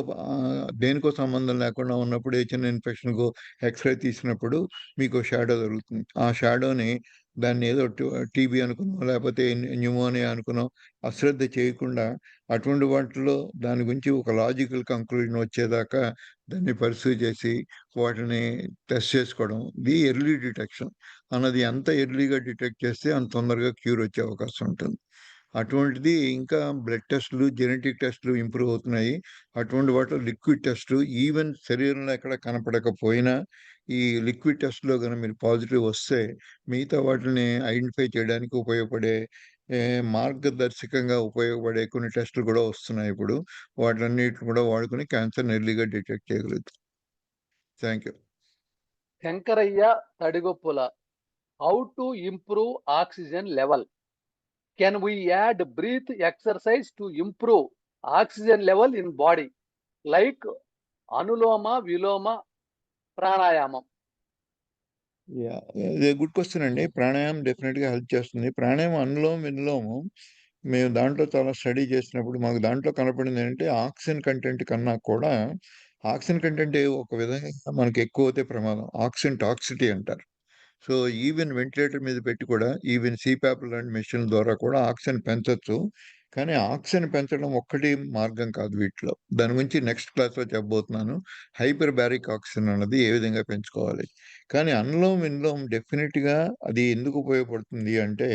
దేనికో సంబంధం లేకుండా ఉన్నప్పుడు ఏ చిన్న ఇన్ఫెక్షన్‌కో ఎక్స్‌రే తీసినప్పుడు మీకో షాడో దొరుకుతుంది. ఆ షాడోని దాన్ని ఏదో టీబీ అనుకునో, లేకపోతే న్యూమోనియా అనుకునో అశ్రద్ధ చేయకుండా అటువంటి వాటిలో దాని గురించి ఒక లాజికల్ కంక్లూజన్ వచ్చేదాకా దాన్ని పర్సూ చేసి వాటిని టెస్ట్ చేసుకోవడం. ఇది ఎర్లీ డిటెక్షన్ అన్నది ఎంత ఎర్లీగా డిటెక్ట్ చేస్తే అంత తొందరగా క్యూర్ వచ్చే అవకాశం ఉంటుంది. అటువంటిది ఇంకా బ్లడ్ టెస్టులు, జెనెటిక్ టెస్టులు ఇంప్రూవ్ అవుతున్నాయి. అటువంటి వాటిలో లిక్విడ్ టెస్టులు ఈవెన్ శరీరంలో ఎక్కడ కనపడకపోయినా ఈ లిక్విడ్ టెస్ట్‌లో గనుక మీరు పాజిటివ్ వస్తే మిగతా వాటిని ఐడెంటిఫై చేయడానికి ఉపయోగపడే మార్గదర్శకంగా ఉపయోగపడే కొన్ని టెస్టులు కూడా వస్తున్నాయి ఇప్పుడు. వాటన్నిటిని కూడా వాడుకొని క్యాన్సర్‌ని ఎర్లీగా డిటెక్ట్ చేయగలుగుతాం. Thank you. Shankaraiah Thadigoppula, how to improve oxygen level? Can we add breath exercise to improve oxygen level in body like anuloma viloma pranayama? Yeah! ఇది గుడ్ క్వెషన్ అండి. ప్రాణాయామం డెఫినిట్‌గా హెల్ప్ చేస్తుంది. ప్రాణాయామం అనులోమం, విలోమం మేము దాంట్లో చాలా స్టడీ చేసినప్పుడు మాకు దాంట్లో కనపడిందేంటంటే ఆక్సిజన్ కంటెంట్ కన్నా కూడా ఆక్సిజన్ కంటెంట్ ఒక విధంగా మనకి ఎక్కువైతే ప్రమాదం. ఆక్సిజన్ టాక్సిటీ అంటారు. సో, ఈవెన్ వెంటిలేటర్ మీద పెట్టి కూడా ఈవెన్ సీపాప్ లాంటి మెషిన్‌ల ద్వారా కూడా ఆక్సిజన్ పెంచొచ్చు. కానీ ఆక్సిజన్ పెంచడం ఒక్కటి మార్గం కాదు వీటిలో. దాని గురించి నెక్స్ట్ క్లాస్‌లో చెప్పబోతున్నాను. హైపర్ బారిక్ ఆక్సిజన్ అన్నది ఏ విధంగా పెంచుకోవాలి. కానీ అనులోమ్, విలోమ్ డెఫినిట్‌గా అది ఎందుకు ఉపయోగపడుతుంది అంటే,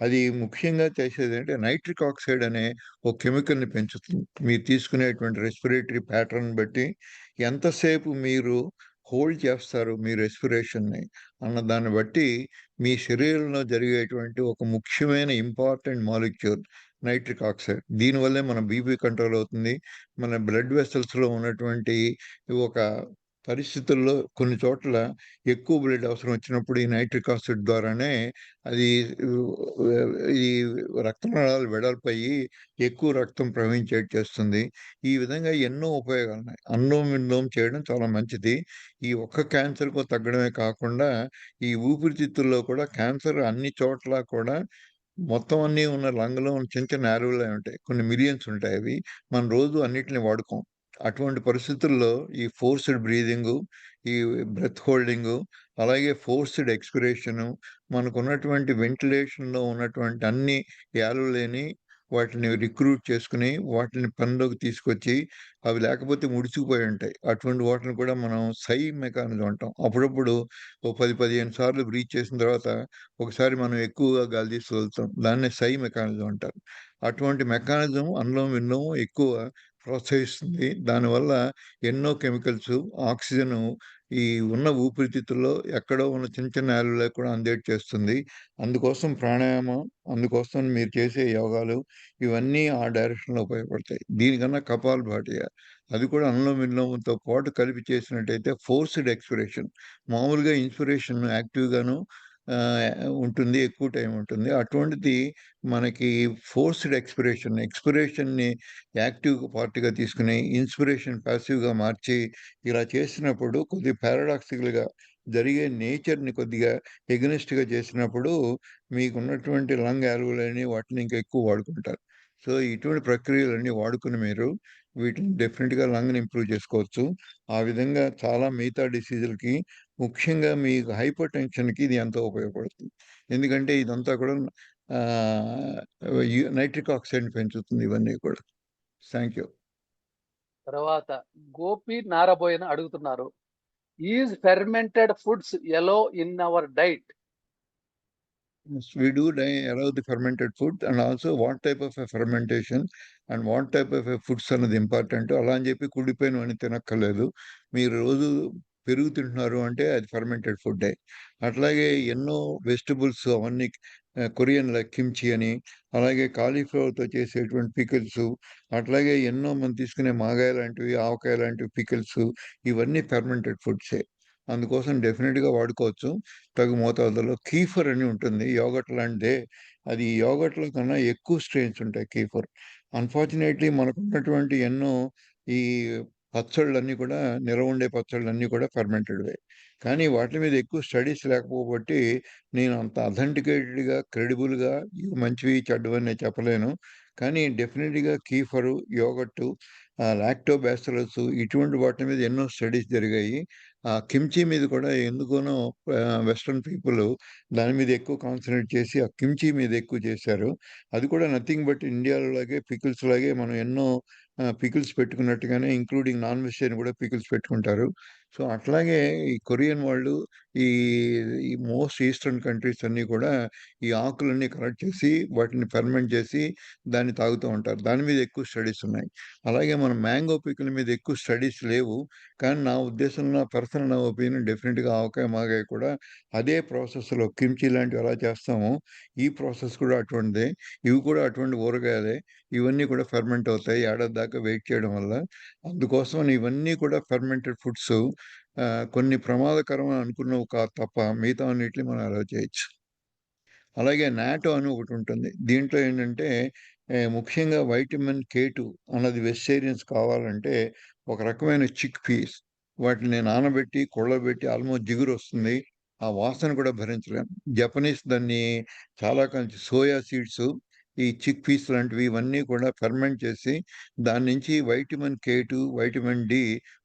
అది ముఖ్యంగా చేసేదేంటే నైట్రిక్ ఆక్సైడ్ అనే ఒక కెమికల్‌ని పెంచుతుంది. మీరు తీసుకునేటువంటి రెస్పిరేటరీ ప్యాటర్న్ బట్టి ఎంతసేపు మీరు హోల్డ్ చేస్తారు మీ రెస్పిరేషన్‌ని అన్న దాన్ని బట్టి మీ శరీరంలో జరిగేటువంటి ఒక ముఖ్యమైన ఇంపార్టెంట్ మాలిక్యూల్ నైట్రిక్ ఆక్సైడ్. దీనివల్లే మన బీపీ కంట్రోల్ అవుతుంది. మన బ్లడ్ వెసల్స్‌లో ఉన్నటువంటి ఒక పరిస్థితుల్లో కొన్ని చోట్ల ఎక్కువ బ్లడ్ అవసరం వచ్చినప్పుడు ఈ నైట్రిక్ ఆక్సైడ్ ద్వారానే అది ఈ రక్తనాళాలు వెడల్పయ్యి ఎక్కువ రక్తం ప్రవహించేట్టు చేస్తుంది. ఈ విధంగా ఎన్నో ఉపయోగాలున్నాయి. అనులోమ్, విలోమ్ చేయడం చాలా మంచిది. ఈ ఒక్క క్యాన్సర్‌కో తగ్గడమే కాకుండా ఈ ఊపిరితిత్తుల్లో కూడా క్యాన్సర్ అన్ని చోట్ల కూడా మొత్తం అన్నీ ఉన్న లంగ్‌లో ఉన్న చిన్న చిన్న యాల్వియోలై ఉంటాయి. కొన్ని మిలియన్స్ ఉంటాయి అవి. మనం రోజు అన్నిటిని వాడుకోం. అటువంటి పరిస్థితుల్లో ఈ ఫోర్స్‌డ్ బ్రీతింగు, ఈ బ్రెత్ హోల్డింగు, అలాగే ఫోర్స్‌డ్ ఎక్స్‌పిరేషను, మనకున్నటువంటి వెంటిలేషన్‌లో ఉన్నటువంటి అన్ని యాల్వియోలైని వాటిని రిక్రూట్ చేసుకొని, వాటిని పనిలోకి తీసుకొచ్చి, అవి లేకపోతే ముడుచుకుపోయి ఉంటాయి. అటువంటి వాటిని కూడా మనం సై మెకానిజం అంటాం. అప్పుడప్పుడు ఓ 10, 15 సార్లు బ్రీత్ చేసిన తర్వాత ఒకసారి మనం ఎక్కువగా గాలి తీసి వదులుతాం. దాన్నే సై మెకానిజం అంటారు. అటువంటి మెకానిజం అనులోమ, విలోమం ఎక్కువ ప్రోత్సహిస్తుంది. దానివల్ల ఎన్నో కెమికల్సు, ఆక్సిజను ఈ ఉన్న ఊపిరితిత్తుల్లో ఎక్కడో ఉన్న చిన్న చిన్న యాల్వియోలకి కూడా అందేట్టు చేస్తుంది. అందుకోసం ప్రాణాయామం, అందుకోసం మీరు చేసే యోగాలు ఇవన్నీ ఆ డైరెక్షన్‌లో ఉపయోగపడతాయి. దీనికన్నా కపాలభాతి అది కూడా అనులోమ, విలోమంతో పాటు కలిపి చేసినట్టయితే ఫోర్స్‌డ్ ఎక్స్‌పిరేషన్. మామూలుగా ఇన్స్పిరేషన్ యాక్టివ్‌గాను ఉంటుంది. ఎక్కువ టైం ఉంటుంది. అటువంటిది మనకి ఫోర్స్‌డ్ ఎక్స్‌పిరేషన్‌ని యాక్టివ్ పార్ట్‌గా తీసుకొని, ఇన్స్పిరేషన్ పాసివ్‌గా మార్చి, ఇలా చేసినప్పుడు కొద్దిగా పారాడాక్సికల్‌గా జరిగే నేచర్‌ని కొద్దిగా ఎగనెస్ట్‌గా చేసినప్పుడు మీకున్నటువంటి లంగ్ యాల్వియోలైని వాటిని ఇంకా ఎక్కువ వాడుకుంటారు. సో, ఇటువంటి ప్రక్రియలన్నీ వాడుకొని మీరు వీటిని డెఫినిట్‌గా లంగ్‌ని ఇంప్రూవ్ చేసుకోవచ్చు. ఆ విధంగా చాలా మిగతా డిసీజులకి ముఖ్యంగా మీకు హైపర్ టెన్షన్‌కి ఇది ఎంతో ఉపయోగపడుతుంది. ఎందుకంటే ఇదంతా కూడా ఆహ్, నైట్రిక్ ఆక్సైడ్‌ని పెంచుతుంది ఇవన్నీ కూడా. Thank you. తర్వాత గోపి నారబోయన అడుగుతున్నారు. Is fermented foods allowed in our diet? Yes, we do allow the fermented food and also what type of a fermentation and what type of a foods అన్నది ఇంపార్టెంట్. అలా అని చెప్పి కుళ్ళిపోయినవన్నీ తినక్కర్లేదు. మీరు రోజు పెరుగు తింటున్నారు అంటే అది ఫర్మెంటెడ్ ఫుడ్డే. అట్లాగే ఎన్నో వెజిటబుల్స్ అవన్నీ కొరియన్ లైక్ కిమ్చి అని, అలాగే కాలీఫ్లవర్‌తో చేసేటువంటి పికిల్స్, అట్లాగే ఎన్నో మనం తీసుకునే మాగాయ లాంటివి, ఆవకాయ లాంటివి పికిల్స్ ఇవన్నీ ఫెర్మెంటెడ్ ఫుడ్సే. అందుకోసం డెఫినిట్‌గా వాడుకోవచ్చు. తగు మోతాదులో. కీఫర్ అని ఉంటుంది. యోగర్ట్ లాంటిదే. అది యోగర్ట్‌లో కన్నా ఎక్కువ స్ట్రెయిన్స్ ఉంటాయి కీఫర్. అన్‌ఫార్చునేట్‌లీ మనకున్నటువంటి ఎన్నో ఈ పచ్చళ్ళన్నీ కూడా నిలవ ఉండే పచ్చళ్ళన్నీ కూడా ఫెర్మెంటెడ్‌వే. కానీ వాటి మీద ఎక్కువ స్టడీస్ లేకపోబట్టి నేను అంత అథెంటికేటెడ్‌గా, క్రెడిబుల్‌గా ఇవి మంచివి, చెడ్డవని నేను చెప్పలేను. కానీ డెఫినిట్‌గా కీఫరు, యోగర్టు, లాక్టోబాసిల్లస్ ఇటువంటి వాటి మీద ఎన్నో స్టడీస్ జరిగాయి. కిమ్చీ మీద కూడా ఎందుకోనో వెస్టర్న్ పీపుల్ దాని మీద ఎక్కువ కాన్సంట్రేట్ చేసి ఆ కిమ్చీ మీద ఎక్కువ చేశారు. అది కూడా నథింగ్ బట్ ఇండియాలో లాగే పికిల్స్ లాగే మనం ఎన్నో పికిల్స్ పెట్టుకున్నట్టుగానే ఇంక్లూడింగ్ నాన్ వెజిటేరియన్ కూడా పికిల్స్ పెట్టుకుంటారు. సో, అట్లాగే ఈ కొరియన్ వాళ్ళు ఈ ఈ మోస్ట్ ఈస్టర్న్ కంట్రీస్ అన్నీ కూడా ఈ ఆకులన్నీ కలెక్ట్ చేసి వాటిని ఫెర్మెంట్ చేసి దాన్ని తాగుతూ ఉంటారు. దాని మీద ఎక్కువ స్టడీస్ ఉన్నాయి. అలాగే మన మ్యాంగో పికిల్ మీద ఎక్కువ స్టడీస్ లేవు. కానీ నా ఉద్దేశంలో నా పర్సనల్ ఒపీనియన్ డెఫినిట్‌గా ఆవకాయ, మాగాయ కూడా అదే ప్రాసెస్‌లో కిమ్చీ లాంటివి ఎలా చేస్తామో ఈ ప్రాసెస్ కూడా అటువంటిదే. ఇవి కూడా అటువంటి ఊరగాయలే. ఇవన్నీ కూడా ఫెర్మెంట్ అవుతాయి. ఏడాది దాకా వెయిట్ చేయడం వల్ల. అందుకోసమని ఇవన్నీ కూడా ఫెర్మెంటెడ్ ఫుడ్స్ కొన్ని ప్రమాదకరం అని అనుకున్నవి కాదు తప్ప మిగతావన్నిటిని మనం అలౌ చేయొచ్చు. అలాగే నాటో అని ఒకటుంటుంది. దీంట్లో ఏంటంటే ముఖ్యంగా వైటమిన్ K2 అన్నది వెజిటేరియన్స్ కావాలంటే ఒక రకమైన చిక్ పీస్ వాటిని నానబెట్టి, కుళ్ళబెట్టి ఆల్మోస్ట్ జిగురొస్తుంది. ఆ వాసన కూడా భరించలేం. జపనీస్ దాన్ని చాలా కాలం సోయా సీడ్స్, ఈ చిక్ పీస్ లాంటివి ఇవన్నీ కూడా ఫెర్మెంట్ చేసి దాని నుంచి వైటమిన్ K2, వైటమిన్ డి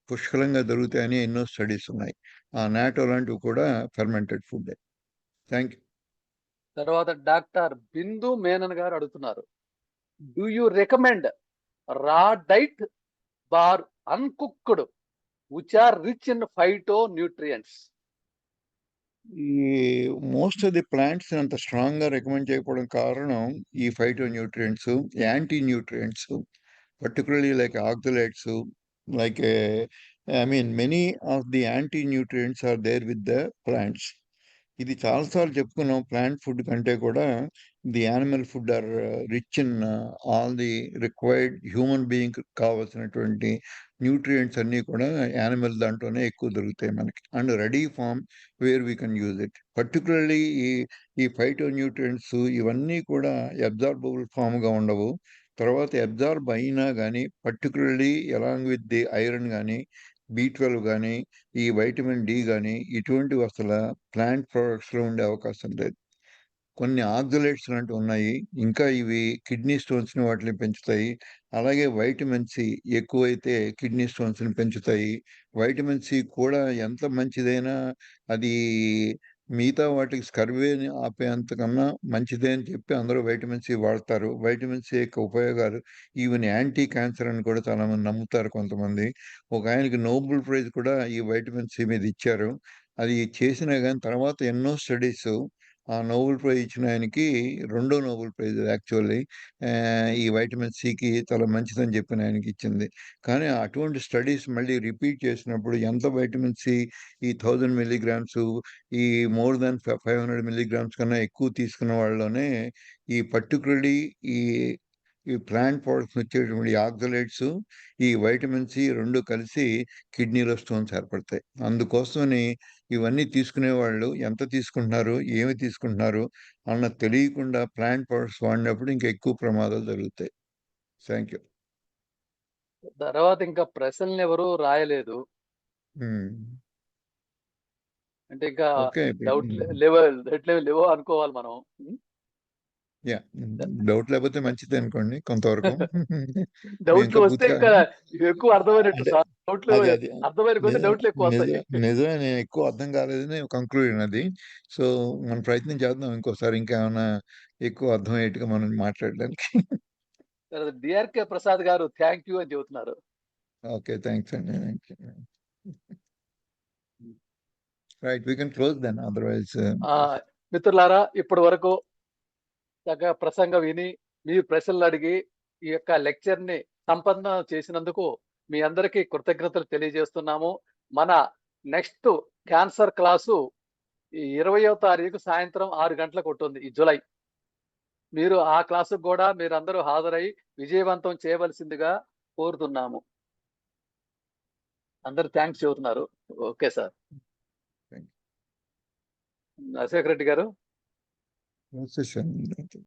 పుష్కలంగా దొరుకుతాయని ఎన్నో స్టడీస్ ఉన్నాయి. ఆ నాటో లాంటివి కూడా ఫెర్మెంటెడ్ ఫుడ్డే. Thank you. తర్వాత డాక్టర్ బిందు మేనన్ గారు అడుగుతున్నారు. Do you recommend raw diet bar uncooked which are rich in phytonutrients? ఈ మోస్ట్ ఆఫ్ ది ప్లాంట్స్ అంత స్ట్రాంగ్‌గా రికమెండ్ చేయకపోవడం కారణం ఈ phytonutrients, antinutrients, particularly like oxalates, like I mean many of the anti nutrients are there with the plants. ఇది చాలా సార్లు చెప్పుకున్నాం. ప్లాంట్ ఫుడ్ కంటే కూడా the animal food are rich in all the required human being కావాల్సినటువంటి న్యూట్రియంట్స్ అన్నీ కూడా యానిమల్ దాంట్లోనే ఎక్కువ దొరుకుతాయి మనకి. And ready form where we can use it. Particularly ఈ ఫైటో న్యూట్రియంట్స్ ఇవన్నీ కూడా అబ్జార్బబుల్ ఫామ్‌గా ఉండవు. తర్వాత అబ్జార్బ్ అయినా గానీ particularly along with the iron గానీ, బి12 గానీ, ఈ వైటమిన్ డి గానీ ఇటువంటివి అసల ప్లాంట్ ప్రొడక్ట్స్‌లో ఉండే అవకాశం లేదు. కొన్ని ఆక్సలేట్స్ లాంటివి ఉన్నాయి. ఇంకా ఇవి కిడ్నీ స్టోన్స్‌ని వాటిని పెంచుతాయి. అలాగే వైటమిన్ సి ఎక్కువైతే కిడ్నీ స్టోన్స్‌ని పెంచుతాయి. వైటమిన్ సి కూడా ఎంత మంచిదైనా అది మిగతా వాటికి స్కర్వీని ఆపేంత కన్నా మంచిదే అని చెప్పి అందరూ వైటమిన్ సి వాడతారు. వైటమిన్ సి యొక్క ఉపయోగాలు ఈవెన్ యాంటీ క్యాన్సర్ అని కూడా చాలామంది నమ్ముతారు కొంతమంది. ఒకాయనకి నోబెల్ ప్రైజ్ కూడా ఈ వైటమిన్ సి మీద ఇచ్చారు. అది చేసినా గాని తర్వాత ఎన్నో స్టడీస్ ఆ నోబెల్ ప్రైజ్ ఇచ్చిన ఆయనకి రెండో నోబెల్ ప్రైజ్ యాక్చువల్లీ ఈ వైటమిన్ సికి చాలా మంచిదని చెప్పిన ఆయనకి ఇచ్చింది. కానీ అటువంటి స్టడీస్ మళ్ళీ రిపీట్ చేసినప్పుడు ఎంత వైటమిన్ సి ఈ 1000 మిల్లీగ్రామ్స్ ఈ మోర్ దాన్ 500 మిల్లీగ్రామ్స్ కన్నా ఎక్కువ తీసుకున్న వాళ్ళలోనే ఈ పర్టిక్యులర్లీ ఈ ఈ ప్లాంట్ ప్రొడక్ట్స్ వచ్చేటువంటి ఆక్సలేట్స్, ఈ వైటమిన్ సి 2 కలిసి కిడ్నీలో స్టోన్స్ ఏర్పడతాయి. అందుకోసమని ఇవన్నీ తీసుకునేవాళ్ళు ఎంత తీసుకుంటున్నారు, ఏమి తీసుకుంటున్నారు అన్నది తెలియకుండా ప్లాంట్ ప్రొడక్ట్స్ వాడినప్పుడు ఇంకా ఎక్కువ ప్రమాదాలు జరుగుతాయి. Thank you. తర్వాత ఇంకా ప్రశ్నలు ఎవరు రాయలేదు. హ్మ్. అంటే ఇంకా ఓకే. డౌట్ లేవో అనుకోవాలి మనం. యాహ్! డౌట్ లేకపోతే మంచిదే అనుకోండి కొంతవరకు. మేము డౌట్లు ఇంకా వస్తే పూర్తిగా ఇంకా ఎక్కువ అర్థమైనట్టు అంటే సార్. డౌట్లు అది అర్థమైన కొద్దీ డౌట్లు ఎక్కువ వస్తాయి. నిజమే నేను ఎక్కువ అర్థం కాలేదని కంక్లూజన్ అది. సో, మనం ప్రయత్నం చేద్దాం ఇంకోసారి ఇంకేమన్నా ఎక్కువ అర్థమయ్యేట్టుగా మనం మాట్లాడడానికి. తర్వాత డిఆర్కే ప్రసాద్ గారు థ్యాంక్ యూ అని చెబుతున్నారు. ఓకే. థాంక్స్ అండి. Thank you. Right. We can close then otherwise మిత్రులారా ఇప్పటి వరకు చక్కగా ప్రసంగం విని మీరు ప్రశ్నలు అడిగి ఈ యొక్క లెక్చర్ ని సంపన్నం చేసినందుకు మీ అందరికీ కృతజ్ఞతలు తెలియజేస్తున్నాము. మన నెక్స్ట్ క్యాన్సర్ క్లాసు ఈ 20వ తారీఖు సాయంత్రం 6 గంటలకు ఉంటుంది ఈ జూలై. మీరు ఆ క్లాసుకు కూడా మీరందరూ హాజరై విజయవంతం చేయవలసిందిగా కోరుతున్నాము. అందరూ థ్యాంక్స్ చెబుతున్నారు. Okay sir. Thank Ashok Reddy గారు. నమస్తే సార్.